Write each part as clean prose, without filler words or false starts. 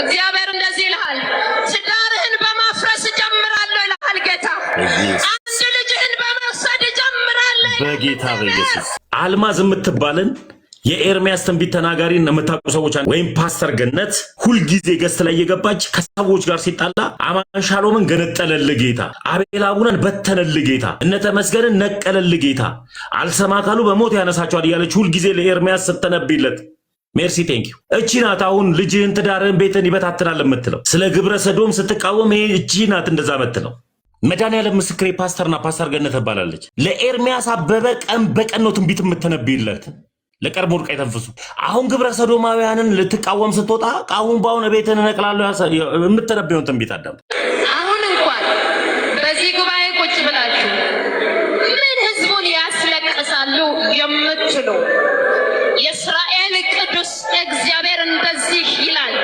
እግዚአብሔር እንደዚህ ይልሃል፣ ትዳርህን በማፍረስ ጀምራለሁ ይልሃል ጌታ። አንድ ልጅህን በመውሰድ ጀምራለሁ በጌታ በኢየሱስ። አልማዝ የምትባልን የኤርሚያስ ትንቢት ተናጋሪን የምታውቁ ሰዎች ወይም ፓስተር ገነት ሁልጊዜ ገስት ላይ እየገባች ከሰዎች ጋር ሲጣላ አማን ሻሎምን ገነጠለልህ ጌታ፣ አቤል አቡነን በተነልህ ጌታ፣ እነ ተመስገንን ነቀለልህ ጌታ፣ አልሰማ ካሉ በሞት ያነሳቸዋል እያለች ሁልጊዜ ለኤርሚያስ ስትነብይለት ሜርሲ ቴንኪው። እቺ ናት አሁን ልጅህን ትዳርህን ቤትን ይበታትናል የምትለው። ስለ ግብረ ሰዶም ስትቃወም ይሄ እቺ ናት እንደዛ የምትለው። መድኃኒዓለም ምስክሬ ፓስተርና ፓስተር ገነት ትባላለች። ለኤርሚያስ አበበ ቀን በቀን ነው ትንቢት የምትነብይለት። ለቀርቦ ወርቅ አይተንፍሱ። አሁን ግብረ ሰዶማውያንን ልትቃወም ስትወጣ ቃሁን ባሁን ቤትን እነቅላለሁ የምትነብየውን ትንቢት አዳም። አሁን እንኳን በዚህ ጉባኤ ቁጭ ብላችሁ ምን ህዝቡን ያስለቅሳሉ የምትሉ የእስራኤል ቅዱስ እግዚአብሔር እንደዚህ ይላል፣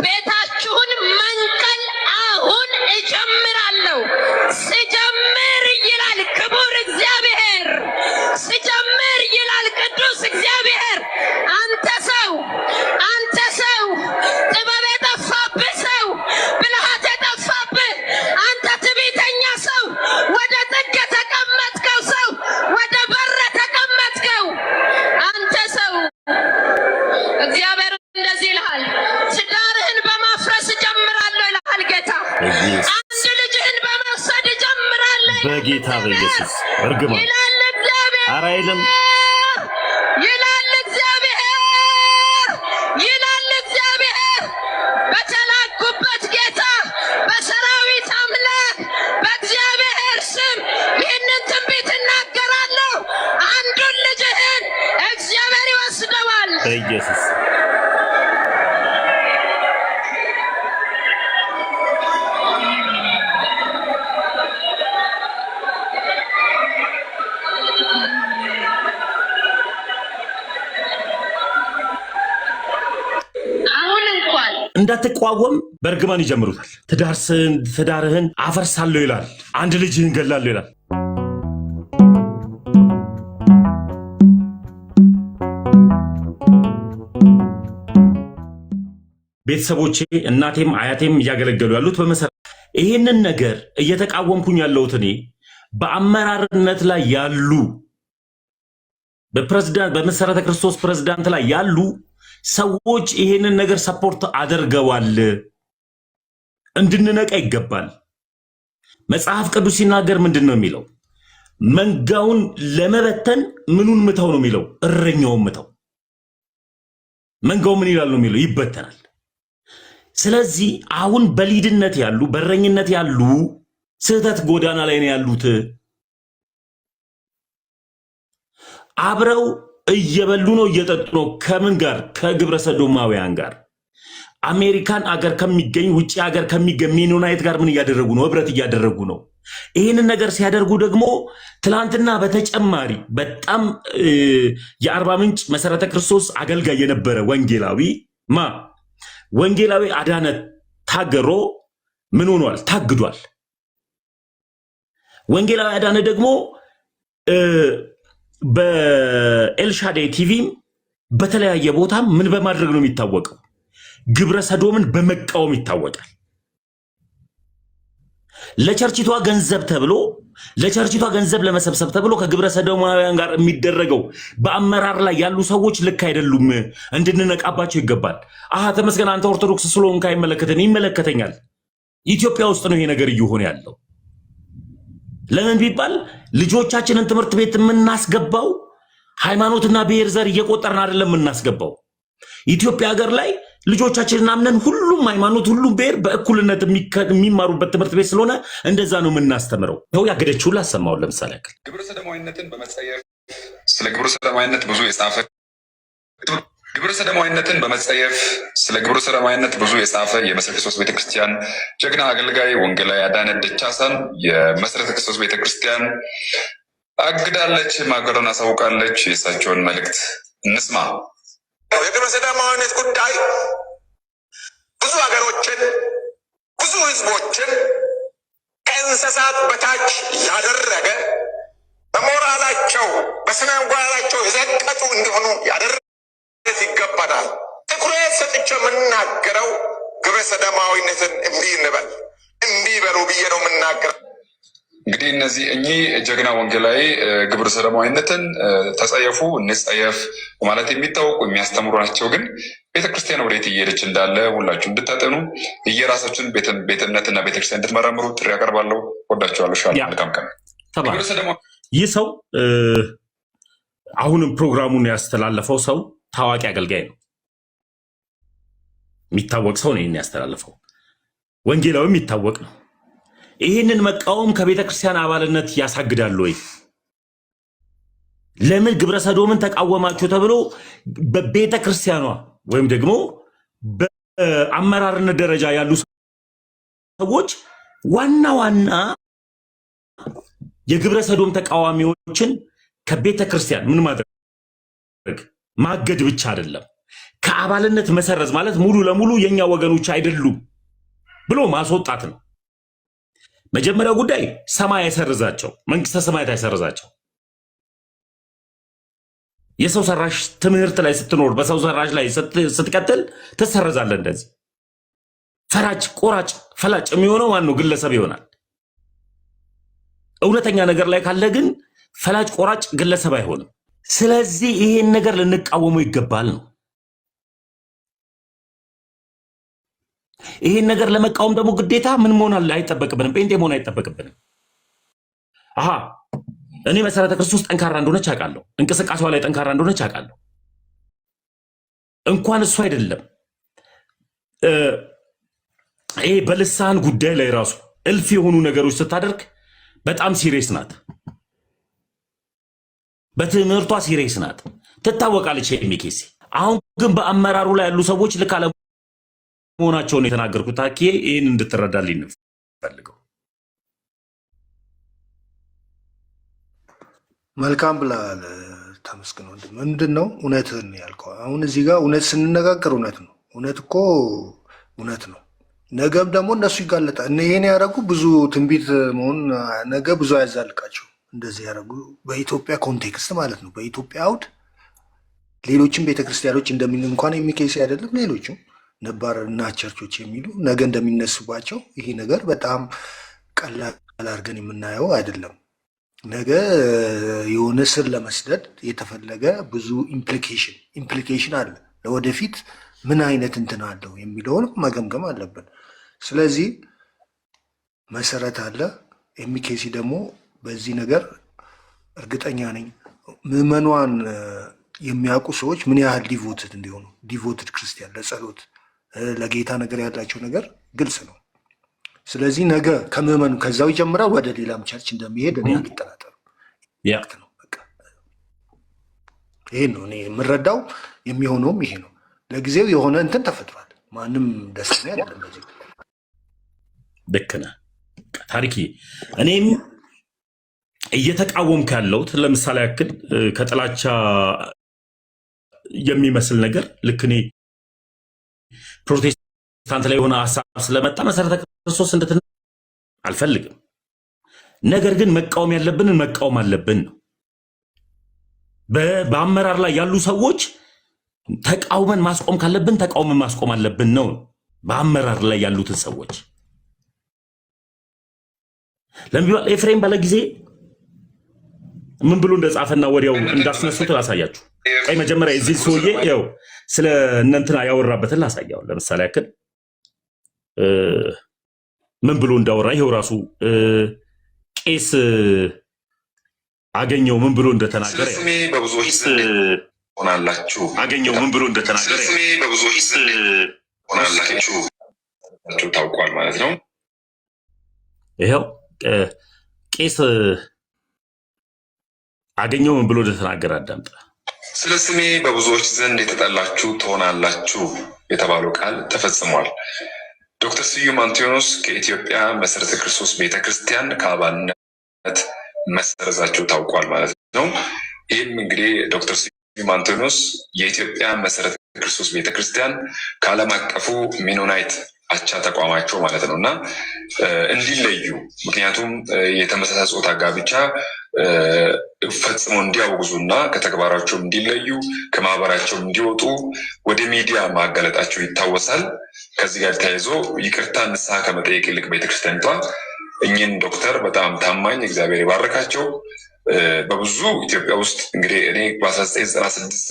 ቤታችሁን መንቀል አሁን እጀምራለሁ። ስጀምር ይላል ክቡር እግዚአብሔር፣ ስጀምር ይላል ቅዱስ እግዚአብሔር። አንተ ሰው ጥበብ የጠፋብህ ሰው፣ ብልሃት የጠፋብህ አንተ ትዕቢተኛ ሰው፣ ወደ ጥግ የተቀመጥከው ሰው፣ ወደ በር የተቀመጥከው አንተ ሰው፣ እግዚአብሔር እንደዚህ ይልሃል፣ ትዳርህን በማፍረስ ጀምራለሁ ይልሃል ጌታ። አንድ ልጅህን በመውሰድ ጀምራለሁ በጌታ በኢየሱስ። እርግማ ይላል እግዚአብሔር። ኧረ አይልም ይላል እግዚአብሔር፣ ይላል እግዚአብሔር። በተላኩበት ጌታ በሰራዊት አምላክ በእግዚአብሔር ስም ይህንን ትንቢት እናገራለሁ። አንዱን ልጅህን እግዚአብሔር ይወስደዋል በኢየሱስ። እንዳትቋወም በእርግማን ይጀምሩታል። ትዳርህን አፈርሳለሁ ይላል፣ አንድ ልጅህን ገላለሁ ይላል። ቤተሰቦቼ እናቴም አያቴም እያገለገሉ ያሉት በመሰረት ይህንን ነገር እየተቃወምኩኝ ያለሁት እኔ በአመራርነት ላይ ያሉ በመሰረተ ክርስቶስ ፕሬዝዳንት ላይ ያሉ ሰዎች ይሄንን ነገር ሰፖርት አድርገዋል። እንድንነቃ ይገባል። መጽሐፍ ቅዱስ ሲናገር ምንድን ነው የሚለው? መንጋውን ለመበተን ምኑን ምተው ነው የሚለው? እረኛውን ምተው። መንጋው ምን ይላል ነው የሚለው? ይበተናል። ስለዚህ አሁን በሊድነት ያሉ በረኝነት ያሉ ስህተት ጎዳና ላይ ነው ያሉት። አብረው እየበሉ ነው እየጠጡ ነው። ከምን ጋር? ከግብረ ሰዶማውያን ጋር። አሜሪካን አገር ከሚገኝ ውጪ አገር ከሚገኝ ሜኖናይት ጋር ምን እያደረጉ ነው? ህብረት እያደረጉ ነው። ይህንን ነገር ሲያደርጉ ደግሞ ትላንትና በተጨማሪ በጣም የአርባ ምንጭ መሰረተ ክርስቶስ አገልጋይ የነበረ ወንጌላዊ አዳነ ታገሮ ምን ሆኗል? ታግዷል። ወንጌላዊ አዳነ ደግሞ በኤልሻዳይ ቲቪም በተለያየ ቦታ ምን በማድረግ ነው የሚታወቀው? ግብረ ሰዶምን በመቃወም ይታወቃል። ለቸርችቷ ገንዘብ ለመሰብሰብ ተብሎ ከግብረ ሰዶማውያን ጋር የሚደረገው በአመራር ላይ ያሉ ሰዎች ልክ አይደሉም፣ እንድንነቃባቸው ይገባል። ተመስገን አንተ ኦርቶዶክስ ስለሆንክ አይመለከተን። ይመለከተኛል። ኢትዮጵያ ውስጥ ነው ይሄ ነገር እየሆነ ያለው። ለምን ቢባል ልጆቻችንን ትምህርት ቤት የምናስገባው ሃይማኖትና ብሔር ዘር እየቆጠርን አይደለም የምናስገባው። ኢትዮጵያ ሀገር ላይ ልጆቻችንን አምነን ሁሉም ሃይማኖት ሁሉም ብሔር በእኩልነት የሚማሩበት ትምህርት ቤት ስለሆነ እንደዛ ነው የምናስተምረው። ነው ያገደችው ላሰማው። ለምሳሌ ያክል ግብረ ሰዶማዊነትን በመጸየፍ ስለ ግብረ ሰዶማዊነት ብዙ የጻፈ የመሰረተ ክርስቶስ ቤተክርስቲያን ጀግና አገልጋይ ወንጌላዊ አዳነ ደቻሳን የመሰረተ ክርስቶስ ቤተክርስቲያን አግዳለች፣ ማገሩን አሳውቃለች። የእሳቸውን መልእክት እንስማ። የግብረ ሰዶማዊነት ጉዳይ ብዙ ሀገሮችን ብዙ ህዝቦችን ከእንስሳት በታች ያደረገ በሞራላቸው በስነ ምግባራቸው የዘቀጡ እንዲሆኑ ያደረገ ይገባናል። ትኩረት ሰጥቼ የምናገረው ግብረ ሰዶማዊነትን እምቢ እንበል እምቢ በሉ ብዬ ነው የምናገረው። እንግዲህ እነዚህ እኚህ ጀግና ወንጌላዊ ግብረ ሰዶማዊነትን ተጸየፉ እንጸየፍ ማለት የሚታወቁ የሚያስተምሩ ናቸው። ግን ቤተክርስቲያን ወዴት እየሄደች እንዳለ ሁላችሁ እንድታጠኑ የራሳችሁን ቤተ እምነትና ቤተክርስቲያን እንድትመረምሩ ጥሪ ያቀርባለሁ። ወዳችኋለሁ። ሻል መልካም ቀን። ይህ ሰው አሁንም ፕሮግራሙን ያስተላለፈው ሰው ታዋቂ አገልጋይ ነው። የሚታወቅ ሰው ነው ያስተላለፈው። ወንጌላዊ የሚታወቅ ነው። ይህንን መቃወም ከቤተ ክርስቲያን አባልነት ያሳግዳል ወይ? ለምን ግብረ ሰዶምን ተቃወማችሁ ተብሎ በቤተ ክርስቲያኗ ወይም ደግሞ በአመራርነት ደረጃ ያሉ ሰዎች ዋና ዋና የግብረ ሰዶም ተቃዋሚዎችን ከቤተ ክርስቲያን ምን ማድረግ ማገድ ብቻ አይደለም፣ ከአባልነት መሰረዝ ማለት ሙሉ ለሙሉ የኛ ወገኖች አይደሉም ብሎ ማስወጣት ነው። መጀመሪያው ጉዳይ ሰማይ አይሰርዛቸው፣ መንግስተ ሰማያት አይሰርዛቸው። የሰው ሰራሽ ትምህርት ላይ ስትኖር በሰው ሰራሽ ላይ ስትቀጥል ትሰርዛለህ። እንደዚህ ፈራጭ ቆራጭ ፈላጭ የሚሆነው ማን ነው? ግለሰብ ይሆናል። እውነተኛ ነገር ላይ ካለ ግን ፈላጭ ቆራጭ ግለሰብ አይሆንም። ስለዚህ ይሄን ነገር ልንቃወመው ይገባል ነው። ይሄን ነገር ለመቃወም ደግሞ ግዴታ ምን መሆን አይጠበቅብንም፣ ጴንጤ መሆን አይጠበቅብንም። አሃ እኔ መሰረተ ክርስቶስ ጠንካራ እንደሆነች አውቃለሁ፣ እንቅስቃሴዋ ላይ ጠንካራ እንደሆነች አውቃለሁ። እንኳን እሱ አይደለም ይሄ በልሳን ጉዳይ ላይ ራሱ እልፍ የሆኑ ነገሮች ስታደርግ በጣም ሲሪየስ ናት። በትምህርቷ ሲሪየስ ናት፣ ትታወቃለች የሚኬሲ። አሁን ግን በአመራሩ ላይ ያሉ ሰዎች ልክ አለመሆናቸውን የተናገርኩት ታኪ ይህን እንድትረዳልኝ ነው ፈልገው። መልካም ብለሃል ተመስገን ወንድም። ምንድን ነው እውነትህን ያልከው? አሁን እዚህ ጋር እውነት ስንነጋገር እውነት ነው። እውነት እኮ እውነት ነው። ነገም ደግሞ እነሱ ይጋለጣል። ይሄን ያደረጉ ብዙ ትንቢት መሆን ነገ ብዙ አያዛልቃቸው እንደዚህ ያደረጉ በኢትዮጵያ ኮንቴክስት ማለት ነው። በኢትዮጵያ አውድ ሌሎችም ቤተክርስቲያኖች እንደሚል እንኳን የሚኬሲ አይደለም ሌሎችም ነባር እና ቸርቾች የሚሉ ነገ እንደሚነሱባቸው ይሄ ነገር በጣም ቀላል አድርገን የምናየው አይደለም። ነገ የሆነ ስር ለመስደድ የተፈለገ ብዙ ኢምፕሊኬሽን አለ። ለወደፊት ምን አይነት እንትን አለው የሚለውን መገምገም አለብን። ስለዚህ መሰረት አለ። ኤሚኬሲ ደግሞ በዚህ ነገር እርግጠኛ ነኝ ምዕመኗን የሚያውቁ ሰዎች ምን ያህል ዲቮትድ እንዲሆኑ ዲቮትድ ክርስቲያን ለጸሎት ለጌታ ነገር ያላቸው ነገር ግልጽ ነው። ስለዚህ ነገ ከምዕመኑ ከዛው ይጀምራል ወደ ሌላም ቸርች እንደሚሄድ እኔ አልጠራጠርም። ነው በቃ ይሄ ነው እኔ የምረዳው። የሚሆነውም ይሄ ነው። ለጊዜው የሆነ እንትን ተፈጥሯል። ማንም ደስተኛ አይደለም በዚህ። ልክ ነህ ታሪክ። እኔም እየተቃወምኩ ያለሁት ለምሳሌ ያክል ከጥላቻ የሚመስል ነገር ልክ እኔ ፕሮቴስታንት ላይ የሆነ ሀሳብ ስለመጣ መሰረተ ክርስቶስ እንድትን አልፈልግም። ነገር ግን መቃወም ያለብንን መቃወም አለብን ነው። በአመራር ላይ ያሉ ሰዎች ተቃውመን ማስቆም ካለብን ተቃውመን ማስቆም አለብን ነው። በአመራር ላይ ያሉትን ሰዎች ለምቢባል ኤፍሬም ባለ ጊዜ ምን ብሎ እንደጻፈና ወዲያው እንዳስነሱት ላሳያችሁ። ቀይ መጀመሪያ እዚህ ሰውዬ ያው ስለ እንትና ያወራበትን ላሳያው። ለምሳሌ ያክል ምን ብሎ እንዳወራ ይሄው ራሱ ቄስ አገኘው ምን ብሎ እንደተናገረ ሆናላችሁ አገኘው ምን ብሎ እንደተናገረ በብዙዎች ሆናላችሁ ታውቋል ማለት ነው። ይሄው ቄስ አገኘው ምን ብሎ እንደተናገረ አዳምጣ። ስለ ስሜ በብዙዎች ዘንድ የተጠላችሁ ትሆናላችሁ የተባለው ቃል ተፈጽሟል። ዶክተር ስዩም አንቲዮኖስ ከኢትዮጵያ መሰረተ ክርስቶስ ቤተክርስቲያን ከአባልነት መሰረዛቸው ታውቋል ማለት ነው። ይህም እንግዲህ ዶክተር ስዩም አንቲዮኖስ የኢትዮጵያ መሰረተ ክርስቶስ ቤተክርስቲያን ከዓለም አቀፉ ሜኖናይት አቻ ተቋማቸው ማለት ነው እና እንዲለዩ፣ ምክንያቱም የተመሳሳይ ጾታ ጋብቻ ፈጽሞ እንዲያወግዙና ከተግባራቸው እንዲለዩ ከማህበራቸው እንዲወጡ ወደ ሚዲያ ማጋለጣቸው ይታወሳል። ከዚህ ጋር ተያይዞ ይቅርታ ንስሐ ከመጠየቅ ይልቅ ቤተክርስቲያኒቷ እኚህን ዶክተር በጣም ታማኝ እግዚአብሔር ይባርካቸው በብዙ ኢትዮጵያ ውስጥ እንግዲህ እኔ በ1996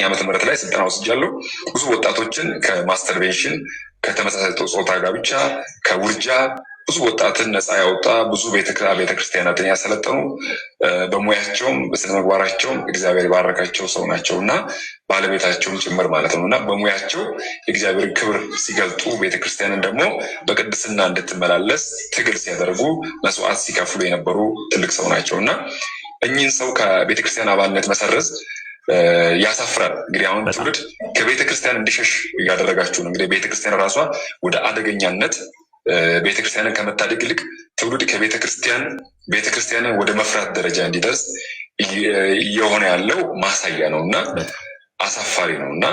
ዓመተ ምህረት ላይ ስልጠና ወስጃለሁ። ብዙ ወጣቶችን ከማስተርቤሽን ከተመሳሳይ ጾታ ጋብቻ ከውርጃ ብዙ ወጣትን ነፃ ያወጣ ብዙ ቤተክርስቲያናትን ያሰለጠኑ በሙያቸውም በስነ ምግባራቸውም እግዚአብሔር ባረካቸው ሰው ናቸው እና ባለቤታቸውም ጭምር ማለት ነው እና በሙያቸው የእግዚአብሔር ክብር ሲገልጡ ቤተክርስቲያንን ደግሞ በቅድስና እንድትመላለስ ትግል ሲያደርጉ መስዋዕት ሲከፍሉ የነበሩ ትልቅ ሰው ናቸው እና እኚህን ሰው ከቤተክርስቲያን አባልነት መሰረዝ ያሳፍራል። እንግዲህ አሁን ትውልድ ከቤተክርስቲያን እንዲሸሽ እያደረጋችሁ ነው። እንግዲህ ቤተክርስቲያን ራሷ ወደ አደገኛነት ቤተክርስቲያንን ከመታደግ ይልቅ ትውልድ ቤተክርስቲያንን ወደ መፍራት ደረጃ እንዲደርስ እየሆነ ያለው ማሳያ ነው እና አሳፋሪ ነው እና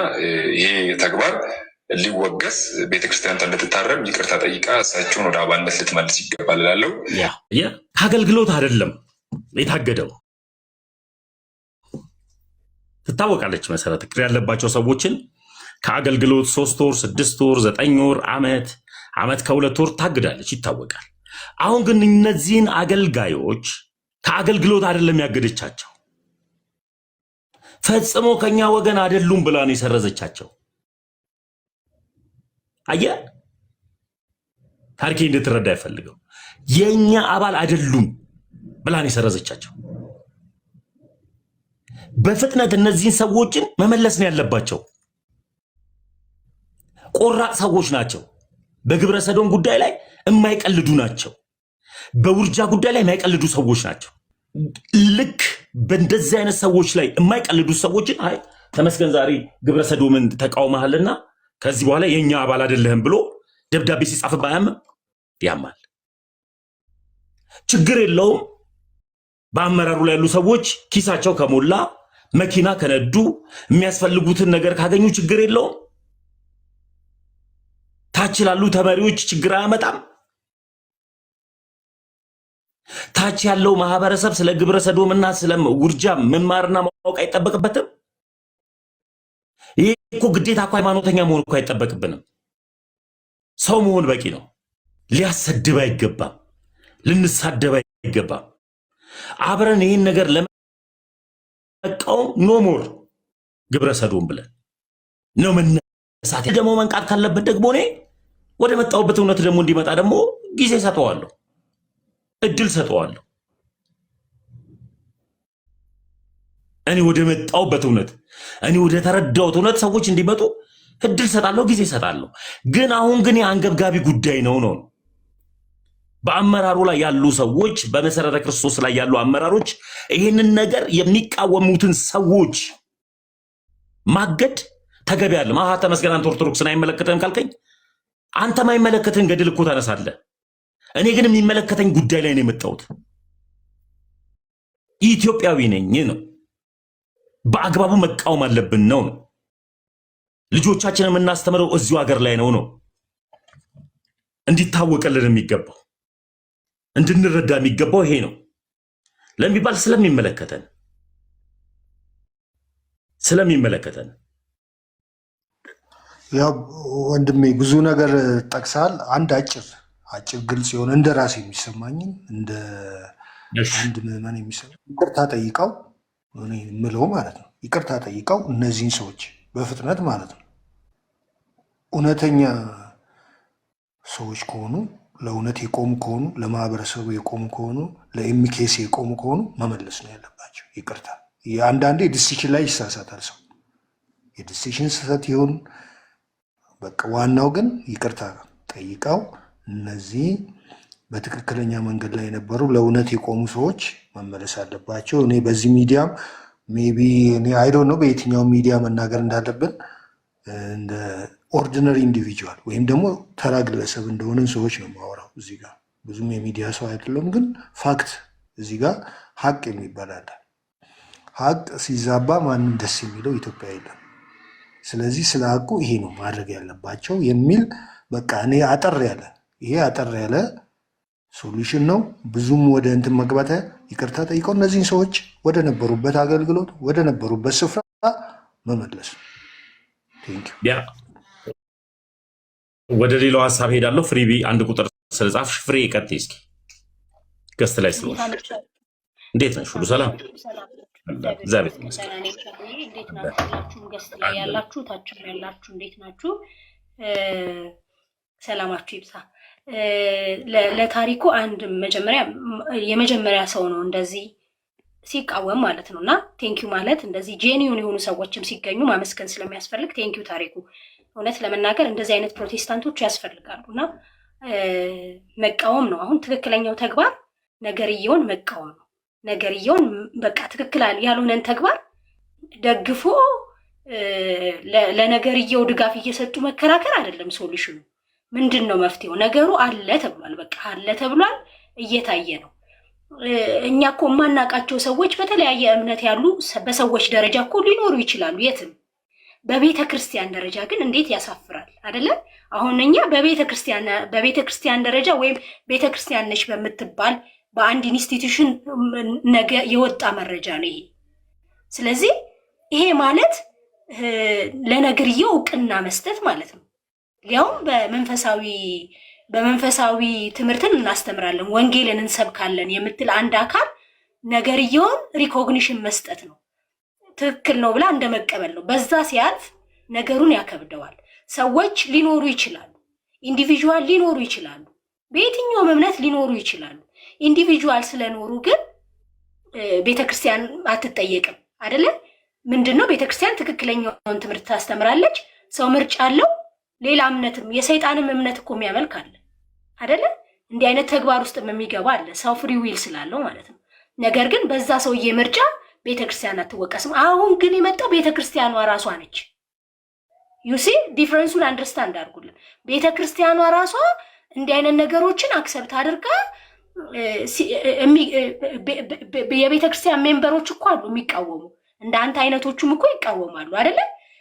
ይሄ ተግባር ሊወገዝ ቤተክርስቲያን እንድትታረም ይቅርታ ጠይቃ እሳቸውን ወደ አባልነት ልትመልስ ይገባል እላለሁ። ከአገልግሎት አይደለም የታገደው። ትታወቃለች መሰረት እቅድ ያለባቸው ሰዎችን ከአገልግሎት 3 ወር 6 ወር 9 ወር ዓመት ከ2 ወር ታግዳለች ይታወቃል። አሁን ግን እነዚህን አገልጋዮች ከአገልግሎት አይደለም ያገደቻቸው፣ ፈጽሞ ከኛ ወገን አይደሉም ብላ ነው የሰረዘቻቸው። አየህ ታሪኬ እንድትረዳ ይፈልገው የኛ አባል አይደሉም ብላ ነው የሰረዘቻቸው። በፍጥነት እነዚህን ሰዎችን መመለስ ነው ያለባቸው። ቆራጥ ሰዎች ናቸው። በግብረ ሰዶም ጉዳይ ላይ የማይቀልዱ ናቸው። በውርጃ ጉዳይ ላይ የማይቀልዱ ሰዎች ናቸው። ልክ በእንደዚህ አይነት ሰዎች ላይ የማይቀልዱ ሰዎችን አይ ተመስገን ዛሬ ግብረ ሰዶምን ተቃውመሃልና ከዚህ በኋላ የኛ አባል አይደለህም ብሎ ደብዳቤ ሲጻፍ ያማል። ችግር የለውም። በአመራሩ ላይ ያሉ ሰዎች ኪሳቸው ከሞላ መኪና ከነዱ የሚያስፈልጉትን ነገር ካገኙ ችግር የለውም። ታች ላሉ ተማሪዎች ችግር አያመጣም። ታች ያለው ማህበረሰብ ስለ ግብረ ሰዶምና ስለ ውርጃ መማርና ማወቅ አይጠበቅበትም። ይሄ እኮ ግዴታ እኮ ሃይማኖተኛ መሆን እኮ አይጠበቅብንም። ሰው መሆን በቂ ነው። ሊያሰድብ አይገባም። ልንሳደብ አይገባም። አብረን ይህን ነገር ለመቃወም ኖሞር ግብረ ሰዶም ብለን ነው መነሳት። ደግሞ መንቃት ካለበት ደግሞ እኔ ወደ መጣሁበት እውነት ደግሞ እንዲመጣ ደግሞ ጊዜ ሰጠዋለሁ፣ እድል ሰጠዋለሁ። እኔ ወደ መጣሁበት እውነት እኔ ወደ ተረዳሁት እውነት ሰዎች እንዲመጡ እድል ሰጣለሁ፣ ጊዜ ሰጣለሁ። ግን አሁን ግን የአንገብጋቢ ጉዳይ ነው። በአመራሩ ላይ ያሉ ሰዎች በመሰረተ ክርስቶስ ላይ ያሉ አመራሮች ይህንን ነገር የሚቃወሙትን ሰዎች ማገድ ተገቢ አይደለም። ተመስገን አንተ ኦርቶዶክስን አይመለከተንም ካልከኝ አንተ ማይመለከተን ገድል እኮ ታነሳለህ። እኔ ግን የሚመለከተኝ ጉዳይ ላይ ነው የመጣሁት። ኢትዮጵያዊ ነኝ ነው። በአግባቡ መቃወም አለብን ነው። ልጆቻችንን የምናስተምረው እዚሁ ሀገር ላይ ነው። እንዲታወቅልን የሚገባው እንድንረዳ የሚገባው ይሄ ነው ለሚባል ስለሚመለከተን ያው ወንድሜ ብዙ ነገር ጠቅሳል። አንድ አጭር ግልጽ የሆነ እንደ ራሴ የሚሰማኝ እንደ አንድ ምዕመን የሚሰማኝ ይቅርታ ጠይቀው እኔ የምለው ማለት ነው። ይቅርታ ጠይቀው እነዚህን ሰዎች በፍጥነት ማለት ነው እውነተኛ ሰዎች ከሆኑ ለእውነት የቆሙ ከሆኑ ለማህበረሰቡ የቆሙ ከሆኑ ለኤምኬሲ የቆሙ ከሆኑ መመለስ ነው ያለባቸው። ይቅርታ አንዳንዴ ዲሲሽን ላይ ይሳሳታል ሰው። የዲሲሽን ስህተት ይሁን በቃ ዋናው ግን ይቅርታ ጠይቀው እነዚህ በትክክለኛ መንገድ ላይ የነበሩ ለእውነት የቆሙ ሰዎች መመለስ አለባቸው። እኔ በዚህ ሚዲያም ሜቢ እኔ አይዶን ነው በየትኛው ሚዲያ መናገር እንዳለብን እንደ ኦርዲነሪ ኢንዲቪጁዋል ወይም ደግሞ ተራ ግለሰብ እንደሆነን ሰዎች ነው የማወራው። እዚህ ጋር ብዙም የሚዲያ ሰው አይደለም፣ ግን ፋክት እዚህ ጋር ሀቅ የሚባል አለ። ሀቅ ሲዛባ ማንም ደስ የሚለው ኢትዮጵያ የለም። ስለዚህ ስለ ሀቁ ይሄ ነው ማድረግ ያለባቸው የሚል በቃ እኔ አጠር ያለ ሶሉሽን ነው። ብዙም ወደ እንትን መግባት ይቅርታ ጠይቀው እነዚህን ሰዎች ወደ ነበሩበት አገልግሎት ወደ ነበሩበት ስፍራ መመለስ። ያ ወደ ሌላው ሀሳብ ሄዳለሁ። ፍሪቢ አንድ ቁጥር ስለጻፍሽ ፍሬ ቀጥይ እስኪ ገስት ላይ ስለሆነ እንዴት ነሽ? ሁሉ ሰላም? እግዚአብሔር ይመስገን። እንዴት ናችሁ? ገስት ላይ ያላችሁ ታችም ያላችሁ እንዴት ናችሁ? ሰላማችሁ ይብዛ። ለታሪኩ አንድ የመጀመሪያ ሰው ነው እንደዚህ ሲቃወም ማለት ነውና ቴንኪዩ ማለት እንደዚህ ጄኒዩን የሆኑ ሰዎችም ሲገኙ ማመስገን ስለሚያስፈልግ ቴንኪዩ ታሪኩ። እውነት ለመናገር እንደዚህ አይነት ፕሮቴስታንቶች ያስፈልጋሉና መቃወም ነው አሁን ትክክለኛው ተግባር፣ ነገርየውን መቃወም ነው። ነገርየውን በቃ ትክክል ያልሆነን ተግባር ደግፎ ለነገርየው ድጋፍ እየሰጡ መከራከር አይደለም ሶሉሽኑ። ምንድን ነው መፍትሄው? ነገሩ አለ ተብሏል፣ በቃ አለ ተብሏል፣ እየታየ ነው። እኛ እኮ የማናውቃቸው ሰዎች በተለያየ እምነት ያሉ በሰዎች ደረጃ እኮ ሊኖሩ ይችላሉ የትም። በቤተ ክርስቲያን ደረጃ ግን እንዴት ያሳፍራል አይደለም? አሁን እኛ በቤተ ክርስቲያን ደረጃ ወይም ቤተ ክርስቲያን ነች በምትባል በአንድ ኢንስቲትዩሽን ነገ የወጣ መረጃ ነው ይሄ። ስለዚህ ይሄ ማለት ለነገርየው እውቅና መስጠት ማለት ነው። ያውም በመንፈሳዊ ትምህርትን እናስተምራለን ወንጌልን እንሰብካለን የምትል አንድ አካል ነገርየውን ሪኮግኒሽን መስጠት ነው። ትክክል ነው ብላ እንደመቀበል ነው። በዛ ሲያልፍ ነገሩን ያከብደዋል። ሰዎች ሊኖሩ ይችላሉ፣ ኢንዲቪጁዋል ሊኖሩ ይችላሉ፣ በየትኛውም እምነት ሊኖሩ ይችላሉ። ኢንዲቪጁዋል ስለኖሩ ግን ቤተክርስቲያን አትጠየቅም አይደለ? ምንድነው ቤተክርስቲያን ትክክለኛውን ትምህርት ታስተምራለች። ሰው ምርጫ አለው። ሌላ እምነትም የሰይጣንም እምነት እኮ የሚያመልክ አለ አይደለ? እንዲህ አይነት ተግባር ውስጥ የሚገባ አለ፣ ሰው ፍሪ ዊል ስላለው ማለት ነው። ነገር ግን በዛ ሰውዬ ምርጫ ቤተክርስቲያን አትወቀስም። አሁን ግን የመጣው ቤተክርስቲያኗ ራሷ ነች። ዩሲ ዲፍረንሱን አንደርስታንድ አድርጉልን። ቤተክርስቲያኗ ራሷ እንዲህ አይነት ነገሮችን አክሰብት አድርጋ የቤተክርስቲያን ሜምበሮች እኮ አሉ የሚቃወሙ፣ እንደ አንተ አይነቶቹም እኮ ይቃወማሉ አይደለ?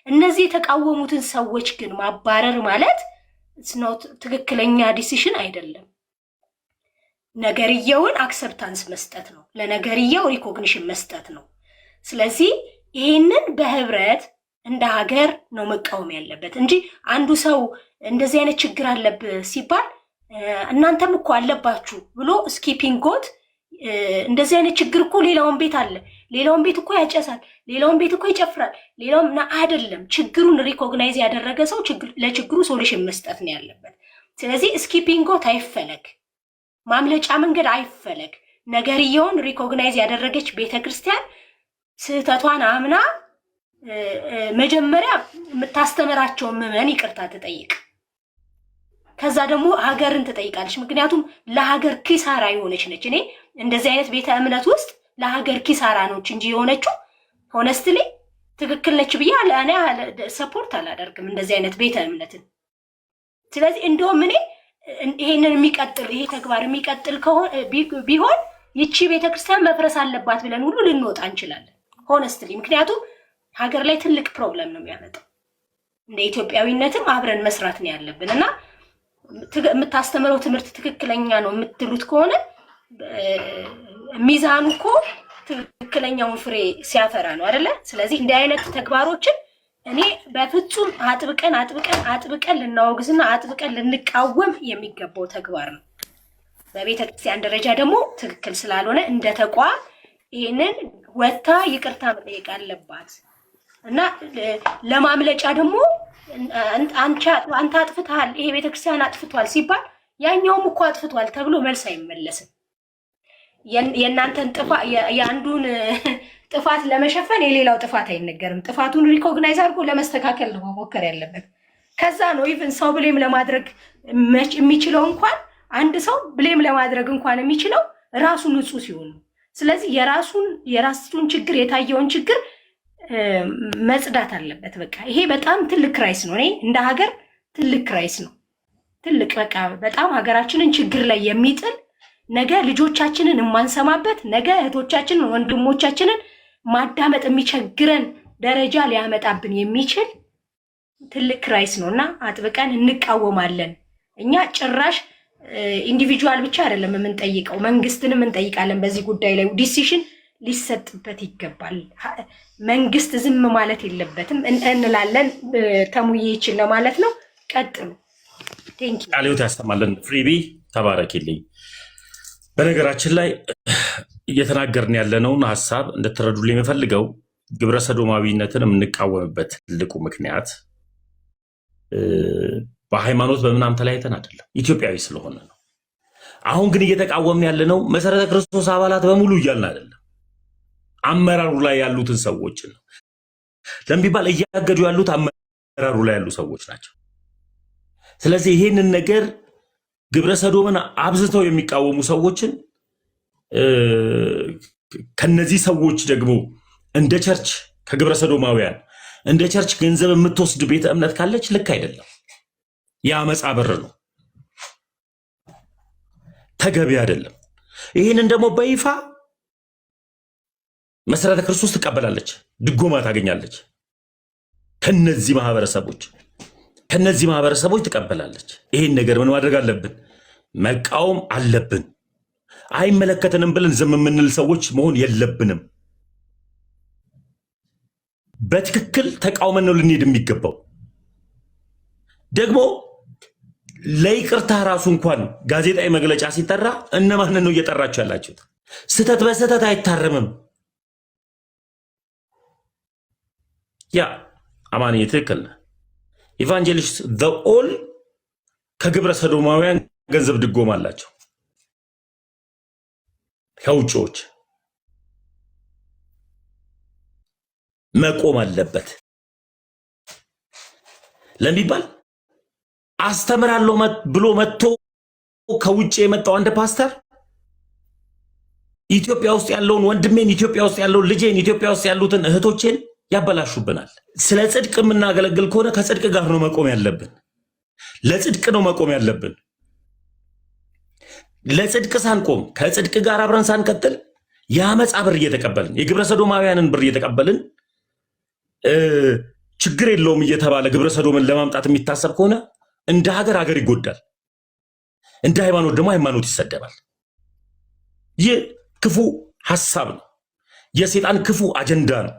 እነዚህ የተቃወሙትን ሰዎች ግን ማባረር ማለት ትክክለኛ ዲሲሽን አይደለም። ነገርየውን አክሰፕታንስ መስጠት ነው፣ ለነገርየው ሪኮግኒሽን መስጠት ነው። ስለዚህ ይህንን በህብረት እንደ ሀገር ነው መቃወም ያለበት እንጂ አንዱ ሰው እንደዚህ አይነት ችግር አለብህ ሲባል እናንተም እኮ አለባችሁ ብሎ ስኪፒንግ ጎት እንደዚህ አይነት ችግር እኮ ሌላውን ቤት አለ፣ ሌላውን ቤት እኮ ያጨሳል፣ ሌላውን ቤት እኮ ይጨፍራል፣ ሌላውም አይደለም። ችግሩን ሪኮግናይዝ ያደረገ ሰው ለችግሩ ሶሉሽን መስጠት ነው ያለበት። ስለዚህ ስኪፒንግ ጎት አይፈለግ፣ ማምለጫ መንገድ አይፈለግ። ነገርየውን ሪኮግናይዝ ያደረገች ቤተክርስቲያን ስህተቷን አምና መጀመሪያ የምታስተምራቸውን ምዕመን ይቅርታ ትጠይቅ፣ ከዛ ደግሞ ሀገርን ትጠይቃለች። ምክንያቱም ለሀገር ኪሳራ የሆነች ነች። እኔ እንደዚህ አይነት ቤተ እምነት ውስጥ ለሀገር ኪሳራ ነች እንጂ የሆነችው ሆነስትሊ ትክክል ነች ብዬ እኔ ሰፖርት አላደርግም እንደዚህ አይነት ቤተ እምነትን። ስለዚህ እንደውም እኔ ይሄንን ይሄ ተግባር የሚቀጥል ቢሆን ይቺ ቤተክርስቲያን መፍረስ አለባት ብለን ሁሉ ልንወጣ እንችላለን ሆነስትሊ። ምክንያቱም ሀገር ላይ ትልቅ ፕሮብለም ነው የሚያመጣው። እንደ ኢትዮጵያዊነትም አብረን መስራት ነው ያለብን እና የምታስተምረው ትምህርት ትክክለኛ ነው የምትሉት ከሆነ ሚዛኑ እኮ ትክክለኛውን ፍሬ ሲያፈራ ነው አይደለ? ስለዚህ እንዲህ አይነት ተግባሮችን እኔ በፍጹም አጥብቀን ልናወግዝና አጥብቀን ልንቃወም የሚገባው ተግባር ነው። በቤተክርስቲያን ደረጃ ደግሞ ትክክል ስላልሆነ እንደ ተቋም ይህንን ወታ ይቅርታ መጠየቅ አለባት እና ለማምለጫ ደግሞ አንተ አጥፍተሃል፣ ይሄ ቤተክርስቲያን አጥፍቷል ሲባል ያኛውም እኮ አጥፍቷል ተብሎ መልስ አይመለስም። የእናንተን የአንዱን ጥፋት ለመሸፈን የሌላው ጥፋት አይነገርም። ጥፋቱን ሪኮግናይዝ አድርጎ ለመስተካከል ነው መሞከር ያለበት። ከዛ ነው ኢቭን ሰው ብሌም ለማድረግ የሚችለው እንኳን አንድ ሰው ብሌም ለማድረግ እንኳን የሚችለው ራሱ ንጹህ ሲሆን ነው። ስለዚህ የራሱን ችግር የታየውን ችግር መጽዳት አለበት። በቃ ይሄ በጣም ትልቅ ክራይስ ነው። እኔ እንደ ሀገር ትልቅ ክራይስ ነው። ትልቅ በቃ በጣም ሀገራችንን ችግር ላይ የሚጥል ነገ ልጆቻችንን የማንሰማበት ነገ እህቶቻችንን ወንድሞቻችንን ማዳመጥ የሚቸግረን ደረጃ ሊያመጣብን የሚችል ትልቅ ክራይስ ነው እና አጥብቀን እንቃወማለን። እኛ ጭራሽ ኢንዲቪጁዋል ብቻ አይደለም የምንጠይቀው፣ መንግስትንም እንጠይቃለን። በዚህ ጉዳይ ላይ ዲሲሽን ሊሰጥበት ይገባል። መንግስት ዝም ማለት የለበትም እንላለን። ተሙዬ ይችል ለማለት ነው። ቀጥሉ። ቴንክ ዩ። ቃልዮት ያሰማልን። ፍሪቢ ተባረኪልኝ። በነገራችን ላይ እየተናገርን ያለነውን ሀሳብ እንድትረዱልኝ የምፈልገው ግብረ ሰዶማዊነትን የምንቃወምበት ትልቁ ምክንያት በሃይማኖት በምናም ተለያይተን አይደለም፣ ኢትዮጵያዊ ስለሆነ ነው። አሁን ግን እየተቃወምን ያለነው መሰረተ ክርስቶስ አባላት በሙሉ እያልን አይደለም፣ አመራሩ ላይ ያሉትን ሰዎች ነው። ለምቢባል እያገዱ ያሉት አመራሩ ላይ ያሉ ሰዎች ናቸው። ስለዚህ ይሄንን ነገር ግብረ ሰዶምን አብዝተው የሚቃወሙ ሰዎችን ከነዚህ ሰዎች ደግሞ እንደ ቸርች ከግብረ ሰዶማውያን እንደ ቸርች ገንዘብ የምትወስድ ቤተ እምነት ካለች ልክ አይደለም። የአመፃ በር ነው፣ ተገቢ አይደለም። ይህንን ደግሞ በይፋ መሰረተ ክርስቶስ ትቀበላለች፣ ድጎማ ታገኛለች። ከነዚህ ማህበረሰቦች ትቀበላለች። ይህን ነገር ምን ማድረግ አለብን? መቃወም አለብን። አይመለከተንም ብለን ዝም የምንል ሰዎች መሆን የለብንም። በትክክል ተቃውመን ነው ልንሄድ የሚገባው። ደግሞ ለይቅርታ ራሱ እንኳን ጋዜጣዊ መግለጫ ሲጠራ እነማንን ነው እየጠራችሁ ያላችሁት? ስህተት በስህተት አይታረምም። ያ አማን ትክክል ነህ። ኢቫንጀሊስት ኦል ከግብረ ሰዶማውያን ገንዘብ ድጎማ አላቸው ከውጭዎች። መቆም አለበት ለሚባል አስተምራለሁ ብሎ መጥቶ ከውጭ የመጣው አንድ ፓስተር ኢትዮጵያ ውስጥ ያለውን ወንድሜን፣ ኢትዮጵያ ውስጥ ያለውን ልጄን፣ ኢትዮጵያ ውስጥ ያሉትን እህቶቼን ያበላሹብናል። ስለ ጽድቅ የምናገለግል ከሆነ ከጽድቅ ጋር ነው መቆም ያለብን። ለጽድቅ ነው መቆም ያለብን። ለጽድቅ ሳንቆም ከጽድቅ ጋር አብረን ሳንቀጥል የአመፃ ብር እየተቀበልን የግብረ ሰዶማውያንን ብር እየተቀበልን ችግር የለውም እየተባለ ግብረ ሰዶምን ለማምጣት የሚታሰብ ከሆነ እንደ ሀገር ይጎዳል፣ እንደ ሃይማኖት ደግሞ ሃይማኖት ይሰደባል። ይህ ክፉ ሐሳብ ነው፣ የሰይጣን ክፉ አጀንዳ ነው።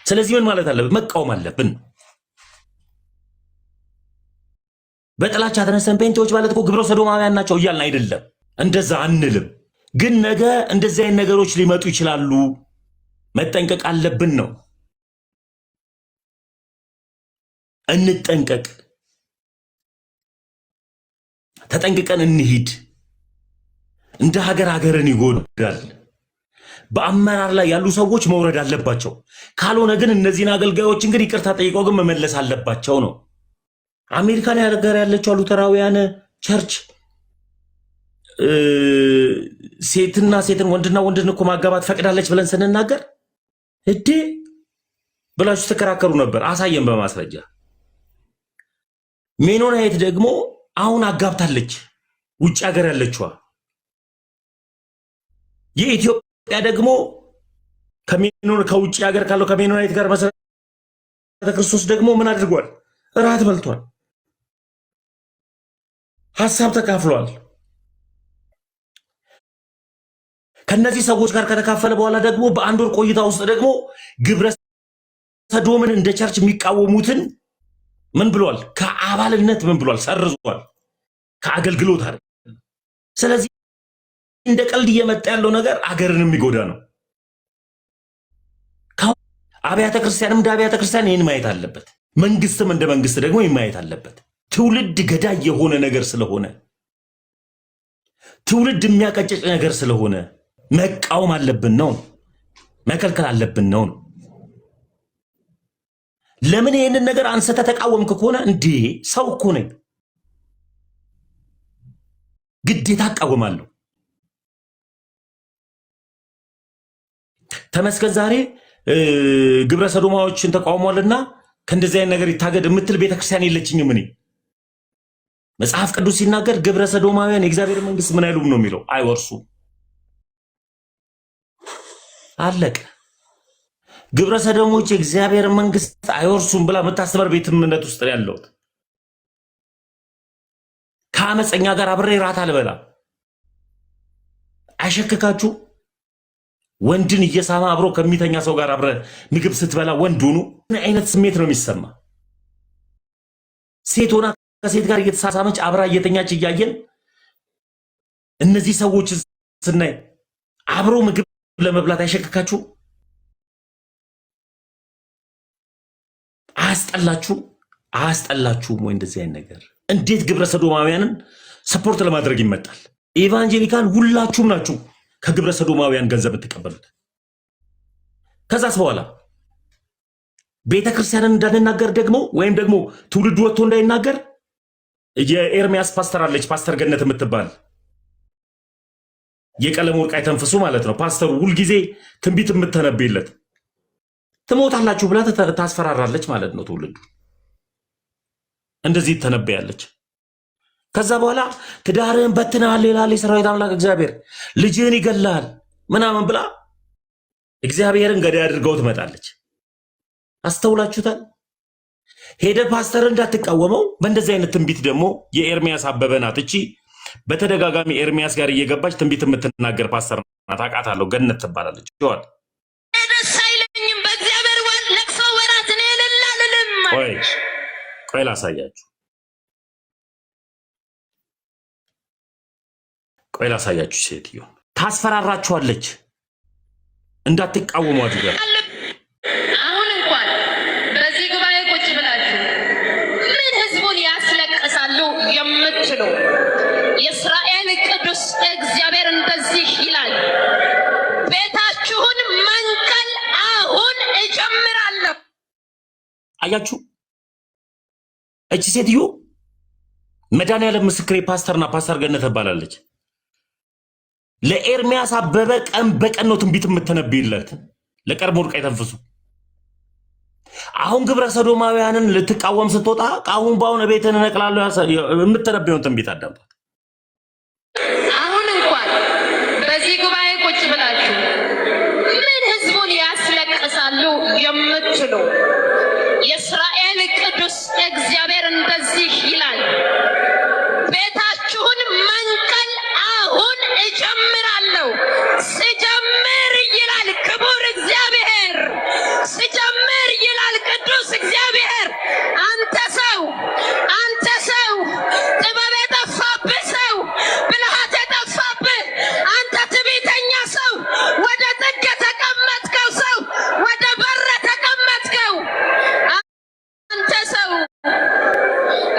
ስለዚህ ምን ማለት አለብን? መቃወም አለብን። በጥላቻ ተነስተን ፔንቴዎች ማለት እኮ ግብረ ሰዶማውያን ናቸው እያልን አይደለም፣ እንደዛ አንልም። ግን ነገ እንደዚህ አይነት ነገሮች ሊመጡ ይችላሉ፣ መጠንቀቅ አለብን ነው። እንጠንቀቅ፣ ተጠንቅቀን እንሂድ። እንደ ሀገርን ይጎዳል። በአመራር ላይ ያሉ ሰዎች መውረድ አለባቸው። ካልሆነ ግን እነዚህን አገልጋዮች እንግዲህ ይቅርታ ጠይቀው ግን መመለስ አለባቸው ነው። አሜሪካን ሀገር ያለችው ሉተራውያን ቸርች ሴትና ሴትን ወንድና ወንድን እኮ ማጋባት ፈቅዳለች ብለን ስንናገር እዴ ብላችሁ ተከራከሩ ነበር። አሳየን በማስረጃ። ሜኖናይት ደግሞ አሁን አጋብታለች፣ ውጭ ሀገር ያለችዋ። የኢትዮጵያ ደግሞ ከውጭ ሀገር ካለው ከሜኖናይት ጋር መሰረተ ክርስቶስ ደግሞ ምን አድርጓል? እራት በልቷል፣ ሐሳብ ተካፍሏል። ከነዚህ ሰዎች ጋር ከተካፈለ በኋላ ደግሞ በአንድ ወር ቆይታ ውስጥ ደግሞ ግብረ ሰዶምን እንደ ቸርች የሚቃወሙትን ምን ብሏል? ከአባልነት ምን ብሏል? ሰርዟል፣ ከአገልግሎት አይደል። ስለዚህ እንደ ቀልድ እየመጣ ያለው ነገር አገርን የሚጎዳ ነው። አብያተ ክርስቲያንም እንደ አብያተ ክርስቲያን ይህን ማየት አለበት። መንግስትም እንደ መንግስት ደግሞ ይህን ማየት አለበት። ትውልድ ገዳይ የሆነ ነገር ስለሆነ፣ ትውልድ የሚያቀጭጭ ነገር ስለሆነ መቃወም አለብን ነው፣ መከልከል አለብን ነው። ለምን ይህንን ነገር አንስተ ተቃወምክ ከሆነ እንዴ ሰው እኮ ነኝ፣ ግዴታ አቃወማለሁ። ተመስገን ዛሬ ግብረ ሰዶማዎችን ተቃውሟልና ከእንደዚህ አይነት ነገር ይታገድ የምትል ቤተክርስቲያን የለችኝም። እኔ መጽሐፍ ቅዱስ ሲናገር ግብረ ሰዶማውያን የእግዚአብሔር መንግስት ምን አይሉም ነው የሚለው፣ አይወርሱም። አለቀ። ግብረ ሰዶሞች የእግዚአብሔር መንግስት አይወርሱም ብላ የምታስተምር ቤተ እምነት ውስጥ ያለሁት ከአመፀኛ ጋር አብሬ ራት አልበላ። አሸከካችሁ ወንድን እየሳማ አብሮ ከሚተኛ ሰው ጋር አብረ ምግብ ስትበላ ወንድ ሁኑ ምን አይነት ስሜት ነው የሚሰማ? ሴት ሆና ከሴት ጋር እየተሳሳመች አብራ እየተኛች እያየን እነዚህ ሰዎች ስናይ አብሮ ምግብ ለመብላት አይሸከካችሁ? አያስጠላችሁም ወይ? እንደዚህ አይነት ነገር እንዴት ግብረ ሰዶማውያንን ሰፖርት ለማድረግ ይመጣል? ኢቫንጀሊካን ሁላችሁም ናችሁ ከግብረ ሰዶማውያን ገንዘብ ተቀበሉት። ከዛስ በኋላ ቤተክርስቲያንን እንዳንናገር ደግሞ ወይም ደግሞ ትውልድ ወጥቶ እንዳይናገር የኤርሚያስ ፓስተር አለች፣ ፓስተር ገነት የምትባል የቀለም ወርቅ አይተንፍሱ ማለት ነው። ፓስተሩ ሁልጊዜ ትንቢት የምትተነብይለት ትሞታላችሁ ብላ ታስፈራራለች ማለት ነው። ትውልዱ እንደዚህ ተነበያለች። ከዛ በኋላ ትዳርህን በትናል ይላል የሰራዊት አምላክ እግዚአብሔር፣ ልጅህን ይገላል ምናምን ብላ እግዚአብሔርን ገዳይ አድርገው ትመጣለች። አስተውላችሁታል? ሄደ ፓስተር እንዳትቃወመው በእንደዚህ አይነት ትንቢት ደግሞ የኤርሚያስ አበበ ናት እቺ። በተደጋጋሚ ኤርሚያስ ጋር እየገባች ትንቢት የምትናገር ፓስተር ናት። አውቃታለሁ። ገነት ትባላለች። ይዋል ደስ አይለኝም በእግዚአብሔር ወር ለቅሶ ወራት እኔ ልላልልም። ቆይ ላሳያችሁ። ሴትዮ ታስፈራራችኋለች እንዳትቃወሙ አድርጋ። አሁን እንኳን በዚህ ጉባኤ ቁጭ ብላችሁ ምን ህዝቡን ያስለቅሳሉ የምትሉ የእስራኤል ቅዱስ እግዚአብሔር እንደዚህ ይላል፣ ቤታችሁን መንቀል አሁን እጀምራለሁ። አያችሁ፣ እቺ ሴትዮ መድኃኒዓለም ምስክሬ ፓስተርና ፓስተር ገነት ትባላለች። ለኤርሚያስ አበበ ቀን በቀን ነው ትንቢት የምትነብይለት፣ ለቀለም ወርቅ አይተንፍሱ። አሁን ግብረ ሰዶማውያንን ልትቃወም ስትወጣ ቃሁን ባሁን ቤትን እነቅላለሁ የምትነብየውን ትንቢት አዳምጣት። አሁን እንኳን በዚህ ጉባኤ ቁጭ ብላችሁ ምን ህዝቡን ያስለቅሳሉ የምትሉ የእስራኤል ቅዱስ እግዚአብሔር እንደዚህ ይላል፣ ቤታችሁን መንቀል አሁን እጀምራለሁ። ስጀምር ይላል ክቡር እግዚአብሔር፣ ስጀምር ይላል ቅዱስ እግዚአብሔር። አንተ ሰው ጥበብ የጠፋብህ ሰው፣ ብልሃት የጠፋብህ አንተ ትዕቢተኛ ሰው፣ ወደ ጥግ የተቀመጥከው ሰው፣ ወደ በር የተቀመጥከው አንተ ሰው፣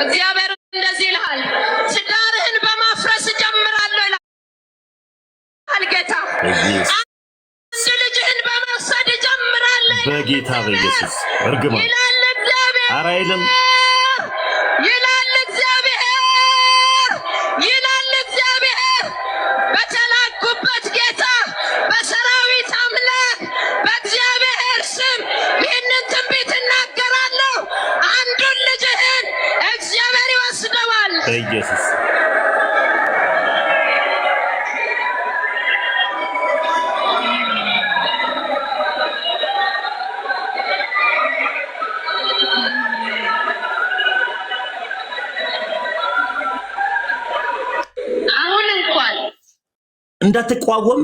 እግዚአብሔር እንደዚህ ይልሃል፣ ትዳርህን በማፍረስ ጀምራለሁ ይላል ጌታ። አንድ ልጅህን በመውሰድ ጀምራለሁ በጌታ በኢየሱስ እርግማ ይላል እግዚአብሔር። ኧረ አይልም ይላል እግዚአብሔር። በተላኩበት ጌታ በሰራዊት አምላክ በእግዚአብሔር ስም ይህንን ትንቢት እናገራለሁ። አንዱን ልጅህን እግዚአብሔር ይወስደዋል በኢየሱስ። አሁን እንኳን እንዳትቋወም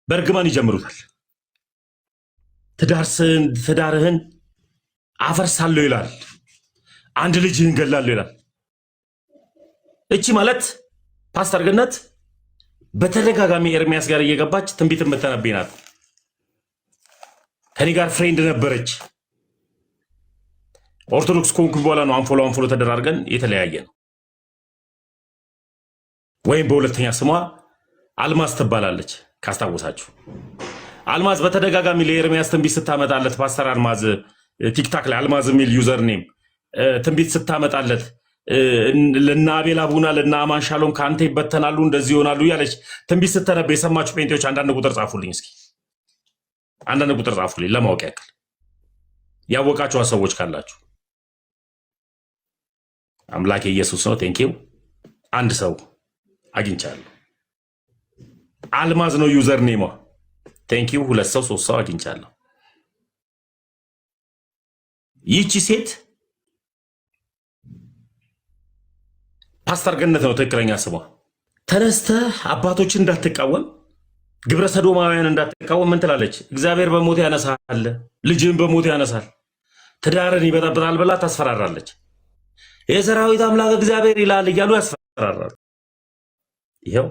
በእርግማን ይጀምሩታል። ትዳርህን አፈርሳለሁ ይላል፣ አንድ ልጅህን ገላለሁ ይላል። እቺ ማለት ፓስተር ገነት በተደጋጋሚ ኤርሚያስ ጋር እየገባች ትንቢት የምትነብይ ናት። ከኔ ጋር ፍሬንድ ነበረች። ኦርቶዶክስ ኮንኩ በኋላ ነው አንፎሎ ተደራርገን የተለያየ ነው። ወይም በሁለተኛ ስሟ አልማዝ ትባላለች። ካስታወሳችሁ አልማዝ በተደጋጋሚ ለኤርሚያስ ትንቢት ስታመጣለት ፓስተር አልማዝ ቲክታክ ላይ አልማዝ የሚል ዩዘር ኔም ትንቢት ስታመጣለት ለና አቤል አቡና ለና አማን ሻሎም ካንተ ይበተናሉ እንደዚህ ይሆናሉ ያለች ትንቢት ስትነበይ የሰማችሁ ጴንጤዎች አንዳንድ ቁጥር ጻፉልኝ። እስኪ አንዳንድ ቁጥር ጻፉልኝ ለማወቅ ያክል ያወቃችሁ ሰዎች ካላችሁ። አምላክ ኢየሱስ ነው። ቴንኪው። አንድ ሰው አግኝቻለሁ። አልማዝ ነው ዩዘር ኔሟ። ቴንኪው። ሁለት ሰው ሶስት ሰው አግኝቻለሁ። ይህቺ ሴት ፓስተር ገነት ነው ትክክለኛ ስሟ። ተነስተህ አባቶችን እንዳትቃወም ግብረ ሰዶማውያን እንዳትቃወም ምን ትላለች? እግዚአብሔር በሞት ያነሳል፣ ልጅን በሞት ያነሳል፣ ትዳርን ይበጠብጣል ብላ ታስፈራራለች። የሰራዊት አምላክ እግዚአብሔር ይላል እያሉ ያስፈራራሉ። ይሄው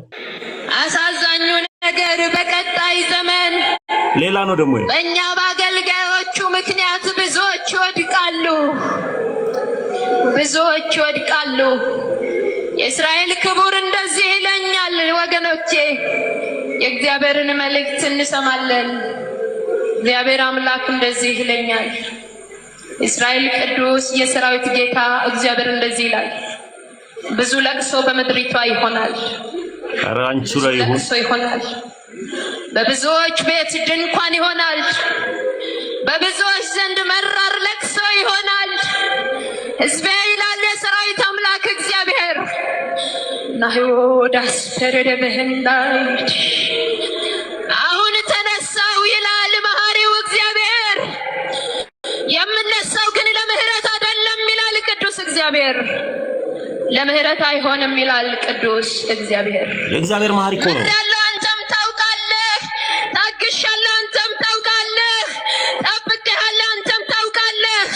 አሳዛኙ ነገር በቀጣይ ዘመን ሌላ ነው ደግሞ በእኛ በአገልጋዮቹ ምክንያት ብዙዎች ይወድቃሉ፣ ብዙዎች ይወድቃሉ። የእስራኤል ክቡር እንደዚህ ይለኛል ወገኖቼ፣ የእግዚአብሔርን መልእክት እንሰማለን። እግዚአብሔር አምላክ እንደዚህ ይለኛል። እስራኤል ቅዱስ የሰራዊት ጌታ እግዚአብሔር እንደዚህ ይላል። ብዙ ለቅሶ በምድሪቷ ይሆናል። ኧረ አንቺ ላይ ይሆናል። በብዙዎች ቤት ድንኳን ይሆናል። በብዙዎች ዘንድ መራር ለቅሶ ይሆናል። ሕዝቤ ይላል የሰራዊት አምላክ እግዚአብሔር ናይወዳስ ተረደበህንዳይ አሁን ተነሳው ይላል መሐሪው እግዚአብሔር። የምነሳው ግን ለምህረት አይደለም ይላል ቅዱስ እግዚአብሔር። ለምህረት አይሆንም ይላል ቅዱስ እግዚአብሔር። እግዚአብሔር መሐሪ እኮ ነው። አንተም ታውቃለህ፣ ታግሻለሁ፣ አንተም ታውቃለህ፣ ጠብቄሃለሁ፣ አንተም ታውቃለህ፣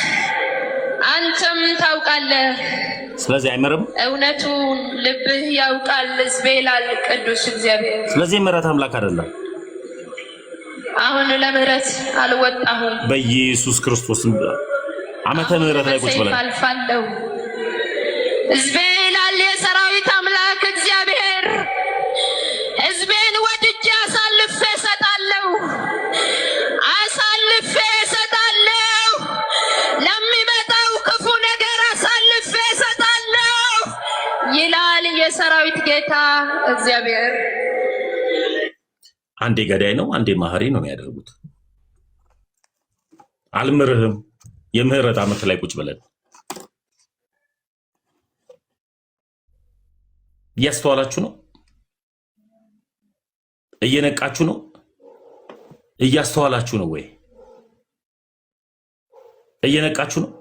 አንተም ታውቃለህ። ስለዚህ አይመርም። እውነቱን ልብህ ያውቃል ሕዝቤ ይላል ቅዱስ እግዚአብሔር። ስለዚህ ምህረት አምላክ አይደለም። አሁን ለምህረት አልወጣሁም። በኢየሱስ ክርስቶስ ዓመተ ምህረት ላይ ቁጭ ብለን አልፋለሁ። ሕዝቤ ይላል የሰራዊት አምላክ እግዚአብሔር። ሕዝቤን ወድጄ አሳልፌ እሰጣለሁ፣ አሳልፌ እሰጣለሁ። ለሚመጣው ክፉ ነገር አሳልፌ እሰጣለሁ ይላል የሰራዊት ጌታ እግዚአብሔር። አንዴ ገዳይ ነው፣ አንዴ መሐሪ ነው የሚያደርጉት። አልምርህም። የምህረት ዓመት ላይ ቁጭ ብለን እያስተዋላችሁ ነው? እየነቃችሁ ነው? እያስተዋላችሁ ነው ወይ? እየነቃችሁ ነው?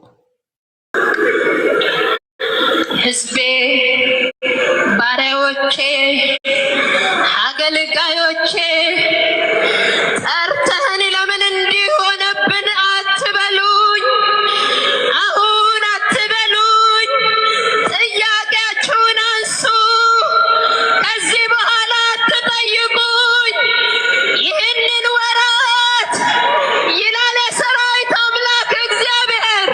ሕዝቤ፣ ባሪያዎቼ፣ አገልጋዮቼ ጠርተህን ለምን እንዲህ ሆነብን አትበሉኝ። አሁን አትበሉኝ። ጥያቄያችሁን አንሱ። ከዚህ በኋላ አትጠይቁኝ። ይህንን ወራት ይላል የሰራዊት አምላክ እግዚአብሔር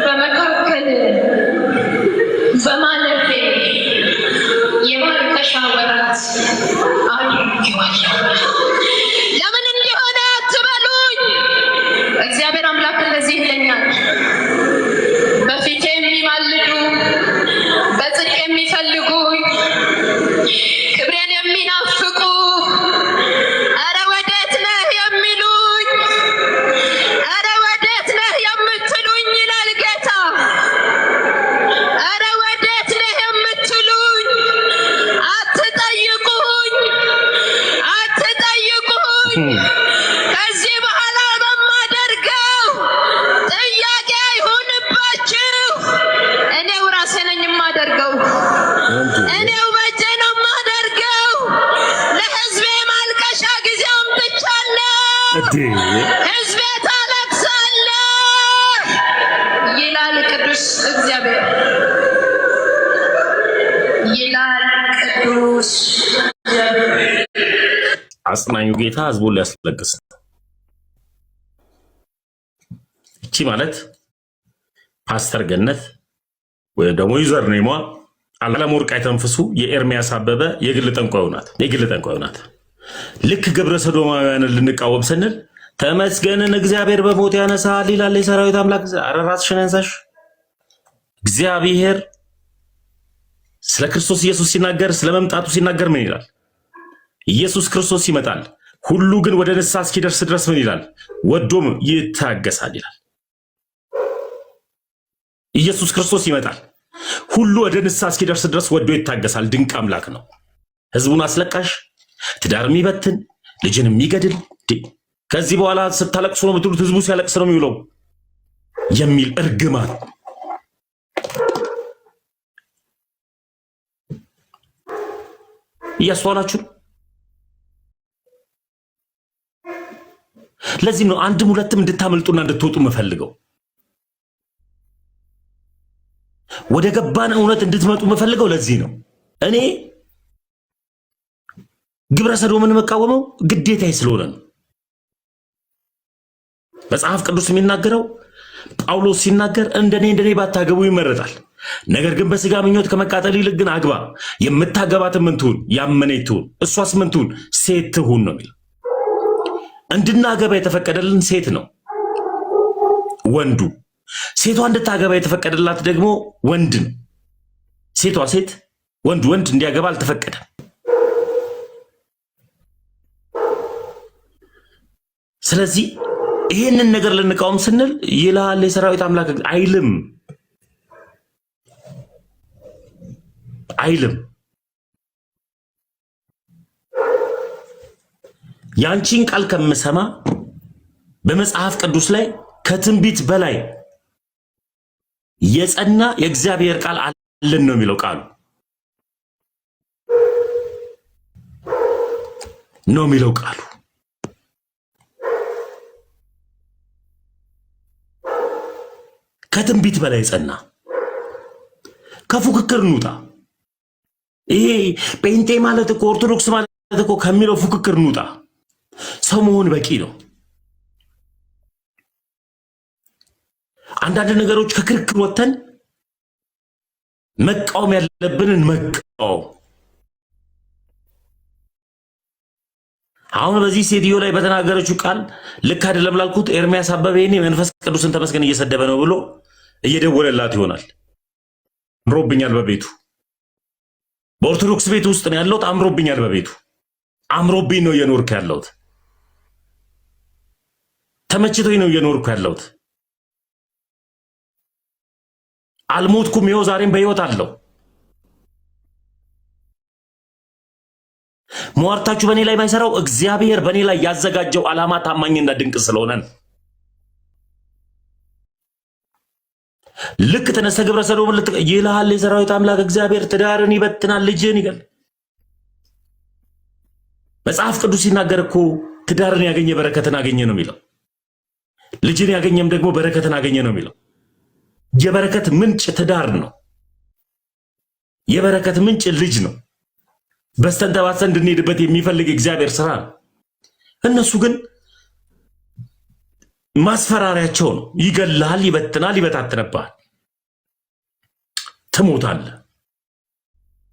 በመካከል በማለፌ የማርከሻ ወራት አድርጌዋለሁ። ለምን እንዲሆነ አትበሉኝ። እግዚአብሔር አምላክ እንደዚህ ይለኛል። በፊቴ የሚማልዱ በጽድቅ የሚፈልጉኝ ክብሬን የሚናፍቁ ኧረ ወዴት ነህ የሚሉኝ፣ ኧረ ወዴት ነህ የምትሉኝ ይላል ጌታ። ኧረ ወዴት ነህ የምትሉኝ አትጠይቁኝ፣ አትጠይቁኝ። ከዚህ በኋላ በማደርገው ጥያቄ አይሁንባችሁ። እኔው ራሴ ነኝ የማደርገው፣ እኔው በእጄ ነው የማደርገው። ለሕዝቤ ማልቀሻ ጊዜ አምጥቻለሁ። ሕዝቤ ታለቅሳለህ ይላል ቅዱስ እግዚአብሔር፣ ይላል ቅዱስ እግዚአብሔር። አጽናኙ ጌታ ህዝቡን ሊያስለቅስ ነው። እቺ ማለት ፓስተር ገነት ወይ ደግሞ ዩዘር ኔሟ አለምወርቅ አይተንፍሱ የኤርሚያስ አበበ የግል ጠንቋዩ ናት። የግል ጠንቋዩ ናት። ልክ ግብረ ሰዶማውያንን ልንቃወም ስንል ተመስገንን እግዚአብሔር በሞት ያነሳል ይላል የሰራዊት አምላክ። ኧረ ራስሽን ያንሳሽ። እግዚአብሔር ስለ ክርስቶስ ኢየሱስ ሲናገር፣ ስለ መምጣቱ ሲናገር ምን ይላል? ኢየሱስ ክርስቶስ ይመጣል፣ ሁሉ ግን ወደ ንስሐ እስኪደርስ ድረስ ምን ይላል? ወዶም ይታገሳል ይላል። ኢየሱስ ክርስቶስ ይመጣል፣ ሁሉ ወደ ንስሐ እስኪደርስ ድረስ ወዶ ይታገሳል። ድንቅ አምላክ ነው። ህዝቡን አስለቃሽ፣ ትዳር የሚበትን፣ ልጅን የሚገድል፣ ከዚህ በኋላ ስታለቅሱ ነው የምትሉት፣ ህዝቡ ሲያለቅስ ነው የሚውለው የሚል እርግማን እያስተዋላችሁ። ለዚህ ነው አንድም ሁለትም እንድታመልጡና እንድትወጡ የምፈልገው። ወደ ገባን እውነት እንድትመጡ የምፈልገው ለዚህ ነው። እኔ ግብረ ሰዶምን መቃወመው ግዴታዬ ስለሆነ ነው። መጽሐፍ ቅዱስ የሚናገረው ጳውሎስ ሲናገር እንደኔ ባታገቡ ይመረጣል፣ ነገር ግን በስጋ ምኞት ከመቃጠል ይልቅ ግን አግባ፣ የምታገባት ምን ትሁን? ያመነች ትሁን፣ እሷስ ምን ትሁን? ሴት ትሁን ነው የሚለው። እንድናገባ የተፈቀደልን ሴት ነው ወንዱ። ሴቷ እንድታገባ የተፈቀደላት ደግሞ ወንድ ነው። ሴቷ ሴት፣ ወንድ እንዲያገባ አልተፈቀደም። ስለዚህ ይህንን ነገር ልንቃወም ስንል ይላል የሰራዊት አምላክ አይልም። ያንቺን ቃል ከምሰማ በመጽሐፍ ቅዱስ ላይ ከትንቢት በላይ የጸና የእግዚአብሔር ቃል አለን ነው የሚለው። ቃሉ ነው የሚለው ቃሉ ከትንቢት በላይ ጸና። ከፉክክር እንውጣ። ይሄ ጴንጤ ማለት እኮ ኦርቶዶክስ ማለት እኮ ከሚለው ፉክክር እንውጣ። ሰው መሆን በቂ ነው። አንዳንድ ነገሮች ከክርክር ወጥተን መቃወም ያለብንን መቃወም። አሁን በዚህ ሴትዮ ላይ በተናገረችው ቃል ልክ አይደለም ላልኩት ኤርሚያስ አበበ ይሄኔ መንፈስ ቅዱስን ተመስገን እየሰደበ ነው ብሎ እየደወለላት ይሆናል። አምሮብኛል በቤቱ በኦርቶዶክስ ቤት ውስጥ ነው ያለሁት። አምሮብኛል በቤቱ አምሮብኝ ነው እየኖርኩ ያለሁት። ተመችቶኝ ነው እየኖርኩ ያለሁት። አልሞትኩም፣ ይኸው ዛሬም በሕይወት አለው። ሟርታችሁ በእኔ ላይ ባይሰራው እግዚአብሔር በእኔ ላይ ያዘጋጀው ዓላማ ታማኝና ድንቅ ስለሆነ ልክ ተነሰ ግብረ ሰዶም ይልሃል የሰራዊት አምላክ እግዚአብሔር ትዳርን ይበትናል፣ ልጅን ይገል። መጽሐፍ ቅዱስ ሲናገር እኮ ትዳርን ያገኘ በረከትን አገኘ ነው የሚለው። ልጅን ያገኘም ደግሞ በረከትን አገኘ ነው የሚለው። የበረከት ምንጭ ትዳር ነው። የበረከት ምንጭ ልጅ ነው። በስተንተባሰ እንድንሄድበት የሚፈልግ እግዚአብሔር ስራ ነው። እነሱ ግን ማስፈራሪያቸው ነው። ይገላል፣ ይበትናል፣ ይበታትነባል፣ ትሞታለህ።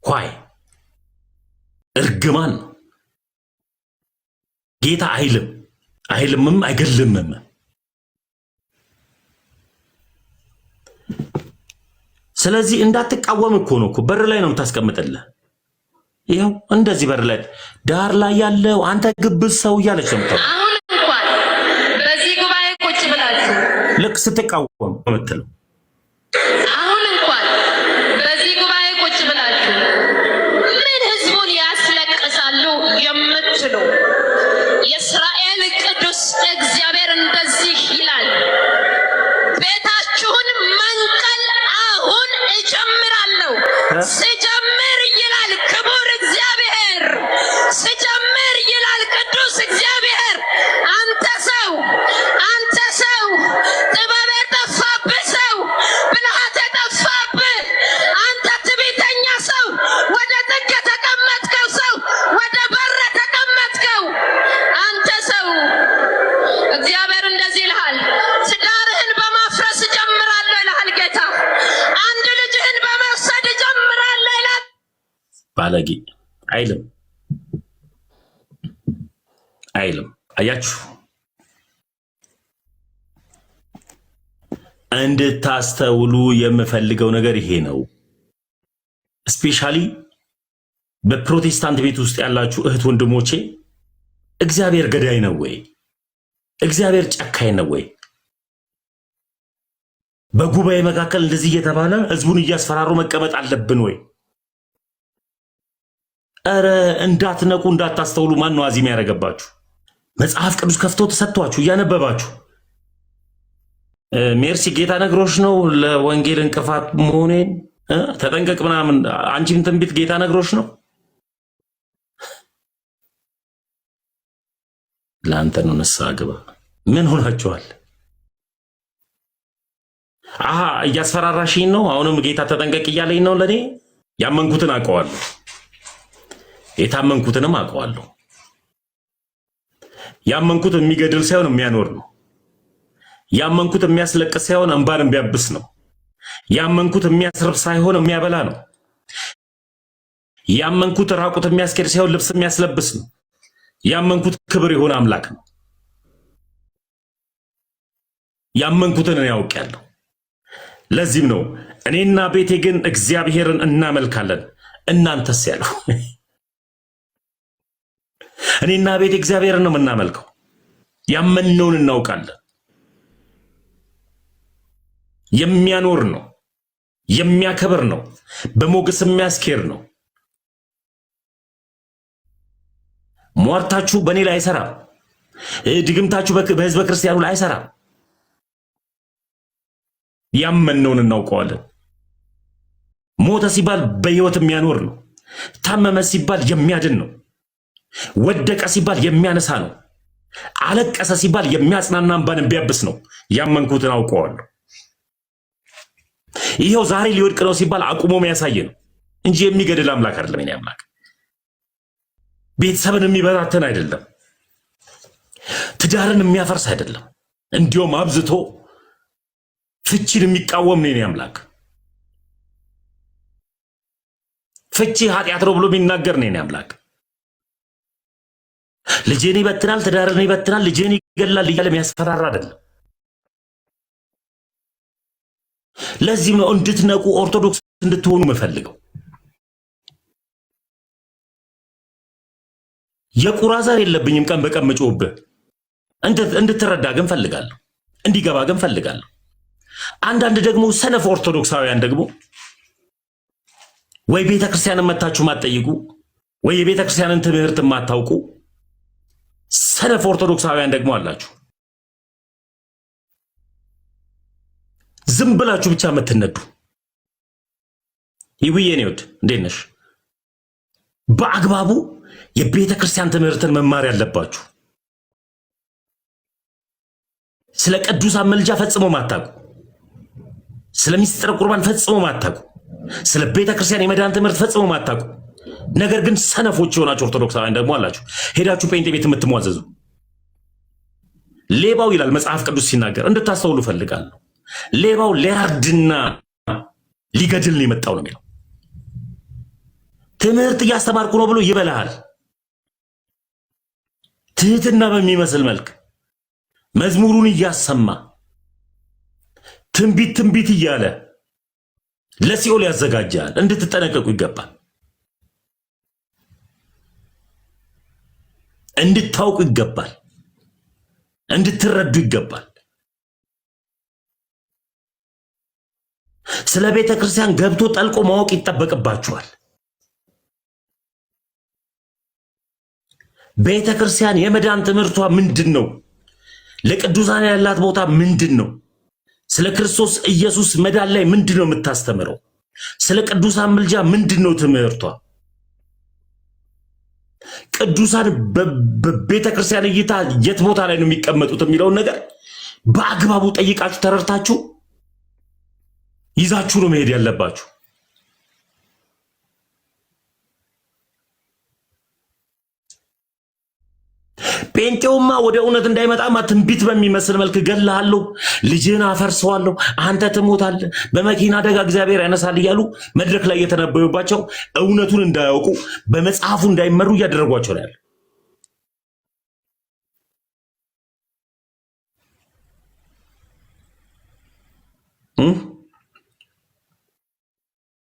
ኋይ እርግማን ነው። ጌታ አይልምም አይገልምም። ስለዚህ እንዳትቃወም እኮ ነው እኮ በር ላይ ነው የምታስቀምጥልህ። ይኸው እንደዚህ በር ላይ ዳር ላይ ያለው አንተ ግብዝ ሰው እያለች ነው የምታወራው። አሁን እንኳን በዚህ ጉባኤ ቁጭ ብላችሁ ልክ ስትቃወም የምትለው አሁን እንኳን በዚህ ጉባኤ ቁጭ ብላችሁ ምን ህዝቡን ያስለቅሳሉ የምትሉ የእስራኤል ቅዱስ እግዚአብሔር እንደዚህ ይላል፣ ቤታችሁን መንቀል አሁን እጀምራለሁ። ስጀምር ይላል ክቡር እግዚአብሔር፣ ስጀምር ይላል ቅዱስ እግዚአብሔር። አንተ ሰው ጥበብ የጠፋብህ ሰው፣ ብልሃት የጠፋብህ አንተ ትዕቢተኛ ሰው፣ ወደ ጥግ የተቀመጥከው ሰው፣ ወደ በር የተቀመጥከው አንተ ሰው፣ እግዚአብሔር እንደዚህ ይልሃል፣ ትዳርህን በማፍረስ እጀምራለሁ ይልሃል ጌታ። አንድ ልጅህን በመውሰድ እጀምራለሁ ይላል። ባለጌ አይልም። አያችሁ፣ እንድታስተውሉ የምፈልገው ነገር ይሄ ነው። ስፔሻሊ በፕሮቴስታንት ቤት ውስጥ ያላችሁ እህት ወንድሞቼ፣ እግዚአብሔር ገዳይ ነው ወይ? እግዚአብሔር ጨካኝ ነው ወይ? በጉባኤ መካከል እንደዚህ እየተባለ ህዝቡን እያስፈራሩ መቀመጥ አለብን ወይ? ኧረ እንዳትነቁ እንዳታስተውሉ ማን ነው አዚም ያደረገባችሁ? መጽሐፍ ቅዱስ ከፍቶ ተሰጥቷችሁ እያነበባችሁ ሜርሲ ጌታ ነግሮሽ ነው ለወንጌል እንቅፋት መሆኔን ተጠንቀቅ ምናምን። አንቺን ትንቢት ጌታ ነግሮሽ ነው? ለአንተ ነው ንስሐ ግባ። ምን ሆናችኋል? አሃ እያስፈራራሽኝ ነው። አሁንም ጌታ ተጠንቀቅ እያለኝ ነው። ለኔ ያመንኩትን አውቀዋለሁ፣ የታመንኩትንም አውቀዋለሁ። ያመንኩት የሚገድል ሳይሆን የሚያኖር ነው። ያመንኩት የሚያስለቅስ ሳይሆን እንባን የሚያብስ ነው። ያመንኩት የሚያስርብ ሳይሆን የሚያበላ ነው። ያመንኩት ራቁት የሚያስኬድ ሳይሆን ልብስ የሚያስለብስ ነው። ያመንኩት ክብር የሆነ አምላክ ነው። ያመንኩትን እኔ ያውቃለሁ። ለዚህም ነው እኔና ቤቴ ግን እግዚአብሔርን እናመልካለን። እናንተስ ያለው እኔና ቤቴ እግዚአብሔርን ነው የምናመልከው። ያመንነውን እናውቃለን። የሚያኖር ነው፣ የሚያከብር ነው፣ በሞገስ የሚያስኬር ነው። ሟርታችሁ በእኔ ላይ አይሰራም። ድግምታችሁ በህዝበ ክርስቲያኑ ላይ አይሰራም። ያመንነውን እናውቀዋለን። ሞተ ሲባል በህይወት የሚያኖር ነው። ታመመ ሲባል የሚያድን ነው። ወደቀ ሲባል የሚያነሳ ነው። አለቀሰ ሲባል የሚያጽናና እንባን የሚያብስ ነው። ያመንኩትን አውቀዋለሁ። ይሄው ዛሬ ሊወድቅ ነው ሲባል አቁሞ የሚያሳይ ነው እንጂ የሚገድል አምላክ አይደለም። የኔ አምላክ ቤተሰብን የሚበታተን አይደለም። ትዳርን የሚያፈርስ አይደለም። እንዲሁም አብዝቶ ፍቺን የሚቃወም ነው የኔ አምላክ። ፍቺ ኃጢአት ነው ብሎ የሚናገር ነው የኔ አምላክ። ልጄን ይበትናል፣ ትዳርን ይበትናል፣ ልጄን ይገላል እያለ የሚያስፈራራ አይደለም። ለዚህም ነው እንድትነቁ ኦርቶዶክስ እንድትሆኑ የምፈልገው። የቁራ ዘር የለብኝም። ቀን በቀን መጮህብህ እንድትረዳ ግን ፈልጋለሁ፣ እንዲገባ ግን ፈልጋለሁ። አንዳንድ ደግሞ ሰነፍ ኦርቶዶክሳውያን ደግሞ ወይ ቤተክርስቲያንን መታችሁ ማትጠይቁ ወይ የቤተክርስቲያንን ትምህርት ማታውቁ ሰነፍ ኦርቶዶክሳውያን ደግሞ አላችሁ። ዝም ብላችሁ ብቻ የምትነዱ ይውዬ ነው። እንዴት ነሽ? በአግባቡ የቤተክርስቲያን ትምህርትን መማር ያለባችሁ። ስለ ቅዱሳን መልጃ ፈጽሞ ማታቁ፣ ስለ ሚስጥረ ቁርባን ፈጽሞ ማታቁ፣ ስለ ቤተክርስቲያን የመዳን ትምህርት ፈጽሞ ማታቁ፣ ነገር ግን ሰነፎች የሆናችሁ ኦርቶዶክሳውያን ደግሞ አላችሁ። ሄዳችሁ ጴንጤ ቤት የምትሟዘዙ ሌባው ይላል መጽሐፍ ቅዱስ ሲናገር እንድታስተውሉ ፈልጋለሁ። ሌባው ሊያርድና ሊገድል ነው የመጣው ነው የሚለው። ትምህርት እያስተማርኩ ነው ብሎ ይበላሃል። ትህትና በሚመስል መልክ መዝሙሩን እያሰማ ትንቢት እያለ ለሲኦል ያዘጋጃል። እንድትጠነቀቁ ይገባል። እንድታውቁ ይገባል። እንድትረዱ ይገባል። ስለ ቤተ ክርስቲያን ገብቶ ጠልቆ ማወቅ ይጠበቅባችኋል። ቤተ ክርስቲያን የመዳን ትምህርቷ ምንድን ነው? ለቅዱሳን ያላት ቦታ ምንድን ነው? ስለ ክርስቶስ ኢየሱስ መዳን ላይ ምንድን ነው የምታስተምረው? ስለ ቅዱሳን ምልጃ ምንድን ነው ትምህርቷ? ቅዱሳን በቤተ ክርስቲያን እይታ የት ቦታ ላይ ነው የሚቀመጡት የሚለውን ነገር በአግባቡ ጠይቃችሁ ተረድታችሁ ይዛችሁ ነው መሄድ ያለባችሁ። ጴንጤውማ ወደ እውነት እንዳይመጣማ ትንቢት በሚመስል መልክ ገላለሁ፣ ልጅህን አፈርሰዋለሁ፣ አንተ ትሞታለህ፣ በመኪና አደጋ እግዚአብሔር ያነሳል እያሉ መድረክ ላይ የተነበዩባቸው እውነቱን እንዳያውቁ በመጽሐፉ እንዳይመሩ እያደረጓቸው ነው ያለ።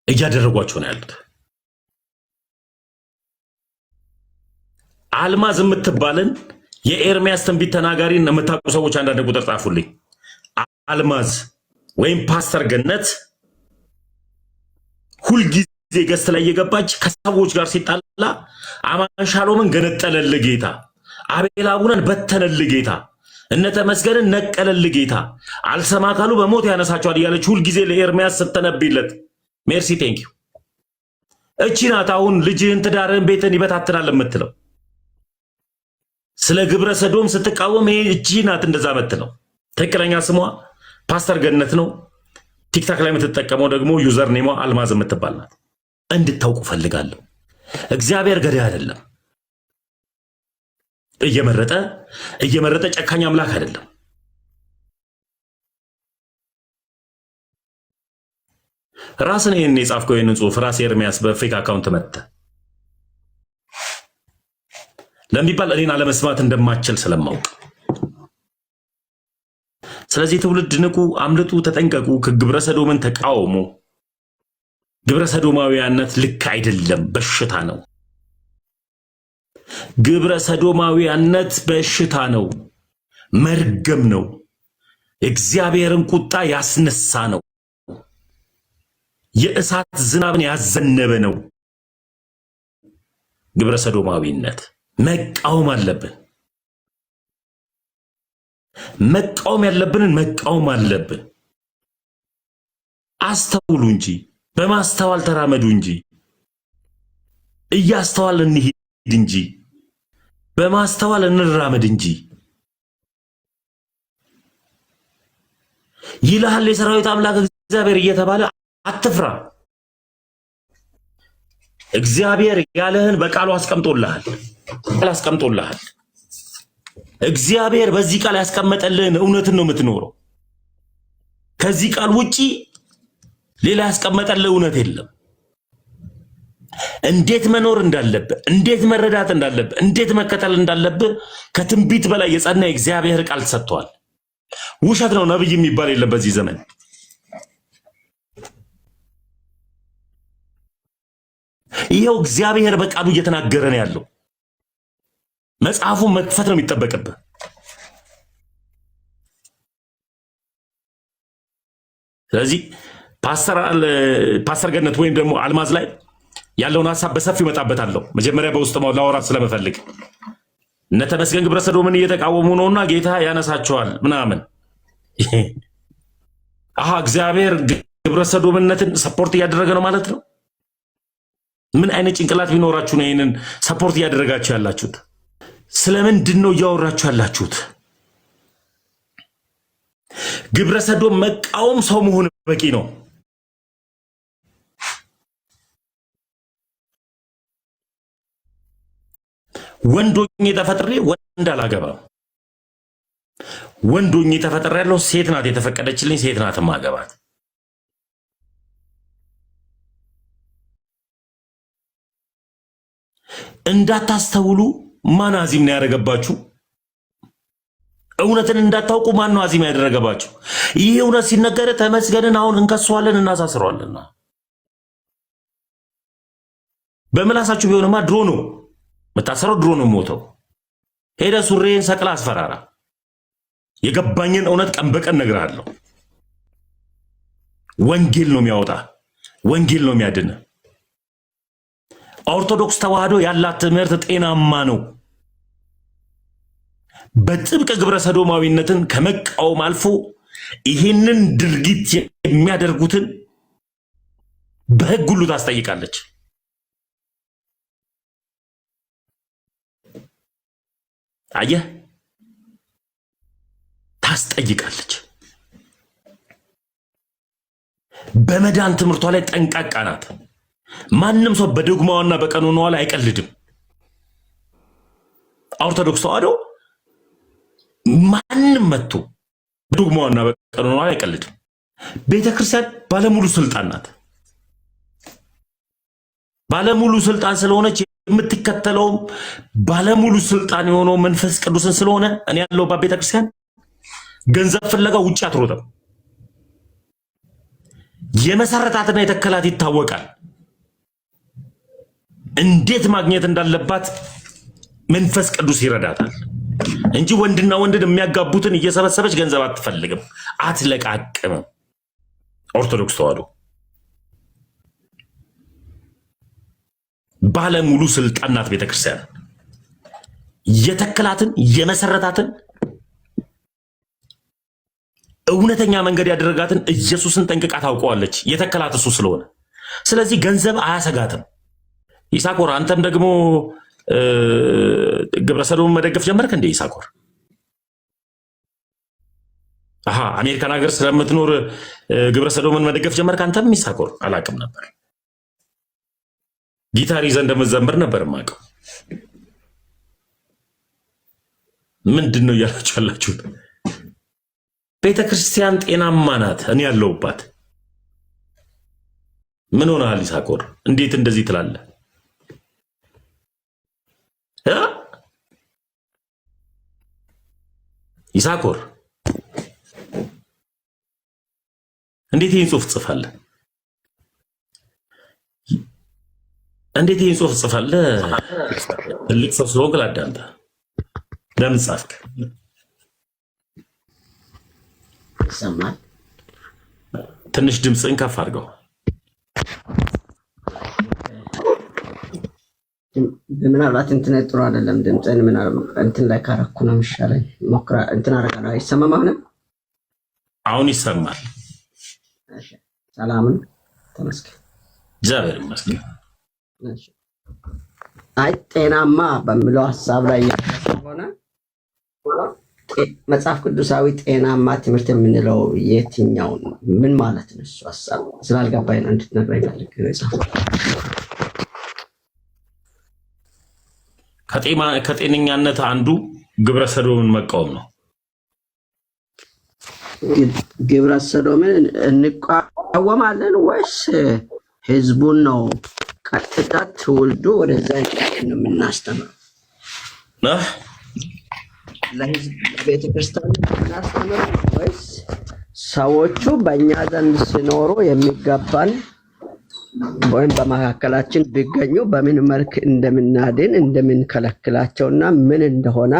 እያደረጓቸው ነው ያሉት። አልማዝ የምትባልን የኤርሚያስ ትንቢት ተናጋሪን የምታውቁ ሰዎች አንዳንድ ቁጥር ጻፉልኝ። አልማዝ ወይም ፓስተር ገነት ሁልጊዜ ገስት ላይ የገባች ከሰዎች ጋር ሲጣላ አማን ሻሎምን ገነጠለል ጌታ፣ አቤል አቡነን በተነል ጌታ፣ እነ ተመስገንን ነቀለል ጌታ፣ አልሰማ ካሉ በሞት ያነሳቸዋል እያለች ሁልጊዜ ለኤርሚያስ ስትነብይለት ሜርሲ ቴንኪዩ። እቺ ናት አሁን ልጅህን፣ ትዳርህን፣ ቤትን ይበታትናል የምትለው። ስለ ግብረ ሰዶም ስትቃወም ይሄ እቺ ናት እንደዛ መትለው። ትክክለኛ ስሟ ፓስተር ገነት ነው። ቲክታክ ላይ የምትጠቀመው ደግሞ ዩዘር ኔሟ አልማዝ የምትባል ናት። እንድታውቁ ፈልጋለሁ። እግዚአብሔር ገዳይ አይደለም። እየመረጠ ጨካኝ አምላክ አይደለም። ራስን ይሄን የጻፍከው ይሄንን ጽሁፍ ራስ ኤርሚያስ በፌክ አካውንት መተ ለሚባል እኔን አለመስማት እንደማችል ስለማውቅ፣ ስለዚህ ትውልድ ንቁ፣ አምልጡ፣ ተጠንቀቁ፣ ከግብረ ሰዶምን ተቃውሙ። ግብረ ሰዶማዊያነት ልክ አይደለም፣ በሽታ ነው። ግብረ ሰዶማዊያነት በሽታ ነው፣ መርገም ነው፣ እግዚአብሔርን ቁጣ ያስነሳ ነው፣ የእሳት ዝናብን ያዘነበ ነው። ግብረ ሰዶማዊነት መቃወም አለብን። መቃወም ያለብንን መቃወም አለብን። አስተውሉ እንጂ በማስተዋል ተራመዱ እንጂ እያስተዋል እንሂድ እንጂ በማስተዋል እንራመድ እንጂ ይልሃል የሰራዊት አምላክ እግዚአብሔር እየተባለ አትፍራ። እግዚአብሔር ያለህን በቃሉ አስቀምጦልሃል። እግዚአብሔር በዚህ ቃል ያስቀመጠልህን እውነትን ነው የምትኖረው። ከዚህ ቃል ውጪ ሌላ ያስቀመጠልህ እውነት የለም። እንዴት መኖር እንዳለብህ፣ እንዴት መረዳት እንዳለብህ፣ እንዴት መከተል እንዳለብህ ከትንቢት በላይ የጸና የእግዚአብሔር ቃል ተሰጥቷል። ውሸት ነው ነብይ የሚባል የለም በዚህ ዘመን። ይሄው እግዚአብሔር በቃሉ እየተናገረ ነው ያለው። መጽሐፉን መክፈት ነው የሚጠበቅብህ። ስለዚህ ፓስተር ገነት ወይም ደግሞ አልማዝ ላይ ያለውን ሐሳብ በሰፊው እመጣበታለሁ። መጀመሪያ በውስጥ ላወራት ስለመፈልግ እነ ተመስገን ግብረ ሰዶምን እየተቃወሙ ነውና ጌታ ያነሳቸዋል ምናምን። እግዚአብሔር ግብረ ሰዶምነትን ሰፖርት እያደረገ ነው ማለት ነው። ምን አይነት ጭንቅላት ቢኖራችሁ ነው ይሄንን ሰፖርት እያደረጋችሁ ያላችሁት? ስለምንድን ነው እያወራችሁ ያላችሁት? ግብረ ሰዶም መቃወም ሰው መሆን በቂ ነው። ወንዶኝ ተፈጥሬ ወንድ አላገባም። ወንዶኝ ተፈጥሬ ያለው ሴት ናት የተፈቀደችልኝ፣ ሴት ናት ማገባት። እንዳታስተውሉ ማን አዚም ነው ያደረገባችሁ? እውነትን እንዳታውቁ ማን ነው አዚም ያደረገባችሁ? ይህ እውነት ሲነገር ተመስገንን አሁን እንከሷለን እናሳስረዋልና በምላሳችሁ ቢሆንማ ድሮ ነው መታሰረው፣ ድሮ ነው ሞተው። ሄደ ሱሬን ሰቅላ አስፈራራ። የገባኝን እውነት ቀን በቀን እነግርሃለሁ። ወንጌል ነው የሚያወጣ፣ ወንጌል ነው የሚያድን። ኦርቶዶክስ ተዋህዶ ያላት ትምህርት ጤናማ ነው። በጥብቅ ግብረ ሰዶማዊነትን ከመቃወም አልፎ ይህንን ድርጊት የሚያደርጉትን በሕግ ሁሉ ታስጠይቃለች። አየህ፣ ታስጠይቃለች። በመዳን ትምህርቷ ላይ ጠንቃቃ ናት። ማንም ሰው በዶግማዋና በቀኖናዋ ላይ አይቀልድም። ኦርቶዶክስ ተዋህዶ ማንም መጥቶ በዶግማዋና በቀኖናዋ ላይ አይቀልድም። ቤተክርስቲያን ባለሙሉ ስልጣን ናት። ባለሙሉ ስልጣን ስለሆነች የምትከተለውም ባለሙሉ ስልጣን የሆነው መንፈስ ቅዱስን ስለሆነ እኔ ያለሁባት ቤተክርስቲያን ገንዘብ ፍለጋ ውጭ አትሮጥም። የመሰረታትና የተከላት ይታወቃል። እንዴት ማግኘት እንዳለባት መንፈስ ቅዱስ ይረዳታል እንጂ ወንድና ወንድን የሚያጋቡትን እየሰበሰበች ገንዘብ አትፈልግም፣ አትለቃቅምም። ኦርቶዶክስ ተዋህዶ ባለሙሉ ስልጣን ናት። ቤተክርስቲያን የተከላትን የመሰረታትን እውነተኛ መንገድ ያደረጋትን ኢየሱስን ጠንቅቃ ታውቀዋለች። የተከላት እሱ ስለሆነ፣ ስለዚህ ገንዘብ አያሰጋትም። ይሳኮር አንተም ደግሞ ግብረ ሰዶምን መደገፍ ጀመርክ እንዴ ይሳኮር? አሃ አሜሪካን ሀገር ስለምትኖር ግብረ ሰዶምን መደገፍ ጀመርክ አንተም ይሳኮር? አላቅም ነበር። ጊታር ይዘህ እንደምትዘምር ነበር የማውቀው። ምንድን ነው እያላችሁ ያላችሁት? ቤተክርስቲያን ጤናማ ናት፣ እኔ ያለሁባት። ምን ሆነሃል ይሳኮር? እንዴት እንደዚህ ትላለህ? ይሳኮር እንዴት ይህን ጽሑፍ ጽፋለህ? እንዴት ይህን ጽሑፍ ጽፋለህ? ትልቅ ሰው ስለሆንክ ላዳምጣ። ለምን ጻፍክ? ይሰማል? ትንሽ ድምፅህን ከፍ አድርገው። ምናልባት እንትን ጥሩ አይደለም ድምፅህን። ምናልባት እንትን ላይ ካረኩ ነው የሚሻለኝ። ሞክራ እንትን አደርጋለሁ። አይሰማም? አሁን ይሰማል። ሰላምን ተመስገን። እግዚአብሔር ይመስገን። አይ ጤናማ በሚለው ሀሳብ ላይ ሆነ መጽሐፍ ቅዱሳዊ ጤናማ ትምህርት የምንለው የትኛው ምን ማለት ነው? እሱ ሀሳብ ስላልገባኝ ነው እንድትነግረኝ ፈልጌ ነው የጻፍኩት። ከጤነኛነት አንዱ ግብረ ሰዶምን መቃወም ነው። ግብረ ሰዶምን እንቃወማለን ወይስ ህዝቡን ነው ቀጥታ ትውልዱ ወደዛ ነው የምናስተምረው? ለህዝብ ቤተክርስቲያን የምናስተምረው ወይስ ሰዎቹ በእኛ ዘንድ ሲኖሩ የሚገባን ወይም በመካከላችን ቢገኙ በምን መልክ እንደምናድን እንደምንከለክላቸውና ምን እንደሆነ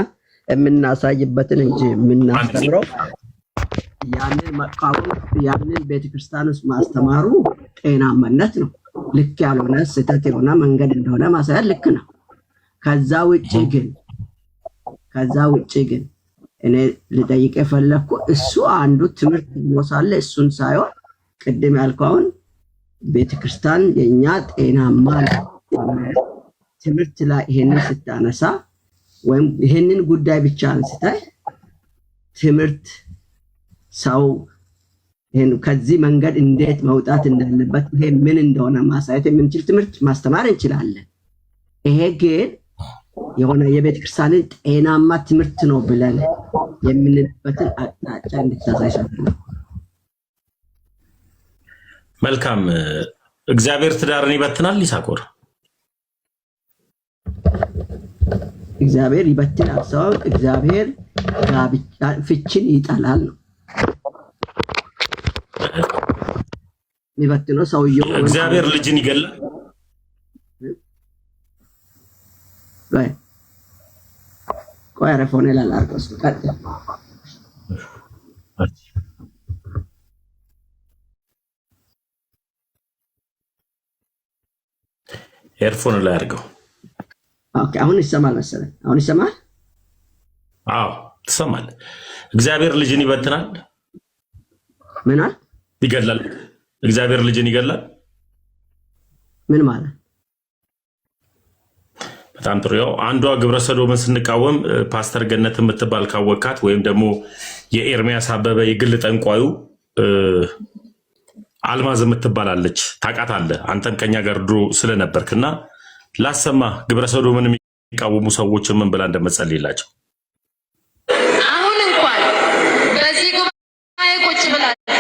የምናሳይበትን እንጂ የምናስተምረው ያንን መቃወም ያንን ቤተክርስቲያን ውስጥ ማስተማሩ ጤናማነት ነው። ልክ ያልሆነ ስህተት የሆነ መንገድ እንደሆነ ማሳየት ልክ ነው። ከዛ ውጭ ግን እኔ ልጠይቅ የፈለኩ እሱ አንዱ ትምህርት ይሞሳለ እሱን ሳይሆን ቅድም ያልከውን ቤተክርስቲያን የኛ ጤናማ ትምህርት ላይ ይሄንን ስታነሳ ወይም ይሄንን ጉዳይ ብቻ አንስታይ ትምህርት ሰው ይሄን ከዚህ መንገድ እንዴት መውጣት እንዳለበት ይሄ ምን እንደሆነ ማሳየት የምንችል ትምህርት ማስተማር እንችላለን። ይሄ ግን የሆነ የቤተክርስቲያንን ጤናማ ትምህርት ነው ብለን የምንልበትን አቅጣጫ እንድታሳይሻል። መልካም። እግዚአብሔር ትዳርን ይበትናል ይሳኮር? እግዚአብሔር ይበትናል ሰው እግዚአብሔር ጋብቻ ፍቺን ይጠላል ነው የሚበትነው። ሰውየው እግዚአብሔር ልጅን ይገላል። ቆይ አረፎን ይላል አርቆስ ቀጥ ኤርፎን ላይ አድርገው። ኦኬ አሁን ይሰማል መሰለኝ። አሁን ይሰማል? አዎ ትሰማለህ። እግዚአብሔር ልጅን ይበትናል። ምን አለ? ይገላል። እግዚአብሔር ልጅን ይገላል። ምን ማለት? በጣም ጥሩ። ያው አንዷ ግብረ ሰዶምን ስንቃወም ፓስተር ገነት የምትባል ካወቃት ወይም ደግሞ የኤርሚያስ አበበ የግል ጠንቋዩ አልማዝ የምትባላለች ታውቃታለህ። አንተም ከኛ ጋር ድሮ ስለነበርክና ላሰማ ግብረ ሰዶምን የሚቃወሙ ሰዎች ምን ብላ እንደመጸልይላቸው አሁን እንኳን በዚህ ጉባኤ ቁጭ ብላችሁ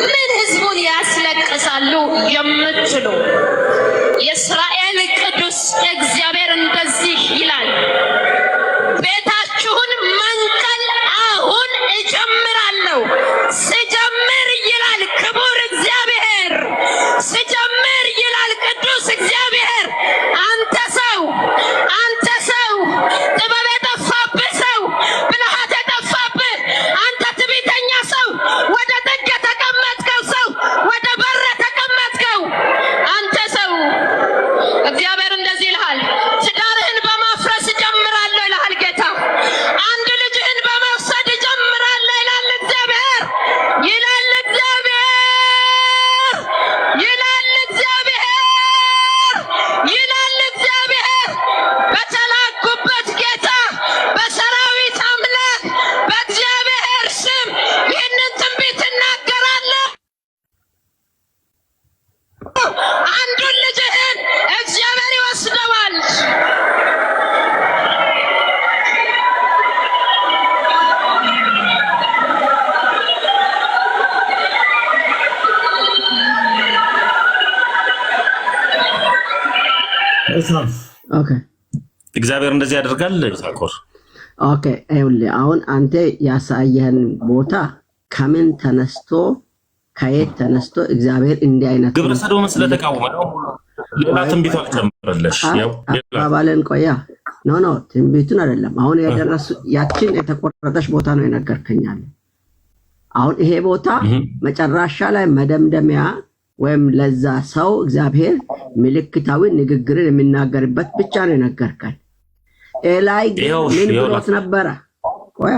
ምን ህዝቡን ያስለቅሳሉ የምትሉ የእስራኤል ቅዱስ እግዚአብሔር እንደዚህ ይላል፣ ቤታችሁን መንቀል አሁን እጀምራለሁ። ስጀምር ይላል ክቡር እግዚአብሔር፣ ስጀምር ይላል ቅዱስ እግዚአብሔር። አንተ ሰው ጥበብ የጠፋብህ ሰው፣ ብልሃት የጠፋብህ አንተ ትዕቢተኛ ሰው፣ ወደ ጥግ የተቀመጥከው ሰው፣ ወደ በር የተቀመጥከው አንተ ኦኬ እግዚአብሔር እንደዚህ ያደርጋል ይሳኮር። ኦኬ ይኸውልህ አሁን አንተ ያሳየህን ቦታ ከምን ተነስቶ ከየት ተነስቶ እግዚአብሔር እንዲህ አይነት ግብረ ሰዶም ስለተቃወመ ነው። ሌላ ትንቢት አልጨምርልሽ። ያው ባባለን ቆያ ኖ ትንቢቱን አይደለም አሁን ያደረሱ ያችን የተቆረጠች ቦታ ነው የነገርከኛል። አሁን ይሄ ቦታ መጨረሻ ላይ መደምደሚያ ወይም ለዛ ሰው እግዚአብሔር ምልክታዊ ንግግርን የሚናገርበት ብቻ ነው የነገርከን። ኤላይ ምን ብሎት ነበረ? ቆያ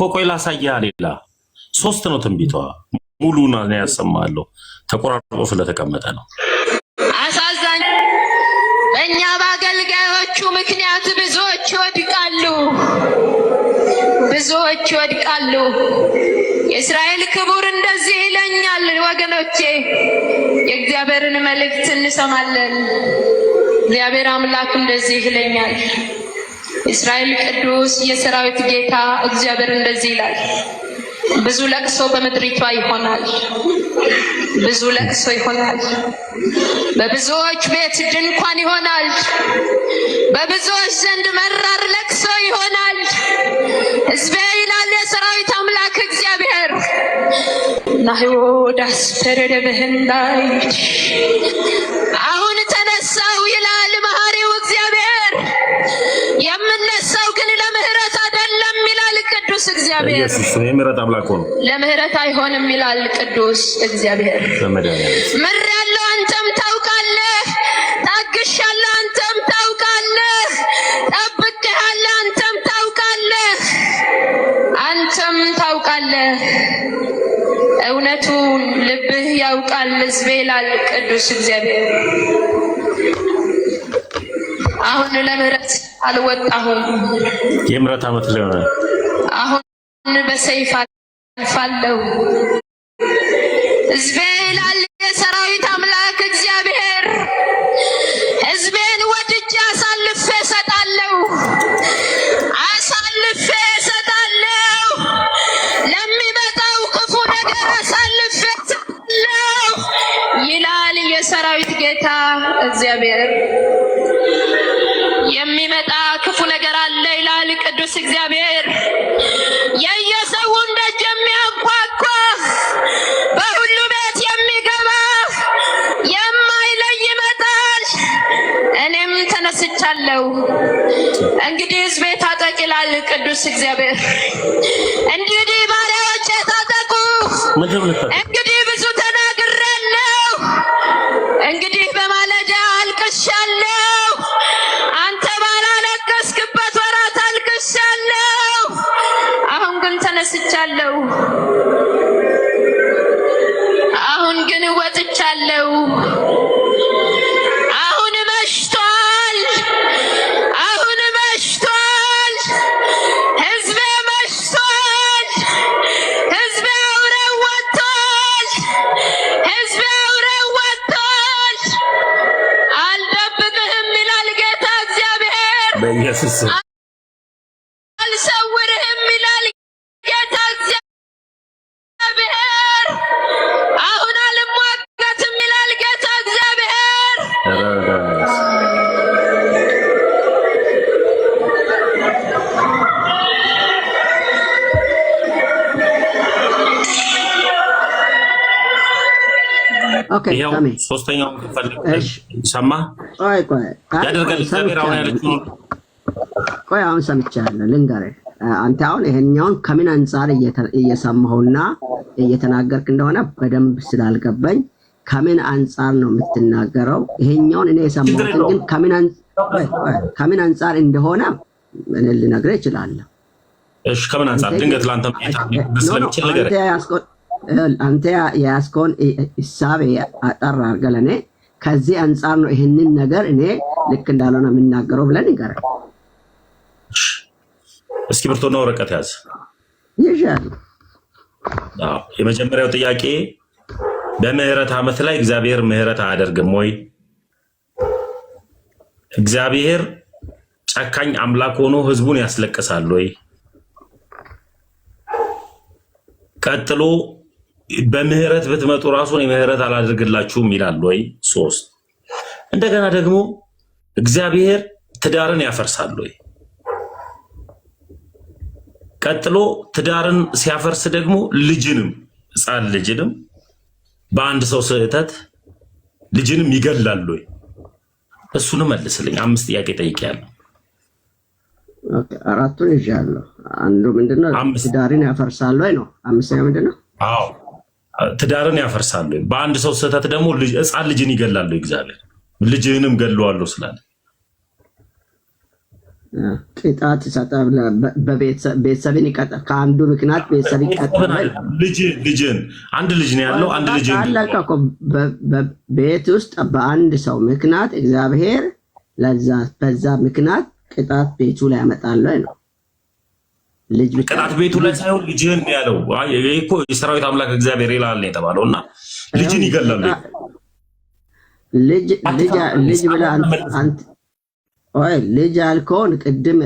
ቆይ ላሳየህ። ሌላ 3 ነው ትንቢቷ። ሙሉና ነው ያሰማለሁ። ተቆራርጦ ስለተቀመጠ ነው። አሳዛኝ በእኛ በአገልጋዮቹ ምክንያት ብዙዎች ይወድቃሉ። የእስራኤል ክቡር እንደዚህ ይለኛል። ወገኖቼ የእግዚአብሔርን መልእክት እንሰማለን። እግዚአብሔር አምላክ እንደዚህ ይለኛል። እስራኤል ቅዱስ የሰራዊት ጌታ እግዚአብሔር እንደዚህ ይላል። ብዙ ለቅሶ በምድሪቷ ይሆናል። ብዙ ለቅሶ ይሆናል። በብዙዎች ቤት ድንኳን ይሆናል። በብዙዎች ዘንድ መራር ለቅሶ ይሆናል። ሕዝቤ ይላል የሰራዊት አምላክ እግዚአብሔር ናይወዳስ ተረደበህንዳይ አሁን ተነሳው ይላል መሐሪው እግዚአብሔር። የምነሳው ግን ለምህረት አይደለም ይላል ቅዱስ እግዚአብሔር። ኢየሱስ የምህረት አምላክ ነው። ለምህረት አይሆንም ይላል ቅዱስ እግዚአብሔር። ምሬያለሁ፣ አንተም ታውቃለህ። ታግሻለሁ፣ አንተም ታውቃለህ። ጠብቄሃለሁ፣ አንተም ታውቃለህ። እውነቱን ልብህ ያውቃል ሕዝቤ ይላል ቅዱስ እግዚአብሔር። አሁን ለምህረት አልወጣሁም። የምህረት ዓመት ሊሆን አሁን በሰይፍ አልፋለሁ። ሕዝቤ ይላል የሰራዊት አምላክ እግዚአብሔር። ሕዝቤን ወድጄ አሳልፌ እሰጣለሁ። ለሚመጣው ክፉ ነገር አሳልፌ እሰጣለሁ ይላል የሰራዊት ጌታ እግዚአብሔር። የሚመጣ ክፉ ነገር አለ ይላል ቅዱስ እግዚአብሔር። የየሰውን ደጅ የሚያንኳኳ በሁሉ ቤት የሚገባ የማይለይ ይመጣል። እኔም ተነስቻለሁ። እንግዲህ ሕዝቤ ታጠቅ ይላል ቅዱስ እግዚአብሔር። እንግዲህ ባሪያዎቼ ታጠቁ። እንግዲህ ብዙ ተናግሬያለሁ። እንግዲህ በማለዳ አልቅሻለሁ። አንተ ባላለቀስክበት ወራት አልቅሻለሁ። አሁን ግን ተነስቻለሁ። አሁን ግን ወጥቻለሁ። አሁን መሽቷል። አሁን መሽቷል። ሕዝቤ መሽቷል። ሕዝቤ አውሬው ወጥቷል። ሕዝቤ አውሬው ወጥቷል። አልደብቅህም ይላል ጌታ እግዚአብሔር። በኢየሱስ አልሰውርህም ይላል ጌታ እግዚአብሔር። አሁን አልሟገትም ይላል ጌታ እግዚአብሔር። ኦኬ ይሄው ታሜ ሶስተኛው ፈልግ ሰማ ቆይ ያደርጋል እግዚአብሔር። አሁን ያለችው ቆይ አሁን ሰምቻለሁ። ልንገርህ አንተ አሁን ይሄኛውን ከምን አንፃር እየሰማሁና እየተናገርክ እንደሆነ በደንብ ስላልገባኝ ከምን አንፃር ነው የምትናገረው? ይሄኛውን እኔ የሰማሁትን ግን ከምን አንፃር እንደሆነ እኔ ልነግርህ እችላለሁ። እሺ ከምን አንፃር? ድንገት ላንተም ስለሚችል ነገር አንተ የያዝከውን ሂሳብ አጠር አድርገህ ለእኔ ከዚህ አንፃር ነው ይሄንን ነገር እኔ ልክ እንዳልሆነ የምናገረው ብለን ይገራል። እስክሪብቶና ወረቀት ያዝ። ይሻላል። የመጀመሪያው ጥያቄ በምህረት ዓመት ላይ እግዚአብሔር ምህረት አያደርግም ወይ? እግዚአብሔር ጨካኝ አምላክ ሆኖ ህዝቡን ያስለቅሳል ወይ? ቀጥሎ በምህረት ብትመጡ ራሱን የምህረት አላደርግላችሁም ይላል ወይ? 3 እንደገና ደግሞ እግዚአብሔር ትዳርን ያፈርሳል ወይ? ቀጥሎ ትዳርን ሲያፈርስ ደግሞ ልጅንም ሕፃን ልጅንም በአንድ ሰው ስህተት ልጅንም ይገላል ወይ? እሱንም መልስልኝ። 5 ጥያቄ ጠይቄያለሁ። ኦኬ፣ አራቱን ይዣለሁ። አንዱ ምንድነው? ትዳርን ያፈርሳል ወይ ነው። አምስተኛው ምንድነው? አዎ ትዳርን ያፈርሳል ወይ? በአንድ ሰው ስህተት ደግሞ ሕፃን ልጅን ይገላል ወይ? እግዚአብሔር ልጅህንም ገለዋለሁ ስላለ ቅጣት ይሰጣል። ቤተሰብን ይቀጣል። ከአንዱ ምክንያት ቤተሰብ ይቀጣል። ልጅን አንድ ልጅ ነው ያለው። አንድ ልጅ ቤት ውስጥ በአንድ ሰው ምክንያት እግዚአብሔር በዛ ምክንያት ቅጣት ቤቱ ላይ ያመጣል ነው። ልጅ ቅጣት ቤቱ ላይ ሳይሆን ልጅህን ነው ያለው። ይሄ እኮ የሰራዊት አምላክ እግዚአብሔር ይላል ነው የተባለው እና ልጅን ይገላል። ልጅ ብለህ አንተ ወይ ልጅ አልከውን ቅድም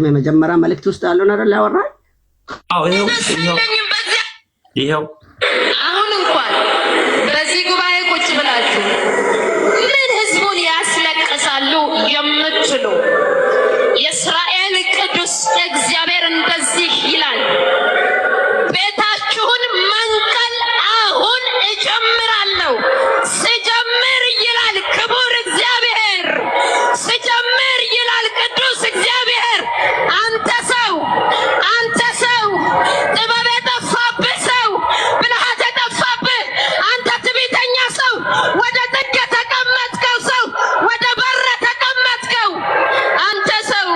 የመጀመሪያ መልእክት ውስጥ ያለውን አይደል ያወራል? አዎ ይሄው አሁን እንኳን በዚህ ጉባኤ ቁጭ ብላችሁ ምን ህዝቡን ያስለቅሳሉ የምትሉ የእስራኤል ቅዱስ እግዚአብሔር እንደዚህ ይላል፣ ቤታችሁን መንቀል አሁን እጀምራለሁ። ስጀምር ይላል ክቡር እግዚአብሔር፣ ስጀምር ይላል ቅዱስ እግዚአብሔር። አንተ ሰው ጥበብ የጠፋብህ ሰው፣ ብልሃት የጠፋብህ አንተ ትዕቢተኛ ሰው፣ ወደ ጥግ የተቀመጥከው ሰው፣ ወደ በር የተቀመጥከው አንተ ሰው፣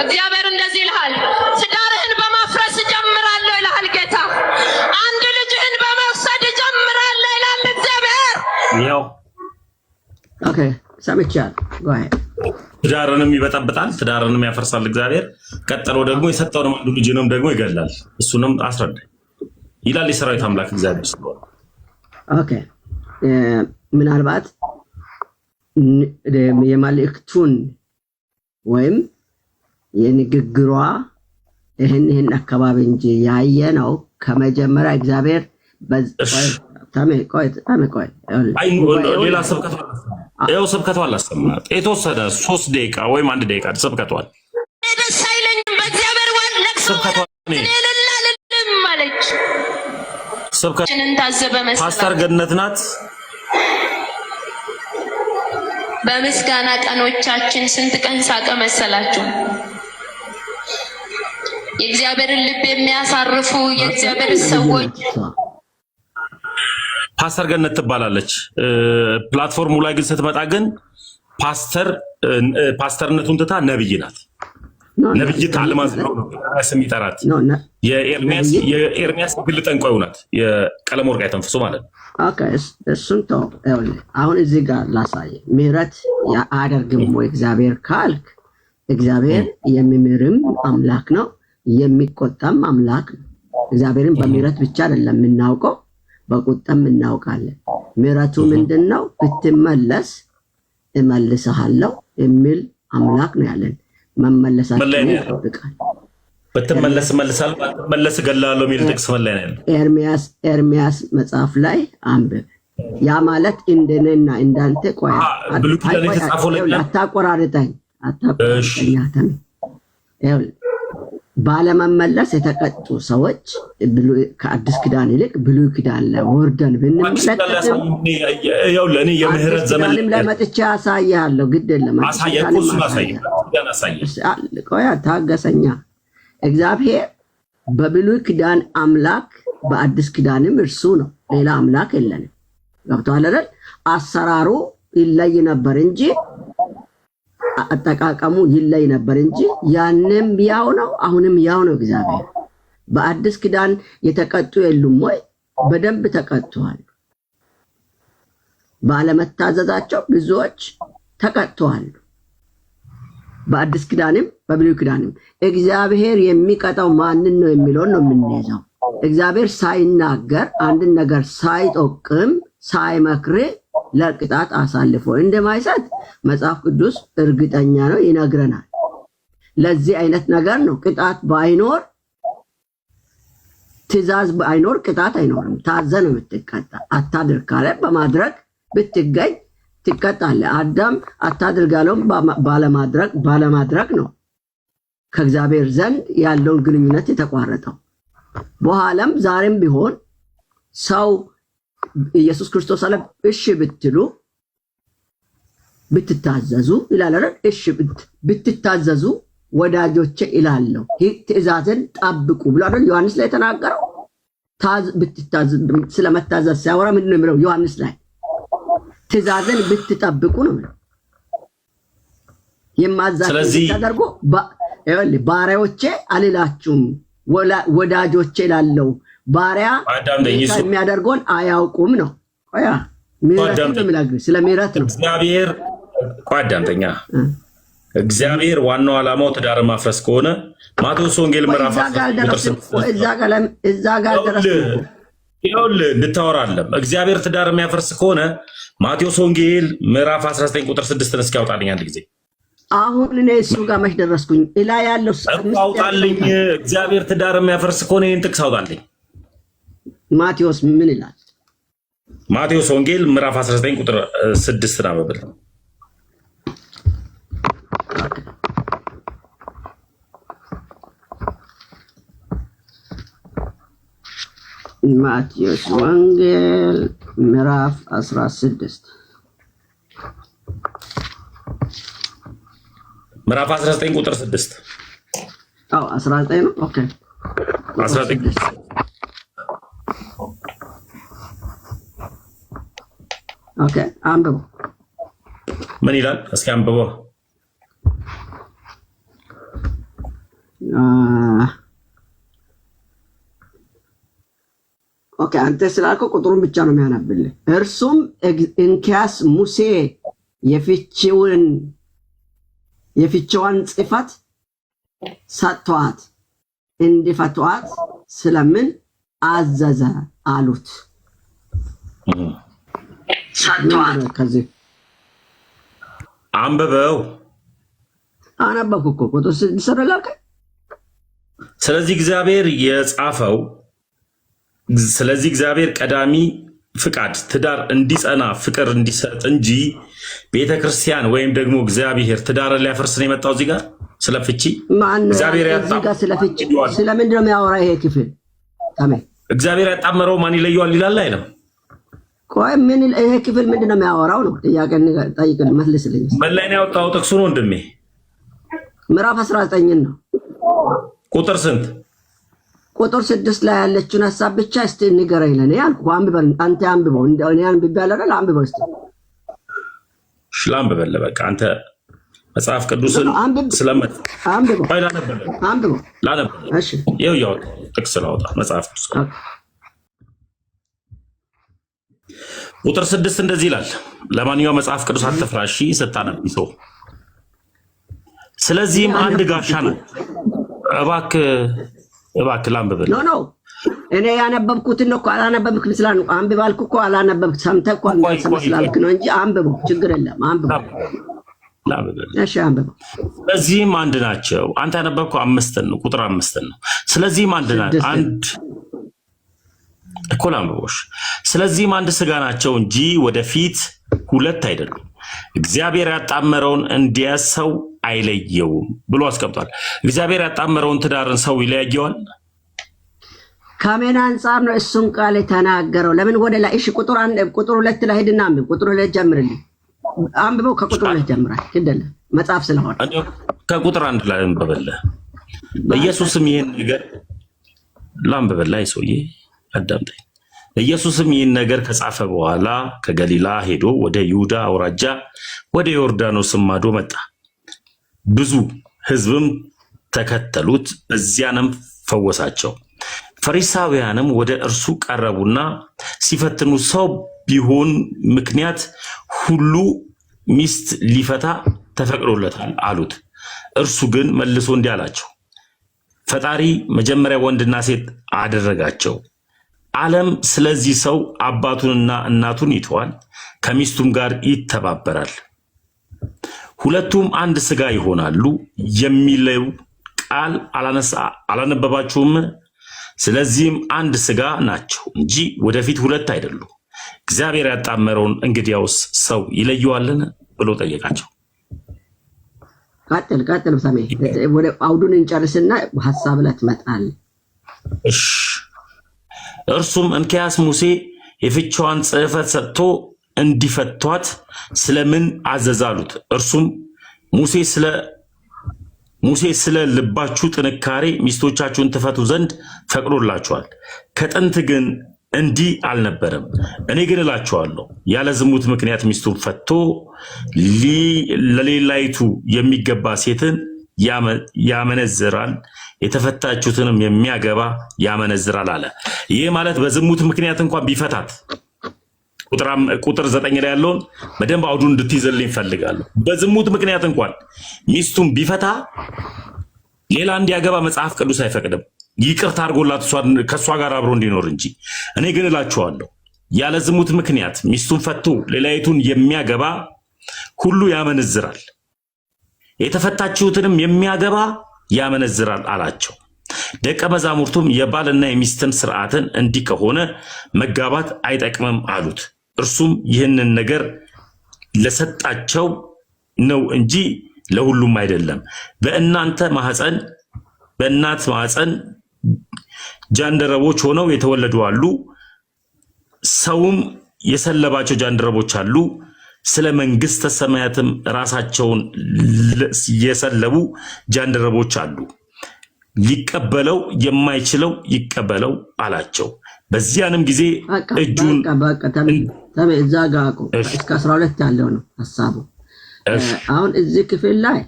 እግዚአብሔር እንደዚህ ይልሃል፣ ትዳርህን በማፍረስ እጀምራለሁ ይልሃል ጌታ። አንድ ልጅህን በመውሰድ እጀምራለሁ ይላል እግዚአብሔር። ያው ኦኬ ሰምቻለሁ። ትዳርንም ይበጠብጣል፣ ትዳርንም ያፈርሳል እግዚአብሔር። ቀጥሎ ደግሞ የሰጠውን አንዱ ልጅንም ደግሞ ይገላል። እሱንም አስረዳ ይላል የሰራዊት አምላክ እግዚአብሔር ስለሆነ። ኦኬ ምናልባት የመልእክቱን ወይም የንግግሯ ይህን አካባቢ እንጂ ያየነው ከመጀመሪያ እግዚአብሔር ሌላ ስብከቷ አላሰማት። የተወሰደ 3 ደቂቃ ወይም 1 ደቂቃ ስብከቷል። ደስ አይለኝም በእግዚአብሔር ወል ፓስተር ገነት ናት። በምስጋና ቀኖቻችን ስንት ቀን ሳቀ መሰላችሁ? የእግዚአብሔርን ልብ የሚያሳርፉ የእግዚአብሔር ሰዎች ፓስተር ገነት ትባላለች። ፕላትፎርሙ ላይ ግን ስትመጣ ግን ፓስተርነቱን ትታ ነብይ ናት። ነብይት አልማዝ ነው ስም ይጠራት። የኤርሚያስ ግል ጠንቋዩ ናት። የቀለም ወርቅ ያተንፍሱ ማለት ነው። ኦኬ እሱን ተው። አሁን እዚህ ጋር ላሳይ። ምህረት አያደርግም ወይ እግዚአብሔር ካልክ፣ እግዚአብሔር የሚምርም አምላክ ነው፣ የሚቆጣም አምላክ ነው። እግዚአብሔርን በምህረት ብቻ አይደለም የምናውቀው፣ በቁጣም እናውቃለን። ምህረቱ ምንድነው? ብትመለስ እመልስሃለሁ የሚል አምላክ ነው ያለን። መመለሳችን ይጠብቃል። ብትመለስ እመልሳለሁ፣ ባትመለስ እገላለሁ የሚል ጥቅስ መለያ ነው ያለው። ኤርሚያስ መጽሐፍ ላይ አንብብ። ያ ማለት እንደኔና እንዳንተ ቆይ አታቆራርጠኝ። ባለመመለስ የተቀጡ ሰዎች ከአዲስ ኪዳን ይልቅ ብሉይ ኪዳን ላይ ወርደን ብንመለከትም የምህረት ዘመን ላይ መጥቼ አሳያለሁ። ግድ የለም ቆይ ታገሰኛ። እግዚአብሔር በብሉይ ኪዳን አምላክ፣ በአዲስ ኪዳንም እርሱ ነው። ሌላ አምላክ የለንም። ገብቶሃል አይደል? አሰራሩ ይለይ ነበር እንጂ አጠቃቀሙ ይለይ ነበር እንጂ ያንም ያው ነው፣ አሁንም ያው ነው። እግዚአብሔር በአዲስ ኪዳን የተቀጡ የሉም ወይ? በደንብ ተቀጥተዋል። ባለመታዘዛቸው ብዙዎች ተቀጥተዋል። በአዲስ ኪዳንም በብሉይ ኪዳንም እግዚአብሔር የሚቀጣው ማንን ነው የሚለውን ነው የምንይዘው። እግዚአብሔር ሳይናገር አንድን ነገር ሳይጠቅም ሳይመክር ለቅጣት አሳልፎ እንደማይሰጥ መጽሐፍ ቅዱስ እርግጠኛ ነው፣ ይነግረናል። ለዚህ አይነት ነገር ነው ቅጣት ባይኖር፣ ትእዛዝ ባይኖር ቅጣት አይኖርም። ታዘ ነው የምትቀጣ። አታድርግ ካለ በማድረግ ብትገኝ ትቀጣለህ። አዳም አታድርግ ያለውን ባለማድረግ ነው ከእግዚአብሔር ዘንድ ያለውን ግንኙነት የተቋረጠው። በኋላም ዛሬም ቢሆን ሰው ኢየሱስ ክርስቶስ አለ እሺ ብትሉ ብትታዘዙ ይላል አይደል? እሺ ብትታዘዙ ወዳጆቼ ይላለሁ ትእዛዝን ጠብቁ ብሎ አይደል ዮሐንስ ላይ ተናገረው። ስለመታዘዝ ሲያወራ ምንድን ነው የሚለው ዮሐንስ ላይ? ትእዛዝን ብትጠብቁ ነው የሚለው። የማዛችሁ ተደርጎ ባሪያዎቼ አልላችሁም ወዳጆቼ ይላለሁ። ባሪያ የሚያደርገውን አያውቁም ነው። ስለ ምህረት ነው እግዚአብሔር። ቋዳምተኛ እግዚአብሔር ዋናው ዓላማው ትዳር ማፍረስ ከሆነ ማቴዎስ ወንጌል ምዕራፍ እዛ ጋር ደረስ ይኸውልህ እንድታወራለም እግዚአብሔር ትዳር የሚያፈርስ ከሆነ ማቴዎስ ወንጌል ምዕራፍ 19 ቁጥር 6 እስኪ ያውጣልኝ አንድ ጊዜ። አሁን እኔ እሱ ጋር መች ደረስኩኝ? እላ ያለው አውጣልኝ። እግዚአብሔር ትዳር የሚያፈርስ ከሆነ ይህን ጥቅስ አውጣልኝ። ማቴዎስ ምን ይላል? ማቴዎስ ወንጌል ምዕራፍ 19 ቁጥር 6 ናበብል። ማቴዎስ ወንጌል ምዕራፍ 16 ምዕራፍ 19 ቁጥር 6 19 ነው። ኦኬ 19 ኦኬ አንብቦ ምን ይላል? እስኪ አንብቦ። ኦኬ አንተ ስላልከው ቁጥሩን ብቻ ነው የሚያነብልህ። እርሱም እንኪያስ ሙሴ የፍቺዋን ጽሕፈት ሰጥቷት እንዲፈቷት ስለምን አዘዘ አሉት። ሰጥቷት ከዚህ አንብበው። አነበብኩ እኮ ቁጥር 6 አደረጋልከ። ስለዚህ እግዚአብሔር ቀዳሚ ፍቃድ ትዳር እንዲጸና ፍቅር እንዲሰጥ እንጂ ቤተክርስቲያን ወይም ደግሞ እግዚአብሔር ትዳር ሊያፈርስ ነው የመጣው። እዚህ ጋር ስለ ፍቺ እግዚአብሔር ስለምንድን ነው የሚያወራ ይሄ ክፍል? እግዚአብሔር ያጣመረው ማን ይለየዋል ይላል አይደለም? ቆይ ምን ይሄ ክፍል ምንድን ነው የሚያወራው ነው? ጥያቄ ጠይቅልኝ መልስልኝ። ምን ላይ ነው ያወጣው ጥቅሱ ነው ወንድሜ? ምዕራፍ 19 ነው። ቁጥር ስንት? ቁጥር 6 ላይ ያለችውን ሐሳብ ብቻ እስቲ ንገረኝ። ለኔ ያልኩህ አንብበል። አንተ አንብበው። እኔ አንብቤያለሁ አይደል? አንብበው እስቲ። እሺ ላንብበል። በቃ አንተ መጽሐፍ ቅዱስን ስለመጥ አንብበው። አንብበው። እሺ ይኸው ያው ጥቅስ ላውጣ መጽሐፍ ቅዱስ ቁጥር 6 እንደዚህ ይላል። ለማንኛውም መጽሐፍ ቅዱስ አትፍራ እሺ ስታነብ ሰው። ስለዚህም አንድ ጋሻ ነው። እባክህ ላንብበል። ኖ እኔ ያነበብኩትን ነው እኮ አላነበብክም ስላልኩ አንብብ አልኩ እኮ። አላነበብክ ሰምተህ እኮ አልሰማህ ስላልክ ነው እንጂ አንብበው፣ ችግር የለም አንብበው። እሺ አንብበው። ስለዚህም አንድ ናቸው። አንተ ያነበብከው 5 ነው፣ ቁጥር 5 ነው። ስለዚህም አንድ እኮ ላንብቦሽ። ስለዚህም አንድ ስጋ ናቸው እንጂ ወደፊት ሁለት አይደሉም። እግዚአብሔር ያጣመረውን እንዲያስ ሰው አይለየውም ብሎ አስቀምጧል። እግዚአብሔር ያጣመረውን ትዳርን ሰው ይለያየዋል? ከምን አንጻር ነው እሱን ቃል የተናገረው? ለምን ወደ ላይ? እሺ ቁጥር 2 ላይ ሄድና አንብብ። ቁጥር 2 ጀምርልኝ። አንብበው። ከቁጥር 2 ጀምራል። ግደለ መጽሐፍ ስለሆነ ከቁጥር 1 ላይ አንብበልህ። ኢየሱስም ይሄን ነገር ላንብበልህ። ሰውዬ አዳምጠኝ። ኢየሱስም ይህን ነገር ከጻፈ በኋላ ከገሊላ ሄዶ ወደ ይሁዳ አውራጃ ወደ ዮርዳኖስ ማዶ መጣ። ብዙ ሕዝብም ተከተሉት፣ እዚያንም ፈወሳቸው። ፈሪሳውያንም ወደ እርሱ ቀረቡና ሲፈትኑ ሰው ቢሆን ምክንያት ሁሉ ሚስት ሊፈታ ተፈቅዶለታል አሉት። እርሱ ግን መልሶ እንዲህ አላቸው፣ ፈጣሪ መጀመሪያ ወንድና ሴት አደረጋቸው። ዓለም ስለዚህ ሰው አባቱንና እናቱን ይተዋል፣ ከሚስቱም ጋር ይተባበራል፣ ሁለቱም አንድ ስጋ ይሆናሉ የሚለው ቃል አላነበባችሁም? ስለዚህም አንድ ስጋ ናቸው እንጂ ወደፊት ሁለት አይደሉም። እግዚአብሔር ያጣመረውን እንግዲያውስ ሰው ይለየዋልን ብሎ ጠየቃቸው። ቀጥል ሰሜ ወደ አውዱን እንጨርስና ሐሳብ ላይ ትመጣል። እሺ እርሱም እንኪያስ ሙሴ የፍቻዋን ጽሕፈት ሰጥቶ እንዲፈቷት ስለምን አዘዛሉት? እርሱም ሙሴ ስለ ልባችሁ ጥንካሬ ሚስቶቻችሁን ትፈቱ ዘንድ ፈቅዶላችኋል። ከጥንት ግን እንዲህ አልነበረም። እኔ ግን እላችኋለሁ ያለ ዝሙት ምክንያት ሚስቱን ፈቶ ለሌላይቱ የሚገባ ሴትን ያመነዝራል፣ የተፈታችሁትንም የሚያገባ ያመነዝራል አለ። ይህ ማለት በዝሙት ምክንያት እንኳን ቢፈታት ቁጥር 9 ላይ ያለውን በደንብ አውዱን እንድትይዘልኝ ፈልጋለሁ። በዝሙት ምክንያት እንኳን ሚስቱን ቢፈታ ሌላ እንዲያገባ መጽሐፍ ቅዱስ አይፈቅድም። ይቅርታ አድርጎላት ከሷ ጋር አብሮ እንዲኖር እንጂ። እኔ ግን እላችኋለሁ ያለ ዝሙት ምክንያት ሚስቱን ፈቶ ሌላይቱን የሚያገባ ሁሉ ያመነዝራል፣ የተፈታችሁትንም የሚያገባ ያመነዝራል አላቸው። ደቀ መዛሙርቱም የባልና የሚስትን ሥርዓትን እንዲህ ከሆነ መጋባት አይጠቅምም አሉት። እርሱም ይህንን ነገር ለሰጣቸው ነው እንጂ ለሁሉም አይደለም። በእናት ማህፀን ጃንደረቦች ሆነው የተወለዱ አሉ፣ ሰውም የሰለባቸው ጃንደረቦች አሉ። ስለ መንግሥተ ሰማያትም ራሳቸውን የሰለቡ ጃንደረቦች አሉ። ሊቀበለው የማይችለው ይቀበለው አላቸው። በዚያንም ጊዜ እጁን እዛ ጋር እስከ 12 ያለው ነው ሐሳቡ። አሁን እዚህ ክፍል ላይ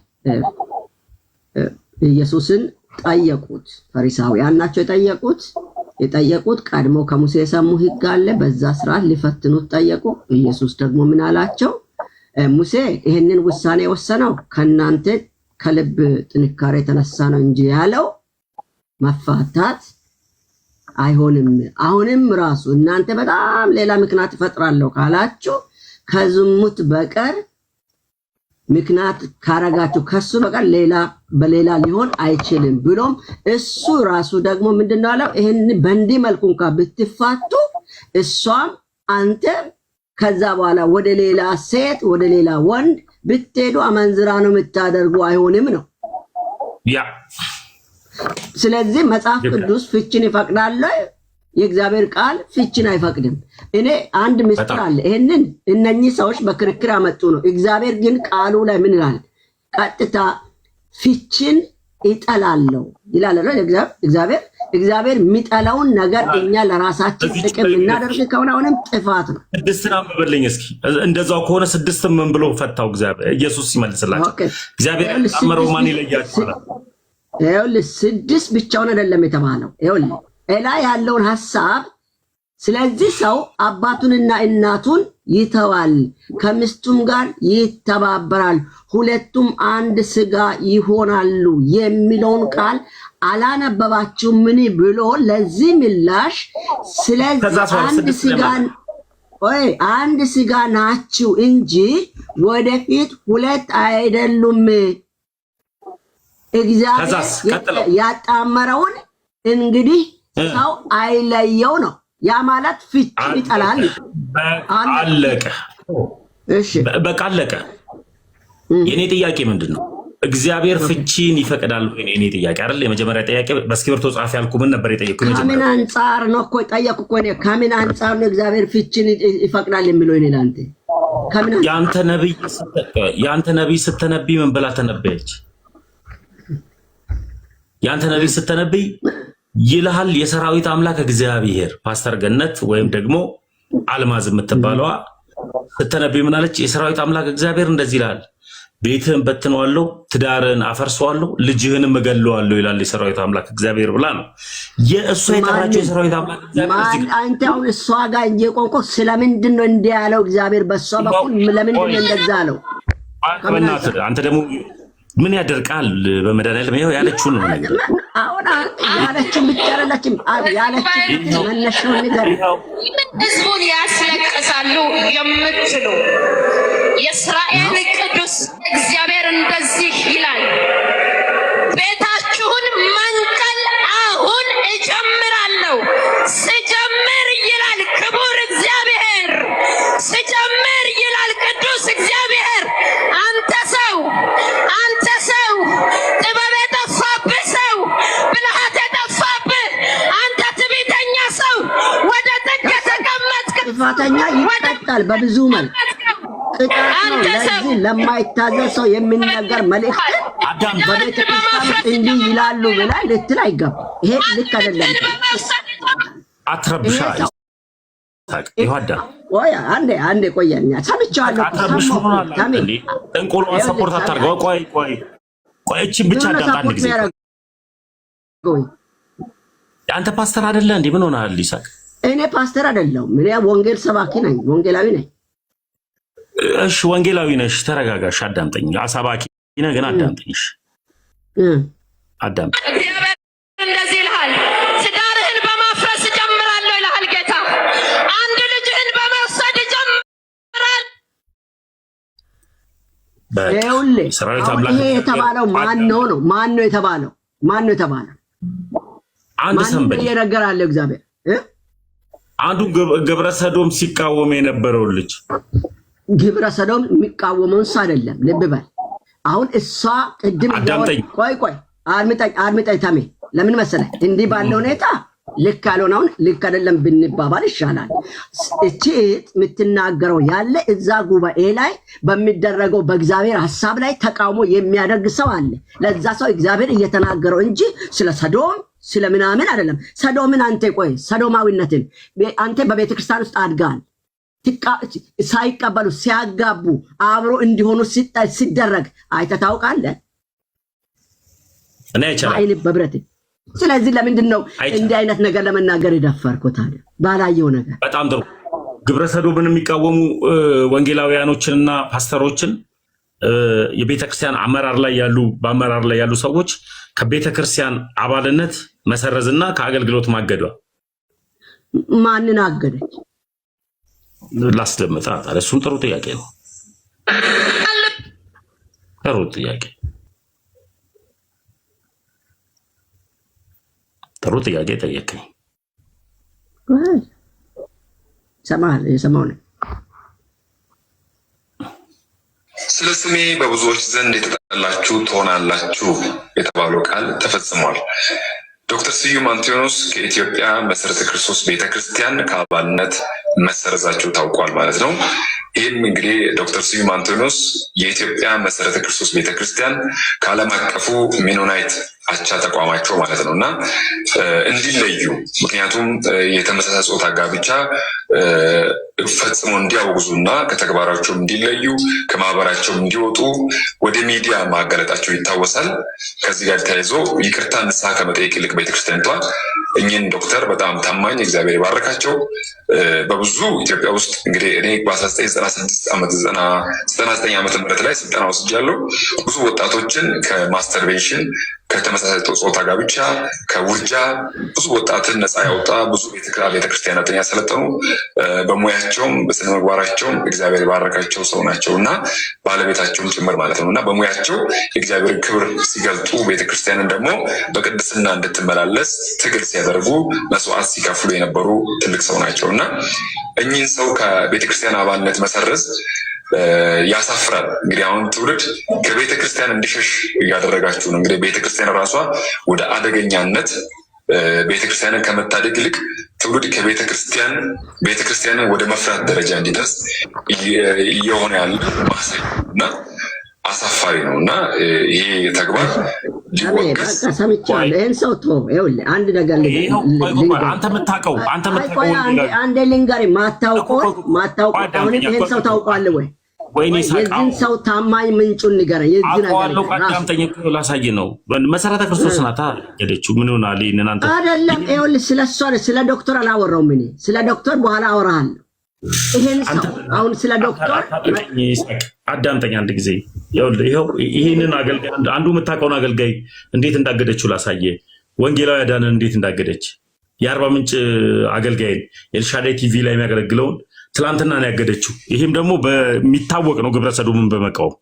ኢየሱስን ጠየቁት። ፈሪሳውያን ናቸው የጠየቁት ቀድሞ ከሙሴ የሰሙ ሕግ አለ፣ በዛ ስርዓት ሊፈትኑት ጠየቁ። ኢየሱስ ደግሞ ምን አላቸው? ሙሴ ይህንን ውሳኔ የወሰነው ከእናንተ ከልብ ጥንካሬ የተነሳ ነው እንጂ ያለው መፋታት አይሆንም። አሁንም ራሱ እናንተ በጣም ሌላ ምክንያት እፈጥራለሁ ካላችሁ ከዝሙት በቀር ምክንያት ካረጋችሁ ከሱ በቀር በሌላ ሊሆን አይችልም ብሎም እሱ ራሱ ደግሞ ምንድነው አለው? ይሄን በእንዲህ መልኩ እንኳን ብትፋቱ እሷም አንተ ከዛ በኋላ ወደ ሌላ ሴት ወደ ሌላ ወንድ ብትሄዱ አመንዝራ ነው የምታደርጉ አይሆንም ነው። ስለዚህ መጽሐፍ ቅዱስ ፍቺን ይፈቅዳል፣ የእግዚአብሔር ቃል ፍቺን አይፈቅድም። እኔ አንድ ምስጢር አለ። ይሄንን እነኚህ ሰዎች በክርክር አመጡ ነው። እግዚአብሔር ግን ቃሉ ላይ ምን ይላል? ቀጥታ ፍቺን ይጠላለው ይላል እግዚአብሔር የሚጠላውን ነገር እኛ ለራሳችን ጥቅም እናደርግ ከሆነ አሁንም ጥፋት ነው። 6 አንብበልኝ እስኪ። እንደዛው ከሆነ 6 ምን ብሎ ፈታው እግዚአብሔር? ኢየሱስ ይመልስላቸው። እግዚአብሔር አመረው ማን ይለያችኋል? 6 ብቻውን አይደለም የተባለው። ላይ ያለውን ሐሳብ ስለዚህ ሰው አባቱንና እናቱን ይተዋል፣ ከሚስቱም ጋር ይተባበራል፣ ሁለቱም አንድ ስጋ ይሆናሉ የሚለውን ቃል አላነበባችሁ ምን ብሎ ለዚህ ምላሽ ስለዚህ አንድ ስጋ ናችሁ እንጂ ወደፊት ሁለት አይደሉም። እግዚአብሔር ያጣመረውን እንግዲህ ሰው አይለየው ነው። ያ ማለት ፍቺ ይጠላል። አለቀ። እሺ በቃ አለቀ። የኔ ጥያቄ ምንድነው? እግዚአብሔር ፍቺን ይፈቅዳል ወይ? የኔ ጥያቄ አይደል? የመጀመሪያ ጥያቄ በእስክሪብቶ ጻፍ ያልኩ ምን ነበር የጠየቅኩት? ከምን አንፃር ነው እኮ ጠየቅኩ እኮ እኔ። ከምን አንፃር ነው እግዚአብሔር ፍቺን ይፈቅዳል የሚለው? እኔ ላንተ ከምን ያንተ ነብይ ስትነብይ ምን ብላ ተነበየች? ያንተ ነብይ ስትነብይ ይልሃል የሰራዊት አምላክ እግዚአብሔር። ፓስተር ገነት ወይም ደግሞ አልማዝ የምትባለዋ ስትነብይ ምን አለች? የሰራዊት አምላክ እግዚአብሔር እንደዚህ ይላል፣ ቤትህን በትነዋለሁ፣ ትዳርህን አፈርሰዋለሁ፣ ልጅህንም እገለዋለሁ ይላል የሰራዊት አምላክ እግዚአብሔር ብላ ነው የእሱ የጠራቸው። የሰራዊት አምላክ እግዚአብሔር አንተ አሁን እሷ ጋር እየቆንቆ ስለምንድን ነው እንዲህ ያለው እግዚአብሔር በእሷ በኩል ለምንድን ነው እንደዛ አለው? አንተ ደግሞ ምን ያደርቃል? በመድኃኒዓለም ይኸው ያለችውን ነው ነገር አሁን ያለችውን ብቻ አይደለችም ያለችው መነሻውን ነገር ህዝቡን ያስለቅሳሉ የምትሉ የእስራኤል ቅዱስ እግዚአብሔር እንደዚህ ይላል፣ ቤታችሁን መንቀል አሁን እጀምራለሁ። ስጀምር ይላል ክቡር እግዚአብሔር ጥፋተኛ ይቀጣል በብዙ መልክ ቅጣት ነው። ለዚህ ለማይታዘዝ ሰው የሚነገር መልእክት በቤተ ክርስቲያን እንዲህ ይላሉ ብላ ልትል አይገባም። ይሄ ልክ አይደለም። አትረብሻ ይዋዳ ወይ አንዴ ቆየኛ ሰምቻለሁ። እንቆሎ ሰፖርት አታርገው። ቆይ እቺ ብቻ አዳምጥ አንድ ጊዜ። አንተ ፓስተር አይደለ እንዴ? ምን ሆነሃል ይሳቅ? እኔ ፓስተር አይደለሁም። እኔ ወንጌል ሰባኪ ነኝ፣ ወንጌላዊ ነኝ። እሺ ወንጌላዊ ነሽ፣ ተረጋጋሽ፣ አዳምጠኝ። አሳባኪ ነህ ግን አዳምጠኝ። አዳምጥ። እግዚአብሔር እንደዚህ ይልሃል፣ ትዳርህን በማፍረስ ጀምራለሁ ይልሃል ጌታ። አንድ ልጅህን በመውሰድ ጀምራል። ይኸውልህ ይሄ የተባለው ማን ነው የተባለው? አንድ ሰንበል እየነገራለሁ እግዚአብሔር አንዱ ግብረ ሰዶም ሲቃወም የነበረው ልጅ ግብረ ሰዶም የሚቃወመውን እሱ አይደለም። ልብ በል አሁን እሷ ቅድም ቆይ አድምጠኝ ታሜ። ለምን መሰለህ እንዲህ ባለው ሁኔታ ልክ ያልሆነውን ልክ አይደለም ብንባባል ይሻላል። እቺ የምትናገረው ያለ እዛ ጉባኤ ላይ በሚደረገው በእግዚአብሔር ሐሳብ ላይ ተቃውሞ የሚያደርግ ሰው አለ። ለዛ ሰው እግዚአብሔር እየተናገረው እንጂ ስለ ሰዶም ስለ ምናምን አይደለም። ሰዶምን አንተ ቆይ ሰዶማዊነትን አንተ በቤተ ክርስቲያን ውስጥ አድጋል። ሳይቀበሉ ሲያጋቡ አብሮ እንዲሆኑ ሲደረግ አይተህ ታውቃለህ? እኔ አይቻለሁ በብረት። ስለዚህ ለምንድን ነው እንዲህ አይነት ነገር ለመናገር የደፈርኩት? ታዲያ ባላየው ነገር በጣም ጥሩ። ግብረ ሰዶምን የሚቃወሙ ወንጌላውያኖችንና ፓስተሮችን የቤተክርስቲያን በአመራር ላይ ያሉ ሰዎች ከቤተክርስቲያን አባልነት መሰረዝና ከአገልግሎት ማገዷ። ማንን አገደች? ላስደምጣ። እሱም ጥሩ ጥያቄ ነው። ጥሩ ጥያቄ ጠየቀኝ። የሰማው ነው። ስለ ስሜ በብዙዎች ዘንድ የተጠላችሁ ትሆናላችሁ የተባለው ቃል ተፈጽሟል። ዶክተር ስዩም አንቲዮኖስ ከኢትዮጵያ መሰረተ ክርስቶስ ቤተክርስቲያን ከአባልነት መሰረዛቸው ታውቋል ማለት ነው። ይህም እንግዲህ ዶክተር ስዩም አንቲዮኖስ የኢትዮጵያ መሰረተ ክርስቶስ ቤተክርስቲያን ከዓለም አቀፉ ሜኖናይት አቻ ተቋማቸው ማለት ነው እና እንዲለዩ ምክንያቱም የተመሳሳይ ጾታ ጋብቻ ፈጽሞ እንዲያወግዙና ከተግባራቸው እንዲለዩ ከማህበራቸው እንዲወጡ ወደ ሚዲያ ማጋለጣቸው ይታወሳል። ከዚህ ጋር ተያይዞ ይቅርታ ንስሐ ከመጠየቅ ይልቅ ቤተክርስቲያኒቷ እኚህን ዶክተር በጣም ታማኝ እግዚአብሔር ይባርካቸው በብዙ ኢትዮጵያ ውስጥ እንግዲህ እኔ በ1999 ዓመተ ምህረት ላይ ስልጠና ወስጃለሁ። ብዙ ወጣቶችን ከማስተርቤሽን ከተመሳሳይ ጾታ ጋብቻ ከውርጃ ብዙ ወጣትን ነፃ ያወጣ ብዙ ቤተክርስቲያናትን ያሰለጠኑ በሙያቸውም በስነ ምግባራቸውም እግዚአብሔር የባረካቸው ሰው ናቸው እና ባለቤታቸውም ጭምር ማለት ነው እና በሙያቸው የእግዚአብሔር ክብር ሲገልጡ ቤተክርስቲያንን ደግሞ በቅድስና እንድትመላለስ ትግል ሲያደርጉ መስዋዕት ሲከፍሉ የነበሩ ትልቅ ሰው ናቸው እና እኚህን ሰው ከቤተክርስቲያን አባልነት መሰረዝ ያሳፍራል። እንግዲህ አሁን ትውልድ ከቤተክርስቲያን እንዲሸሽ እያደረጋችሁ ነው። እንግዲህ ቤተክርስቲያን ራሷ ወደ አደገኛነት ቤተክርስቲያንን ከመታደግ ይልቅ ትውልድ ቤተክርስቲያንን ወደ መፍራት ደረጃ እንዲደርስ እየሆነ ያለ ማሳይ እና አሳፋሪ ነው እና ይሄ ተግባር ሊወቀስ ሰምቻለሁ። ይሄን ሰው ይኸውልህ አንድ ነገር አንድ ልንገርህ ማታውቀው አሁን ይሄን ሰው ታውቀዋለህ ወይ? የዚህን ሰው ታማኝ ምንጩን ንገረኝ። የዚህ ነገር ላሳይ ነው። መሰረተ ክርስቶስ ናታ ሄደችው ምን ሆናል? እናንተ አይደለም። ይኸውልህ ስለ ዶክተር አላወራሁም እኔ ስለ ዶክተር በኋላ አወራሃለሁ። ይሄን ሰው አሁን ስለ ዶክተር አዳምጠኝ አንድ ጊዜ። ይኸው ይሄንን አገልጋይ አንዱ የምታውቀውን አገልጋይ እንዴት እንዳገደችው ላሳየ። ወንጌላዊ አዳነን እንዴት እንዳገደች የአርባ ምንጭ አገልጋይን ኤልሻዳይ ቲቪ ላይ የሚያገለግለውን ትላንትና ነው ያገደችው። ይሄም ደግሞ በሚታወቅ ነው ግብረ ሰዶምን በመቃወም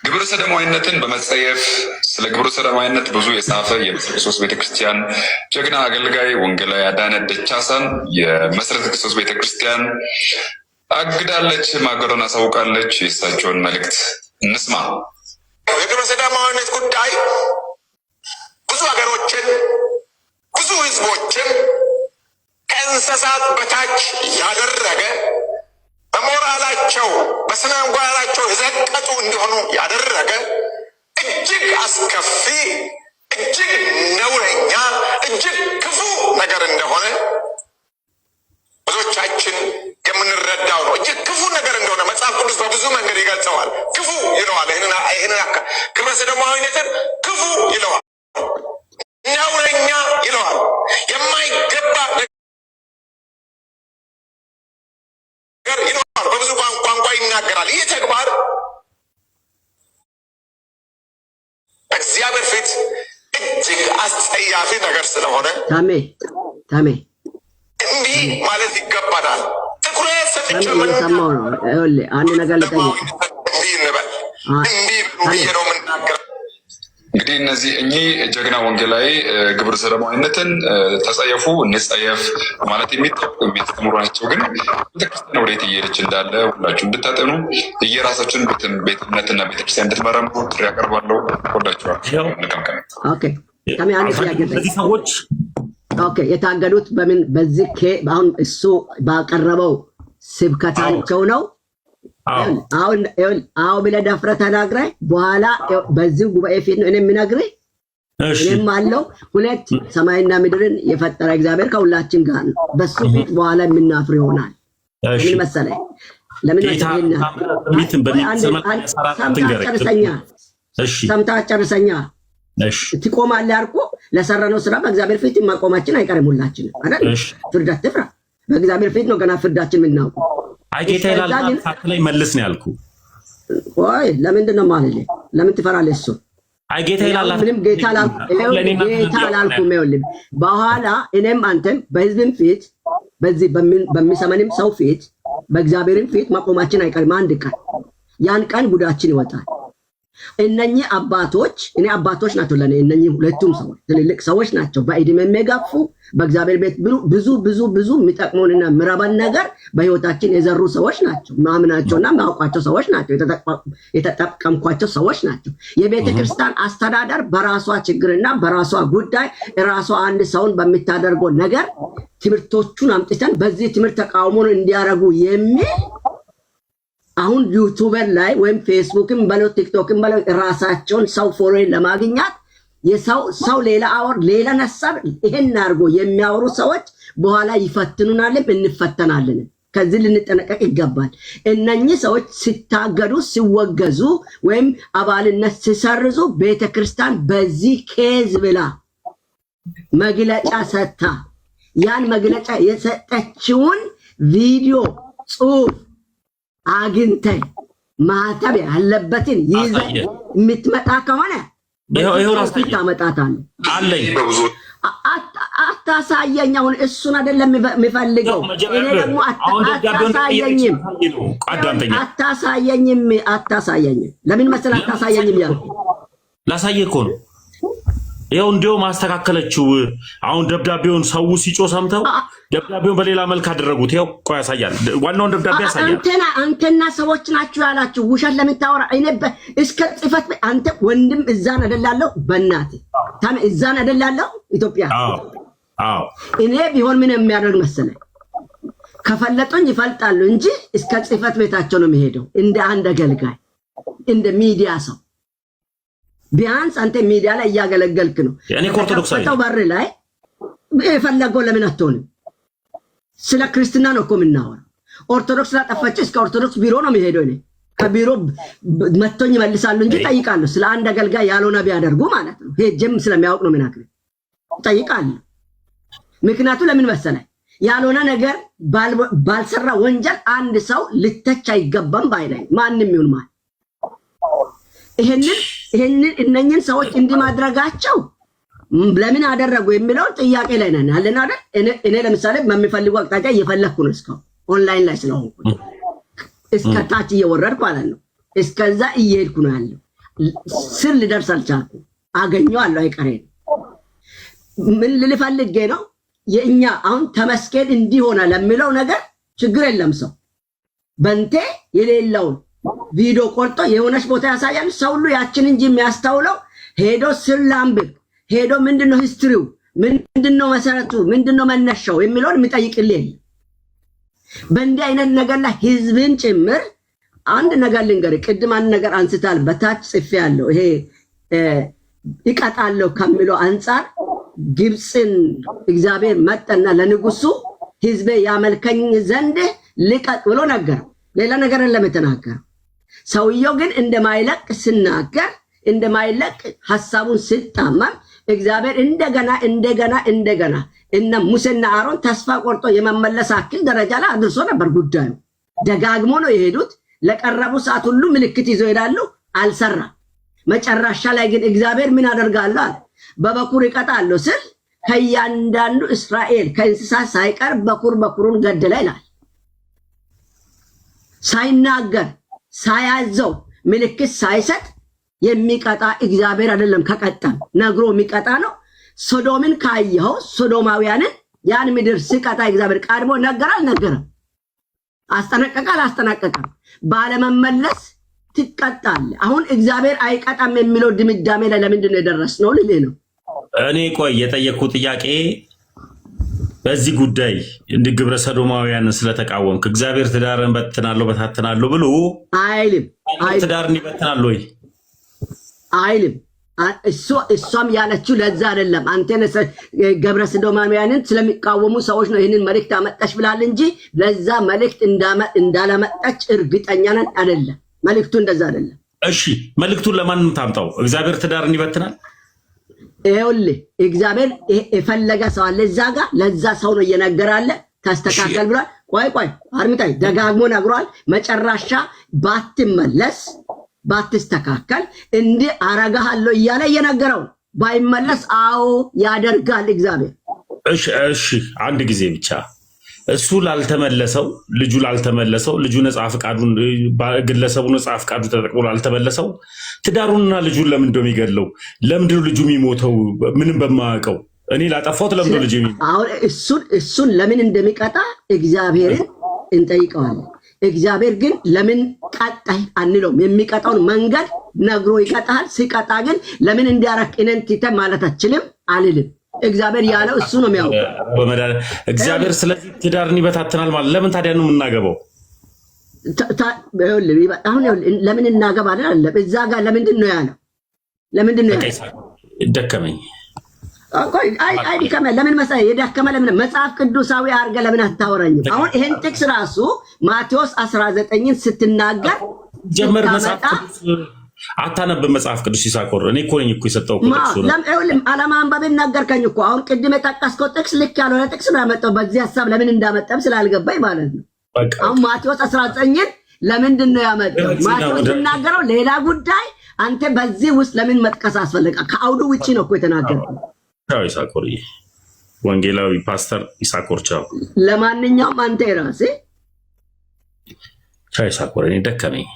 ግብረ ሰዶማዊነትን በመጸየፍ ስለ ግብረ ሰዶማዊነት ብዙ የጻፈ የመሰረተ ክርስቶስ ቤተክርስቲያን ጀግና አገልጋይ ወንጌላዊ አዳነ ደቻሳን የመሰረተ ክርስቶስ ቤተክርስቲያን አግዳለች፣ ማገዶን አሳውቃለች። የእሳቸውን መልእክት እንስማ። የግብረ ሰዶማዊነት ጉዳይ ብዙ ሀገሮችን ብዙ ህዝቦችን ከእንስሳት በታች ያደረገ በሞራላቸው በስነ ምግባራቸው የዘቀጡ እንዲሆኑ ያደረገ እጅግ አስከፊ እጅግ ነውረኛ እጅግ ክፉ ነገር እንደሆነ ብዙዎቻችን የምንረዳው ነው። እጅግ ክፉ ነገር እንደሆነ መጽሐፍ ቅዱስ በብዙ መንገድ ይገልጸዋል። ክፉ ይለዋል። ይህንን ግብረ ሰዶማዊነትን ክፉ ይለዋል፣ ነውረኛ ይለዋል፣ የማይገባ ነገር ይለዋል። በብዙ ቋንቋ ይናገራል። ይህ ተግባር በእግዚአብሔር ፊት እጅግ አስጸያፊ ነገር ስለሆነ ታሜ እንዲህ ማለት ይገባናል። ትኩረት ሰጥቼ ሰማው ነው። አንድ ነገር ልጠይቅ። እንዲህ እንበል፣ እንዲህ ብዬ ነው የምናገረው። እንግዲህ እኚህ ጀግና ወንጌላዊ ግብረ ሰዶማዊነትን ተጸየፉ፣ እንጸየፍ ማለት የሚያስተምሩ ናቸው። ግን ቤተክርስቲያን ወዴት እየሄደች እንዳለ ሁላችሁ እንድታጠኑ የራሳችሁን ቤተ እምነትና ቤተክርስቲያን እንድትመረምሩ ጥሪ ያቀርባለሁ። ወዳችኋል። እነዚህ ሰዎች የታገዱት በምን በዚህ አሁን እሱ ባቀረበው ስብከታቸው ነው። አሁን ብለህ ደፍረህ ተናግረህ በኋላ በዚህ ጉባኤ ፊት ነው እኔ የምነግርህ። እኔም አለው ሁለት ሰማይና ምድርን የፈጠረ እግዚአብሔር ከሁላችን ጋር ነው። በሱ ፊት በኋላ የምናፍር ይሆናል። ምን መሰለህ? ለምን ሰምተህ ጨርሰኛ ትቆማለህ አልኩህ። ለሰራነው ስራ በእግዚአብሔር ፊት መቆማችን አይቀርም። ሁላችንም አይደል? ፍርድ አትፍራ። በእግዚአብሔር ፊት ነው ገና ፍርዳችን የምናውቀው። አይ ጌታ ይላል ላይ መልስ ነው ያልኩህ። ወይ ለምንድን ነው ማለት ለምን ትፈራለህ? እሱ አይ ጌታ ይላል ምንም ጌታ አላልኩም። ይኸውልህ በኋላ እኔም አንተም በህዝብም ፊት በዚህ በሚሰማንም ሰው ፊት በእግዚአብሔርም ፊት መቆማችን አይቀርም። አንድ ቀን ያን ቀን ጉዳችን ይወጣል። እነኚህ አባቶች እኔ አባቶች ናቸው ለኔ። እነኚህ ሁለቱም ሰዎች ትልልቅ ሰዎች ናቸው። በእድሜ የሚገፉ በእግዚአብሔር ቤት ብዙ የሚጠቅሙንና ምረባን ነገር በህይወታችን የዘሩ ሰዎች ናቸው። ማምናቸውና ማውቋቸው ሰዎች ናቸው። የተጠቀምኳቸው ሰዎች ናቸው። የቤተ ክርስቲያን አስተዳደር በራሷ ችግርና በራሷ ጉዳይ ራሷ አንድ ሰውን በሚታደርገው ነገር ትምህርቶቹን አምጥተን በዚህ ትምህርት ተቃውሞን እንዲያረጉ የሚል አሁን ዩቲዩበር ላይ ወይም ፌስቡክም በለው ቲክቶክም በለው ራሳቸውን ሰው ፎሎ ለማግኘት ሰው ሌላ አወር ሌላ ነሳብ ይሄን አድርጎ የሚያወሩ ሰዎች በኋላ ይፈትኑናልም እንፈተናለን። ከዚህ ልንጠነቀቅ ይገባል። እነኚህ ሰዎች ሲታገዱ ሲወገዙ ወይም አባልነት ሲሰርዙ ቤተክርስቲያን በዚህ ኬዝ ብላ መግለጫ ሰጥታ ያን መግለጫ የሰጠችውን ቪዲዮ ጽሁፍ አግኝተ ማተብ ያለበትን ይዘህ የምትመጣ ከሆነ በፊት ታመጣታለህ አለኝ። አታሳየኝ። አሁን እሱን አይደለም የሚፈልገው። እኔ ደግሞ አታሳየኝም። ለምን መሰለህ አታሳየኝም ያልኩህ? ላሳየህ እኮ ነው። ይኸው እንዲያው ማስተካከለችው። አሁን ደብዳቤውን ሰው ሲጮ ሰምተው ደብዳቤውን በሌላ መልክ አደረጉት። ይኸው ቆይ ያሳያል። ዋናውን ደብዳቤ ያሳያል። አንተና ሰዎች ናችሁ ያላችሁ ውሸት ለምታወራ እኔ እስከ ጽፈት አንተ ወንድም እዛን አይደላለሁ። በእናትህ ታም እዛን አይደላለሁ ኢትዮጵያ። አዎ እኔ ቢሆን ምን የሚያደርግ መሰለህ? ከፈለጡኝ ይፈልጣሉ እንጂ እስከ ጽፈት ቤታቸው ነው የሚሄደው። እንደ አንድ አገልጋይ እንደ ሚዲያ ሰው ቢያንስ አንተ ሚዲያ ላይ እያገለገልክ ነው። ያኔ ኦርቶዶክስ አይደል? በር ላይ የፈለገው ለምን አትሆንም? ስለ ክርስትና ነው እኮ የምናወራው። ኦርቶዶክስ ላጠፋች እስከ ኦርቶዶክስ ቢሮ ነው የሚሄደው። እኔ ከቢሮ መጥቶኝ ይመልሳሉ እንጂ ጠይቃለሁ። ስለ አንድ አገልጋይ ያልሆነ ቢያደርጉ ማለት ነው። ሄጄም ስለሚያውቅ ነው ምናክል ጠይቃለሁ። ምክንያቱ ለምን መሰለህ? ያልሆነ ነገር ባልሰራ ወንጀል አንድ ሰው ልተች አይገባም ባይላይ ማንም ይሁን ማለት ይሄንን እነኝን ሰዎች እንዲማድረጋቸው ለምን አደረጉ የሚለውን ጥያቄ ላይ ነን ያለን አይደል? እኔ ለምሳሌ በሚፈልገው አቅጣጫ እየፈለኩ ነው። እስካሁን ኦንላይን ላይ ስለሆንኩ እስከ ታች እየወረድኩ ማለት ነው። እስከዛ እየሄድኩ ነው ያለው። ስር ልደርስ አልቻልኩም። አገኘዋለሁ አይቀሬ ነው። ምን ልፈልጌ ነው? የእኛ አሁን ተመስገን እንዲሆነ ለሚለው ነገር ችግር የለም። ሰው በንቴ የሌለውን ቪዲዮ ቆርጦ የሆነች ቦታ ያሳያል። ሰው ሁሉ ያችን እንጂ የሚያስተውለው ሄዶ ስር ላምብብ ሄዶ ምንድነው ሂስትሪው ምንድነው መሰረቱ? ምንድነው መነሻው የሚለውን የሚጠይቅልኝ በእንዲህ አይነት ነገር ላይ ህዝብን ጭምር አንድ ነገር ልንገር። ቅድም አንድ ነገር አንስታል በታች ጽፌ ያለው ይሄ ይቀጣለሁ ከሚለው አንፃር ግብፅን እግዚአብሔር መጠና ለንጉሱ ህዝቤ ያመልከኝ ዘንድ ልቀቅ ብሎ ነገር ሌላ ነገር ለመተናገር ሰውየው ግን እንደማይለቅ ሲናገር እንደማይለቅ ሐሳቡን ሲጣመም እግዚአብሔር እንደገና እነ ሙሴና አሮን ተስፋ ቆርጦ የመመለስ አክል ደረጃ ላይ አድርሶ ነበር። ጉዳዩ ደጋግሞ ነው የሄዱት። ለቀረቡ ሰዓት ሁሉ ምልክት ይዞ ይላሉ፣ አልሰራም። መጨረሻ ላይ ግን እግዚአብሔር ምን አደርጋለሁ አለ፣ በበኩር ይቀጣለሁ ስል ከእያንዳንዱ እስራኤል ከእንስሳ ሳይቀር በኩሩን ገደለ ይላል። ሳይናገር ሳያዘው ምልክት ሳይሰጥ የሚቀጣ እግዚአብሔር አይደለም። ከቀጣም ነግሮ የሚቀጣ ነው። ሶዶምን ካየኸው ሶዶማውያንን ያን ምድር ሲቀጣ እግዚአብሔር ቀድሞ ነገረ አልነገረም? አስጠነቀቀ አላስጠነቀቀም? ባለመመለስ ትቀጣለህ። አሁን እግዚአብሔር አይቀጣም የሚለው ድምዳሜ ላይ ለምንድን ነው የደረስነው? ልሌ ነው እኔ ቆይ የጠየቅኩት ጥያቄ በዚህ ጉዳይ እንደ ግብረ ሰዶማውያንን ስለተቃወምክ እግዚአብሔር ትዳርን በታትናለሁ ብሎ አይልም። ትዳርን ይበትናል ወይ አይልም። እሷም ያለችው ለዛ አይደለም። አንተ ግብረ ሰዶማውያንን ስለሚቃወሙ ሰዎች ነው ይህንን መልእክት አመጣች ብላል እንጂ ለዛ መልእክት እንዳላመጣች እርግጠኛ ነን አይደለም። መልእክቱ እንደዛ አይደለም። እሺ መልእክቱን ለማንም ታምጣው። እግዚአብሔር ትዳርን ይበትናል። ይኸውልህ እግዚአብሔር የፈለገ ሰው አለ እዛ ጋር ለዛ ሰው ነው እየነገራለ ተስተካከል ብሏል። ቆይ አርሚታይ ደጋግሞ ነግሯል። መጨረሻ ባትመለስ ባትስተካከል እንዲህ አረጋሃለሁ እያለ እየነገረው ባይመለስ አዎ ያደርጋል እግዚአብሔር። እሺ አንድ ጊዜ ብቻ እሱ ላልተመለሰው ልጁ ነፃ ፍቃዱን ግለሰቡ ነፃ ፍቃዱ ተጠቅሞ ላልተመለሰው ትዳሩንና ልጁን ለምን እንደሚገለው ለምንድነው ልጁ የሚሞተው? ምንም በማያውቀው እኔ ላጠፋሁት ለምንድነው ልጅ የሚሞተው? አሁን እሱን ለምን እንደሚቀጣ እግዚአብሔርን እንጠይቀዋለን። እግዚአብሔር ግን ለምን ቀጣይ አንለውም። የሚቀጣውን መንገድ ነግሮ ይቀጣል። ሲቀጣ ግን ለምን እንዲያረክ ኢነንቲተ ማለት አችልም አልልም። እግዚአብሔር ያለው እሱ ነው የሚያውቀው። እግዚአብሔር ስለዚህ ትዳርን ይበታትናል ማለት ለምን ታዲያ ነው የምናገባው? አሁን ለምን እናገባለን አለ እዛ ጋር ለምንድን ነው ያለው? ለምንድን ነው ደከመኝ አይዲከመ ለምን መሳይ የደከመ ለምን መጽሐፍ ቅዱሳዊ አድርገህ ለምን አታወራኝም? አሁን ይሄን ጥቅስ ራሱ ማቴዎስ 19ን ስትናገር ጀመር መጽሐፍ ቅዱስ አታነብም? መጽሐፍ ቅዱስ ይሳቆር እኔ እኮ ነኝ እኮ የሰጠው ጥቅስ ነው። አለማንበብን ነገርከኝ እኮ። አሁን ቅድም የጠቀስከው ጥቅስ ልክ ያልሆነ ጥቅስ ነው ያመጣው። በዚህ ሐሳብ ለምን እንዳመጣም ስላልገባኝ ማለት ነው። አሁን ማቴዎስ 19ን ለምንድን ነው ያመጣው? ማቴዎስ ተናገረው ሌላ ጉዳይ፣ አንተ በዚህ ውስጥ ለምን መጥቀስ አስፈለገ? ከአውዱ ውጪ ነው እኮ የተናገረው። ቻው ይሳቆር፣ ወንጌላዊ ፓስተር ይሳቆር ቻው። ለማንኛውም አንተ ራሴ ቻው ይሳቆር፣ እኔ ደከመኝ።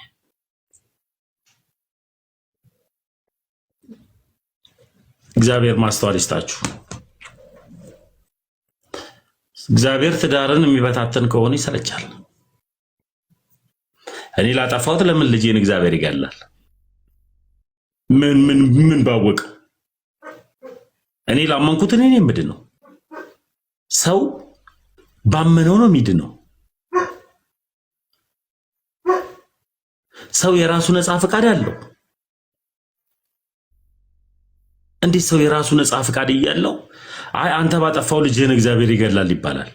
እግዚአብሔር ማስተዋል ይስጣችሁ። እግዚአብሔር ትዳርን የሚበታተን ከሆነ ይሰለቻል። እኔ ላጠፋሁት ለምን ልጄን እግዚአብሔር ይገላል? ምን ባወቅ? እኔ ላመንኩት እኔ ምንድን ነው? ሰው ባመነው ነው የሚድነው። ሰው የራሱ ነፃ ፈቃድ አለው። እንዴት ሰው የራሱ ነፃ ፈቃድ እያለው አይ አንተ ባጠፋው ልጅህን እግዚአብሔር ይገላል ይባላል?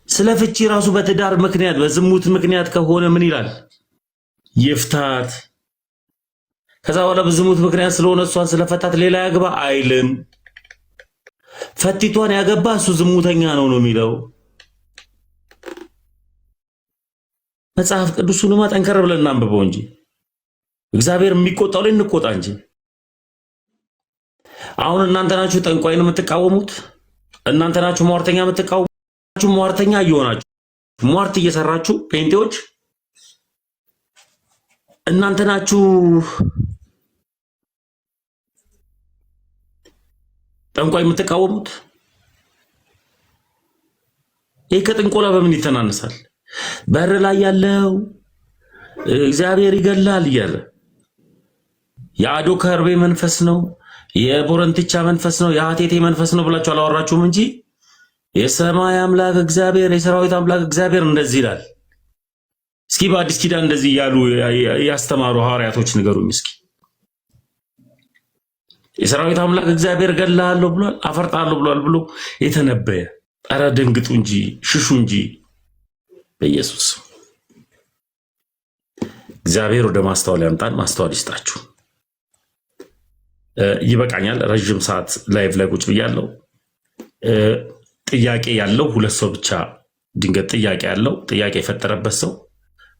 ስለ ፍቺ ራሱ በትዳር ምክንያት በዝሙት ምክንያት ከሆነ ምን ይላል? ይፍታት። ከዛ በኋላ በዝሙት ምክንያት ስለሆነ እሷን ስለፈታት ሌላ ያግባ አይልም። ፈቲቷን ያገባ እሱ ዝሙተኛ ነው የሚለው መጽሐፍ ቅዱሱንማ ጠንከር ብለን እናንብበው እንጂ እግዚአብሔር የሚቆጣው ላይ እንቆጣ እንጂ። አሁን እናንተ ናችሁ ጠንቋይን የምትቃወሙት፣ እናንተ ናችሁ ሟርተኛ የምትቃወሙት። ሟርተኛ እየሆናችሁ ሟርት እየሰራችሁ ፔንቴዎች እናንተ ናችሁ ጠንቋይ የምትቃወሙት። ይሄ ከጥንቆላ በምን ይተናነሳል? በር ላይ ያለው እግዚአብሔር ይገላል እያለ የአዶ ከርቤ መንፈስ ነው የቦረንትቻ መንፈስ ነው የአቴቴ መንፈስ ነው ብላችሁ አላወራችሁም እንጂ የሰማይ አምላክ እግዚአብሔር የሰራዊት አምላክ እግዚአብሔር እንደዚህ ይላል። እስኪ በአዲስ ኪዳን እንደዚህ ያሉ ያስተማሩ ሐዋርያቶች ንገሩኝ እስኪ። የሰራዊት አምላክ እግዚአብሔር ገላለሁ ብሏል አፈርጣለሁ ብሏል ብሎ የተነበየ። ኧረ ደንግጡ እንጂ ሽሹ እንጂ በኢየሱስ እግዚአብሔር ወደ ማስተዋል ያምጣን። ማስተዋል ይስጣችሁ። ይበቃኛል። ረጅም ሰዓት ላይቭ ላይ ቁጭ ብያለሁ። ጥያቄ ያለው ሁለት ሰው ብቻ ድንገት ጥያቄ ያለው ጥያቄ የፈጠረበት ሰው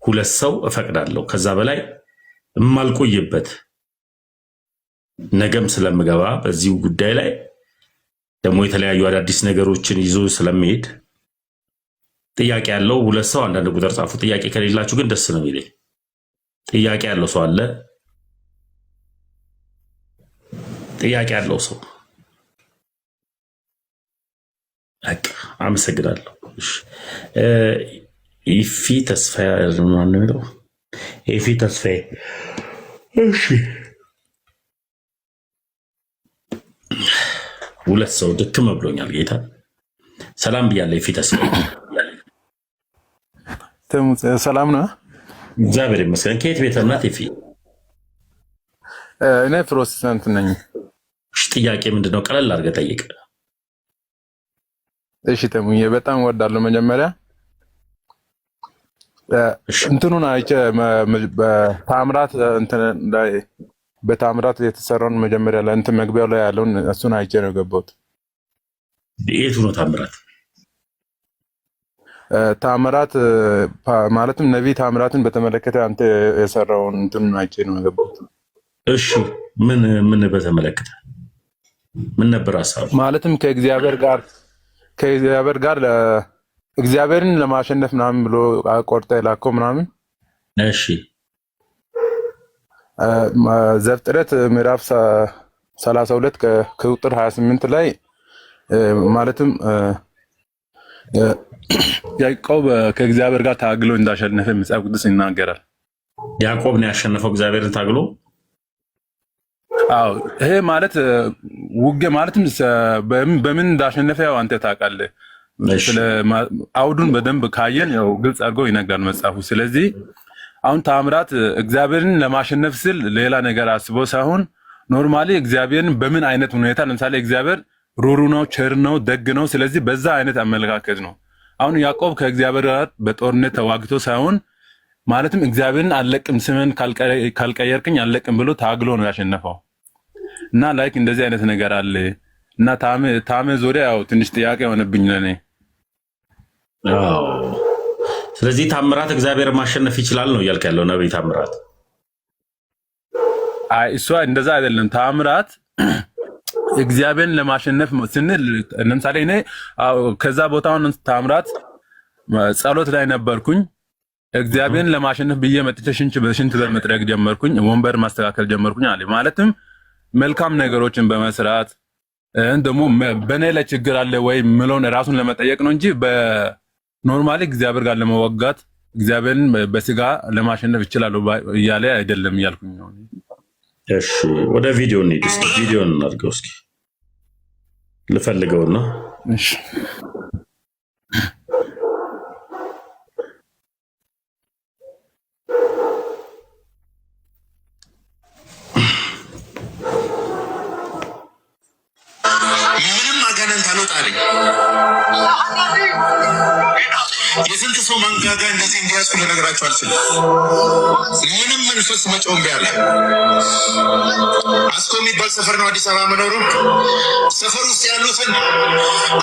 ሁለት ሰው እፈቅዳለሁ። ከዛ በላይ የማልቆይበት ነገም ስለምገባ በዚሁ ጉዳይ ላይ ደግሞ የተለያዩ አዳዲስ ነገሮችን ይዞ ስለሚሄድ ጥያቄ ያለው ሁለት ሰው አንዳንድ ቁጥር ጻፉ። ጥያቄ ከሌላችሁ ግን ደስ ነው የሚለኝ። ጥያቄ ያለው ሰው አለ? ጥያቄ ያለው ሰው አመሰግናለሁ። ኢፊ ተስፋዬ ማን ነው? ኢፊ ተስፋዬ። እሺ ሁለት ሰው ድክም ብሎኛል። ጌታ ሰላም ብያለሁ። ኢፊ ተስፋዬ ሰላም ነው? እግዚአብሔር ይመስገን። ከየት ቤተ እምነት? ኢፊ እኔ ፕሮቴስታንት ነኝ። ጥያቄ ምንድነው? ቀለል አድርገህ ጠይቅ። እሺ ተሙዬ በጣም ወዳለሁ። መጀመሪያ እንትኑን አይቼ በታምራት እንትን ላይ በታምራት የተሰራውን መጀመሪያ ላይ እንትን መግቢያው ላይ ያለውን እሱን አይቼ ነው የገባሁት። የቱ ነው ታምራት? ታምራት ማለትም ነቢይ ታምራትን በተመለከተ አንተ የሰራውን እንትኑን አይቼ ነው የገባሁት። እሺ ምን በተመለከተ ምን ነበር ሐሳቡ? ማለትም ከእግዚአብሔር ጋር እግዚአብሔርን ለማሸነፍ ምናምን ብሎ ቆርጠ የላከው ምናምን። እሺ ዘፍጥረት ምዕራፍ 32 ከቁጥር 28 ላይ ማለትም ያዕቆብ ከእግዚአብሔር ጋር ታግሎ እንዳሸነፈ መጽሐፍ ቅዱስ ይናገራል። ያዕቆብ ነው ያሸነፈው እግዚአብሔርን ታግሎ? አዎ ይሄ ማለት ውጊያ ማለትም በምን እንዳሸነፈ ያው አንተ ታውቃለህ። ስለ አውዱን በደንብ ካየን ያው ግልጽ አድርጎ ይነግራል መጽሐፉ። ስለዚህ አሁን ታምራት እግዚአብሔርን ለማሸነፍ ስል ሌላ ነገር አስቦ ሳይሆን ኖርማሊ እግዚአብሔርን በምን አይነት ሁኔታ ለምሳሌ እግዚአብሔር ሩሩ ነው፣ ቸር ነው፣ ደግ ነው። ስለዚህ በዛ አይነት አመለካከት ነው። አሁን ያዕቆብ ከእግዚአብሔር ጋር በጦርነት ተዋግቶ ሳይሆን ማለትም እግዚአብሔርን አልለቅም ስምን ካልቀየርክኝ አልለቅም ብሎ ታግሎ ነው ያሸነፈው። እና ላይክ እንደዚህ አይነት ነገር አለ እና ታሜ ዙሪያ ያው ትንሽ ጥያቄ ሆነብኝ ለኔ። ስለዚህ ታምራት እግዚአብሔር ማሸነፍ ይችላል ነው እያልክ ያለው ነብይ ታምራት? አይ እሷ እንደዛ አይደለም። ታምራት እግዚአብሔርን ለማሸነፍ ስንል ለምሳሌ እኔ ከዛ ቦታውን ታምራት ጸሎት ላይ ነበርኩኝ። እግዚአብሔርን ለማሸነፍ ብዬ መጥቼ ሽንት በመጥረግ ጀመርኩኝ፣ ወንበር ማስተካከል ጀመርኩኝ አለ። ማለትም መልካም ነገሮችን በመስራት ደግሞ በኔ ላይ ችግር አለ ወይ ምለውን ራሱን ለመጠየቅ ነው እንጂ በኖርማሊ እግዚአብሔር ጋር ለመወጋት እግዚአብሔርን በስጋ ለማሸነፍ ይችላል እያለ አይደለም እያልኩኝ ነው። እሺ ወደ ቪዲዮ እንሂድ። እስኪ ቪዲዮን እናድርገው እስኪ ልፈልገውና እሺ የስንት ሰው መንጋጋ እንደዚህ እንዲያስኩ ልነግራችሁ አልችልም። ምንም መንፈስ መጮም ቢያለ አስኮ የሚባል ሰፈር ነው አዲስ አበባ መኖሩ። ሰፈር ውስጥ ያሉትን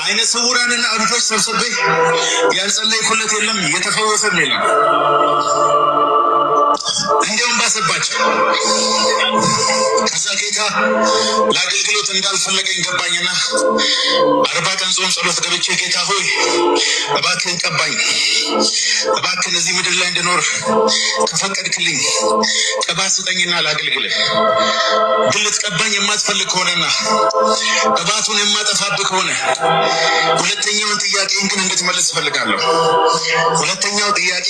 አይነ ስውራንና አብቶች ሰብስቤ ያልጸለይኩለት የለም፣ የተፈወሰም የለም። እንዲያውም ባሰባቸው። ከዛ ጌታ ለአገልግሎት እንዳልፈለገኝ ገባኝና 40 ቀን ጾም ጸሎት ገብቼ ጌታ ሆይ እባክህን ቀባኝ፣ እባክህን እዚህ ምድር ላይ እንድኖር ከፈቀድክልኝ ቅባት ስጠኝና ላገልግልህ። ግን ልትቀባኝ የማትፈልግ ከሆነና ቅባቱን የማጠፋብህ ከሆነ ሁለተኛውን ጥያቄን ግን እንድትመልስ እፈልጋለሁ። ሁለተኛው ጥያቄ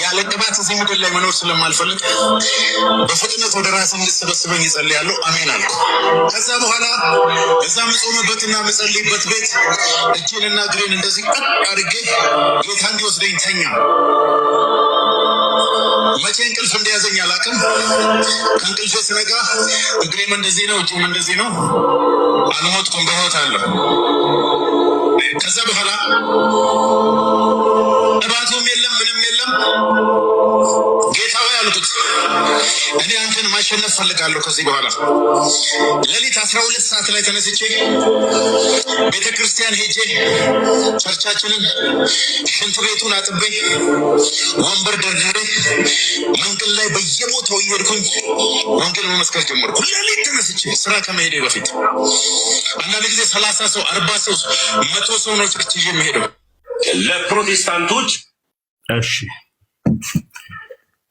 ያለ ቅባት እዚህ ምድር ላይ መኖር ስለማልፈልግ በፍጥነት ወደ ራስህ እንድትሰበስበኝ እጸልያለሁ። አሜን አልኩ። ከዛ በኋላ እዛ መጾምበትና መጸልይበት ቤት እጄንና እግሬን እንደዚህ ቀጥ አድርጌ ጌታ እንዲወስደኝ ተኛ። መቼ እንቅልፍ እንደያዘኝ አላውቅም። ከእንቅልፌ ስነጋ እግሬም እንደዚህ ነው፣ እጄም እንደዚህ ነው። አልሞትኩም፣ በሕይወት አለሁ። ከዛ በኋላ ቅባቱም የለም ምንም የለም። ጌታ ሆይ አልኩት፣ እኔ አንተን ማሸነፍ ፈልጋለሁ። ከዚህ በኋላ ሌሊት 12 ሰዓት ላይ ተነስቼ ቤተክርስቲያን ሄጄ ቸርቻችንን ሽንት ቤቱን አጥቤ ወንበር ደርድሬ መንገድ ላይ በየቦታው እየሄድኩኝ ወንጌል መመስከር ጀመርኩ። ሌሊት ተነስቼ ስራ ከመሄዴ በፊት አንዳንድ ጊዜ 30 ሰው 40 ሰው 100 ሰው ነው ቸርች ይዤ የምሄደው። ለፕሮቴስታንቶች እሺ፣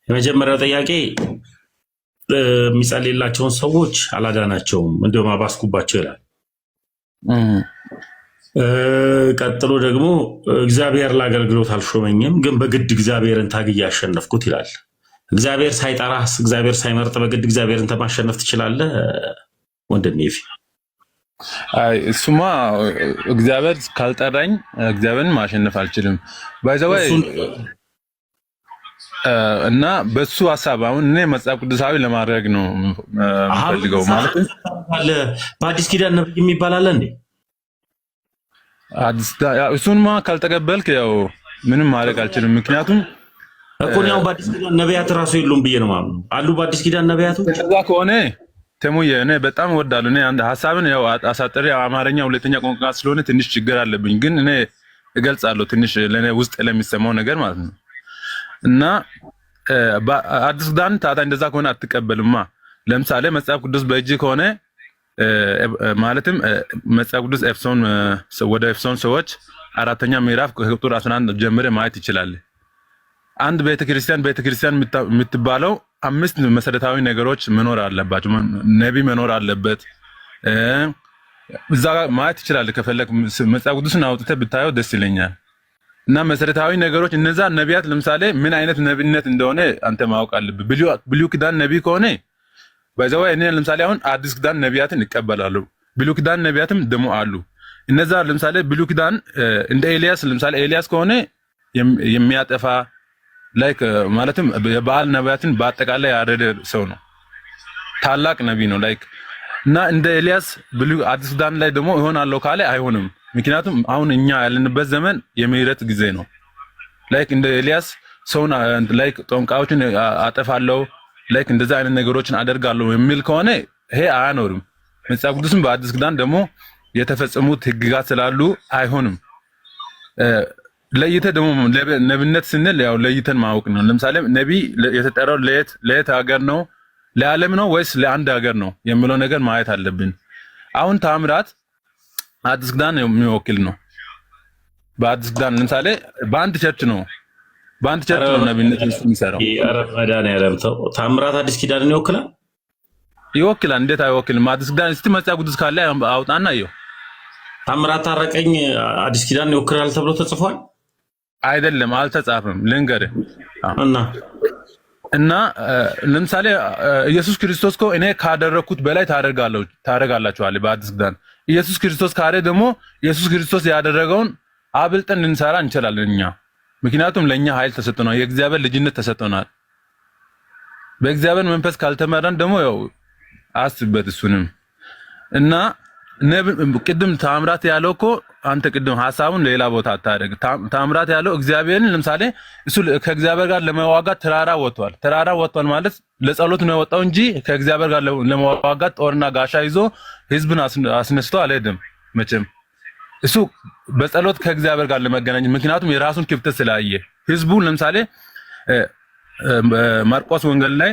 የመጀመሪያው ጥያቄ የሚጸልይላቸውን ሰዎች አላዳናቸውም፣ እንደውም አባስኩባቸው ይላል። ቀጥሎ ደግሞ እግዚአብሔር ለአገልግሎት አልሾመኝም፣ ግን በግድ እግዚአብሔርን ታግዬ ያሸነፍኩት ይላል። እግዚአብሔር ሳይጠራህ እግዚአብሔር ሳይመርጥ በግድ እግዚአብሔርን ማሸነፍ ትችላለህ ወንድሜ? አይ እሱማ እግዚአብሔር ካልጠራኝ እግዚአብሔርን ማሸነፍ አልችልም። ባይዘዋይ እና በሱ ሐሳብ አሁን እኔ መጽሐፍ ቅዱሳዊ ለማድረግ ነው የምፈልገው። ማለት በአዲስ ኪዳን ነብይ የሚባል አለ እንዴ? እሱንማ ካልተቀበልክ ያው ምንም ማድረግ አልችልም። ምክንያቱም እኮ ያው በአዲስ ኪዳን ነቢያት ራሱ የሉም ብዬ ነው ማለት ነው። አሉ በአዲስ ኪዳን ነቢያቶች። ከዛ ከሆነ ተሙዬ እኔ በጣም እወዳለሁ። እኔ አንድ ሐሳብን ያው አሳጥሬ አማርኛ ሁለተኛ ቋንቋ ስለሆነ ትንሽ ችግር አለብኝ፣ ግን እኔ እገልጻለሁ ትንሽ ለኔ ውስጥ ለሚሰማው ነገር ማለት ነው። እና አዲስ ኪዳን ታዲያ እንደዛ ከሆነ አትቀበልማ። ለምሳሌ መጽሐፍ ቅዱስ በእጅ ከሆነ ማለትም መጽሐፍ ቅዱስ ወደ ኤፌሶን ሰዎች 4ኛ ምዕራፍ ቁጥር 11 ጀምረ ማየት ይችላል። አንድ ቤተክርስቲያን የምትባለው 5 መሰረታዊ ነገሮች መኖር አለባቸው። ነቢ መኖር አለበት። እዛ ማየት ይችላል። ከፈለክ መጽሐፍ ቅዱስን አውጥተህ ብታየው ደስ ይለኛል። እና መሰረታዊ ነገሮች እነዛ ነቢያት ለምሳሌ ምን አይነት ነቢነት እንደሆነ አንተ ማወቅ አለብህ። ብሉይ ኪዳን ነቢ ከሆነ ባይዘው እኔ ለምሳሌ አሁን አዲስ ኪዳን ነቢያትን ይቀበላሉ። ብሉይ ኪዳን ነቢያትም ደሞ አሉ። እነዛ ለምሳሌ ብሉይ ኪዳን እንደ ኤልያስ ለምሳሌ ኤልያስ ከሆነ የሚያጠፋ ላይክ ማለትም የበዓል ነቢያትን በአጠቃላይ ያረደ ሰው ነው። ታላቅ ነቢይ ነው ላይክ እና እንደ ኤልያስ ብሉይ አዲስ ኪዳን ላይ ደግሞ ይሆናል ካለ አይሆንም። ምክንያቱም አሁን እኛ ያለንበት ዘመን የምህረት ጊዜ ነው። ላይክ እንደ ኤልያስ ሰውን ላይክ ጦንቃዎችን አጠፋለሁ ላይክ እንደዛ አይነት ነገሮችን አደርጋለሁ የሚል ከሆነ ይሄ አያኖርም። መጽሐፍ ቅዱስም በአዲስ ኪዳን ደግሞ የተፈጸሙት ህግጋት ስላሉ አይሆንም። ለይተ ደግሞ ነብነት ስንል ያው ለይተን ማወቅ ነው። ለምሳሌ ነብይ የተጠራው ለየት ሀገር ነው ለዓለም ነው ወይስ ለአንድ ሀገር ነው የሚለው ነገር ማየት አለብን። አሁን ታምራት አዲስ ኪዳን የሚወክል ነው። በአዲስ ኪዳን ለምሳሌ በአንድ ቸርች ነው ነብይነት የሚሰራው። ረመዳን ያለምተው ታምራት አዲስ ኪዳንን ይወክላል። እንዴት አይወክልም? አዲስ ኪዳን እስቲ መጽሐፍ ቅዱስ ካለ አውጣና ይኸው ታምራት ታረቀኝ አዲስ ኪዳን ይወክላል ተብሎ ተጽፏል? አይደለም፣ አልተጻፈም። ልንገርህ እና ለምሳሌ ኢየሱስ ክርስቶስ እኮ እኔ ካደረኩት በላይ ታደርጋላችሁ አለ በአዲስ ኪዳን። ኢየሱስ ክርስቶስ ካለ ደግሞ ኢየሱስ ክርስቶስ ያደረገውን አብልጠን ልንሰራ እንችላለን እኛ። ምክንያቱም ለኛ ኃይል ተሰጥቶናል፣ የእግዚአብሔር ልጅነት ተሰጥቶናል። በእግዚአብሔር መንፈስ ካልተመራን ደግሞ ያው አስብበት እሱንም እና ቅድም ታምራት ያለው እኮ አንተ ቅድም ሐሳቡን ሌላ ቦታ አታደርግ። ታምራት ያለው እግዚአብሔርን ለምሳሌ እሱ ከእግዚአብሔር ጋር ለመዋጋት ተራራ ወጥቷል ማለት ለጸሎት ነው የወጣው እንጂ ከእግዚአብሔር ጋር ለመዋጋት ጦርና ጋሻ ይዞ ህዝብን አስነስቶ አልሄድም። መቼም እሱ በጸሎት ከእግዚአብሔር ጋር ለመገናኘት ምክንያቱም የራሱን ክፍተት ስላየ ህዝቡ ለምሳሌ ማርቆስ ወንጌል ላይ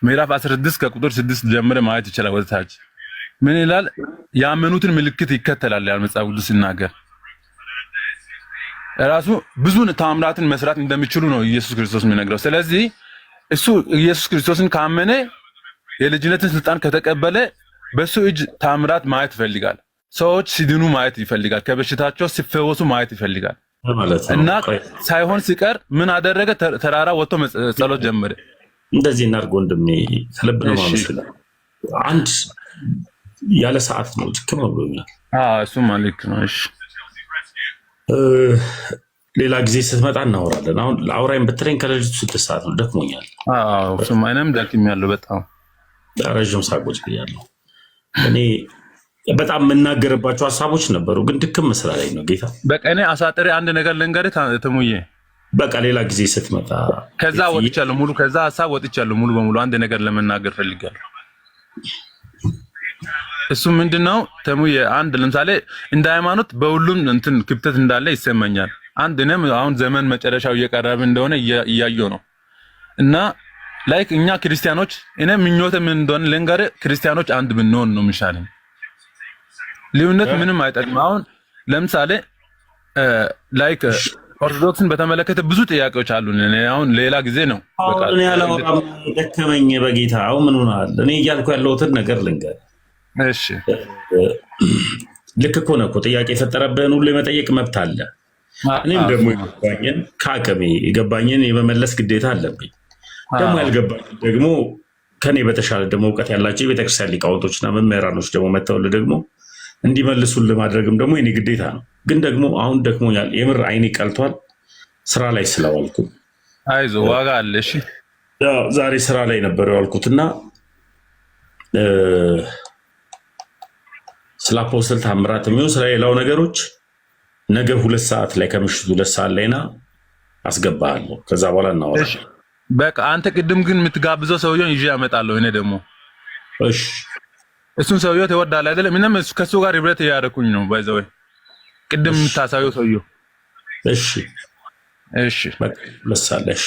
ምዕራፍ 16 ከቁጥር 6 ጀምረ ማየት ይችላል። ወደታች ምን ይላል? ያመኑትን ምልክት ይከተላል ያል መጽሐፍ ቅዱስ ሲናገር ራሱ ብዙ ተአምራትን መስራት እንደሚችሉ ነው ኢየሱስ ክርስቶስ የሚነግረው። ስለዚህ እሱ ኢየሱስ ክርስቶስን ካመነ የልጅነትን ስልጣን ከተቀበለ በሱ እጅ ተአምራት ማየት ይፈልጋል። ሰዎች ሲድኑ ማየት ይፈልጋል። ከበሽታቸው ሲፈወሱ ማየት ይፈልጋል። እና ሳይሆን ሲቀር ምን አደረገ? ተራራ ወጥቶ ጸሎት ጀመረ። እንደዚህ እናድርግ ወንድሜ፣ ከልብ ነው ማመስገን። አንድ ያለ ሰዓት ነው ድክም ብሎኛል። እሱማ ልክ ነው። እሺ ሌላ ጊዜ ስትመጣ እናወራለን። አሁን አውራኝ ብትለኝ ከሌሊቱ 6 ሰዓት ነው፣ ደክሞኛል። እሱማ እኔም ደክሜያለሁ። በጣም ረዥም ሳቆጭ ብያለሁ። እኔ በጣም የምናገርባቸው ሀሳቦች ነበሩ፣ ግን ድክም መስላለኝ ነው ጌታ። በቃ እኔ አሳጥሬ አንድ ነገር ልንገርህ ተሙዬ። በቃ ሌላ ጊዜ ስትመጣ ከዛ ወጥቻለሁ፣ ሙሉ ከዛ ሀሳብ ወጥቻለሁ ሙሉ በሙሉ። አንድ ነገር ለመናገር ፈልጋለሁ። እሱ ምንድነው ተሙዬ? አንድ ለምሳሌ እንደ ሃይማኖት በሁሉም እንትን ክፍተት እንዳለ ይሰማኛል። አንድ እኔም አሁን ዘመን መጨረሻው እየቀረበ እንደሆነ እያየሁ ነው እና ላይክ እኛ ክርስቲያኖች እኔ ምኞቴ ምን እንደሆነ ልንገርህ፣ ክርስቲያኖች አንድ ብንሆን ነው የሚሻለው። ልዩነት ምንም አይጠቅም። አሁን ለምሳሌ ላይክ ኦርቶዶክስን በተመለከተ ብዙ ጥያቄዎች አሉ። እኔ አሁን ሌላ ጊዜ ነው በቃ እኔ ያለው ደከመኝ በጌታ። አሁን ምን ሆናል? እኔ እያልኩ ያለሁትን ነገር ልንገር። እሺ ልክ እኮ ነው እኮ ጥያቄ የፈጠረብህን ሁሉ የመጠየቅ መብት አለ። እኔም ደግሞ የገባኝን ከአቅሜ የገባኝን የመመለስ ግዴታ አለብኝ። ደግሞ ያልገባኝ ደግሞ ከኔ በተሻለ ደግሞ እውቀት ያላቸው የቤተክርስቲያን ሊቃውንቶችና መምህራኖች ደግሞ መተውል ደግሞ እንዲመልሱልህ ማድረግም ደግሞ የኔ ግዴታ ነው። ግን ደግሞ አሁን ደክሞኛል፣ የምር አይኔ ቀልቷል። ስራ ላይ ስለዋልኩ አይዞህ ዋጋ አለ። እሺ ዛሬ ስራ ላይ ነበር የዋልኩትና ስለ አፖስትል ታምራት የሚሆን ስለሌላው ነገሮች ነገ 2 ሰዓት ላይ ከምሽቱ 2 ሰዓት ላይና አስገባሃለሁ። ከዛ በኋላ እናወራለን። በቃ አንተ ቅድም ግን የምትጋብዘው ሰውየውን ይዤ አመጣለሁ እኔ ደግሞ። እሺ እሱን ሰውየው ትወዳለህ አይደለ? ምንም ከሱ ጋር ህብረት እያደረኩኝ ነው ባይዘው ቅድም የምታሳየው ሰውየው። እሺ እሺ በቃ ለሳለሽ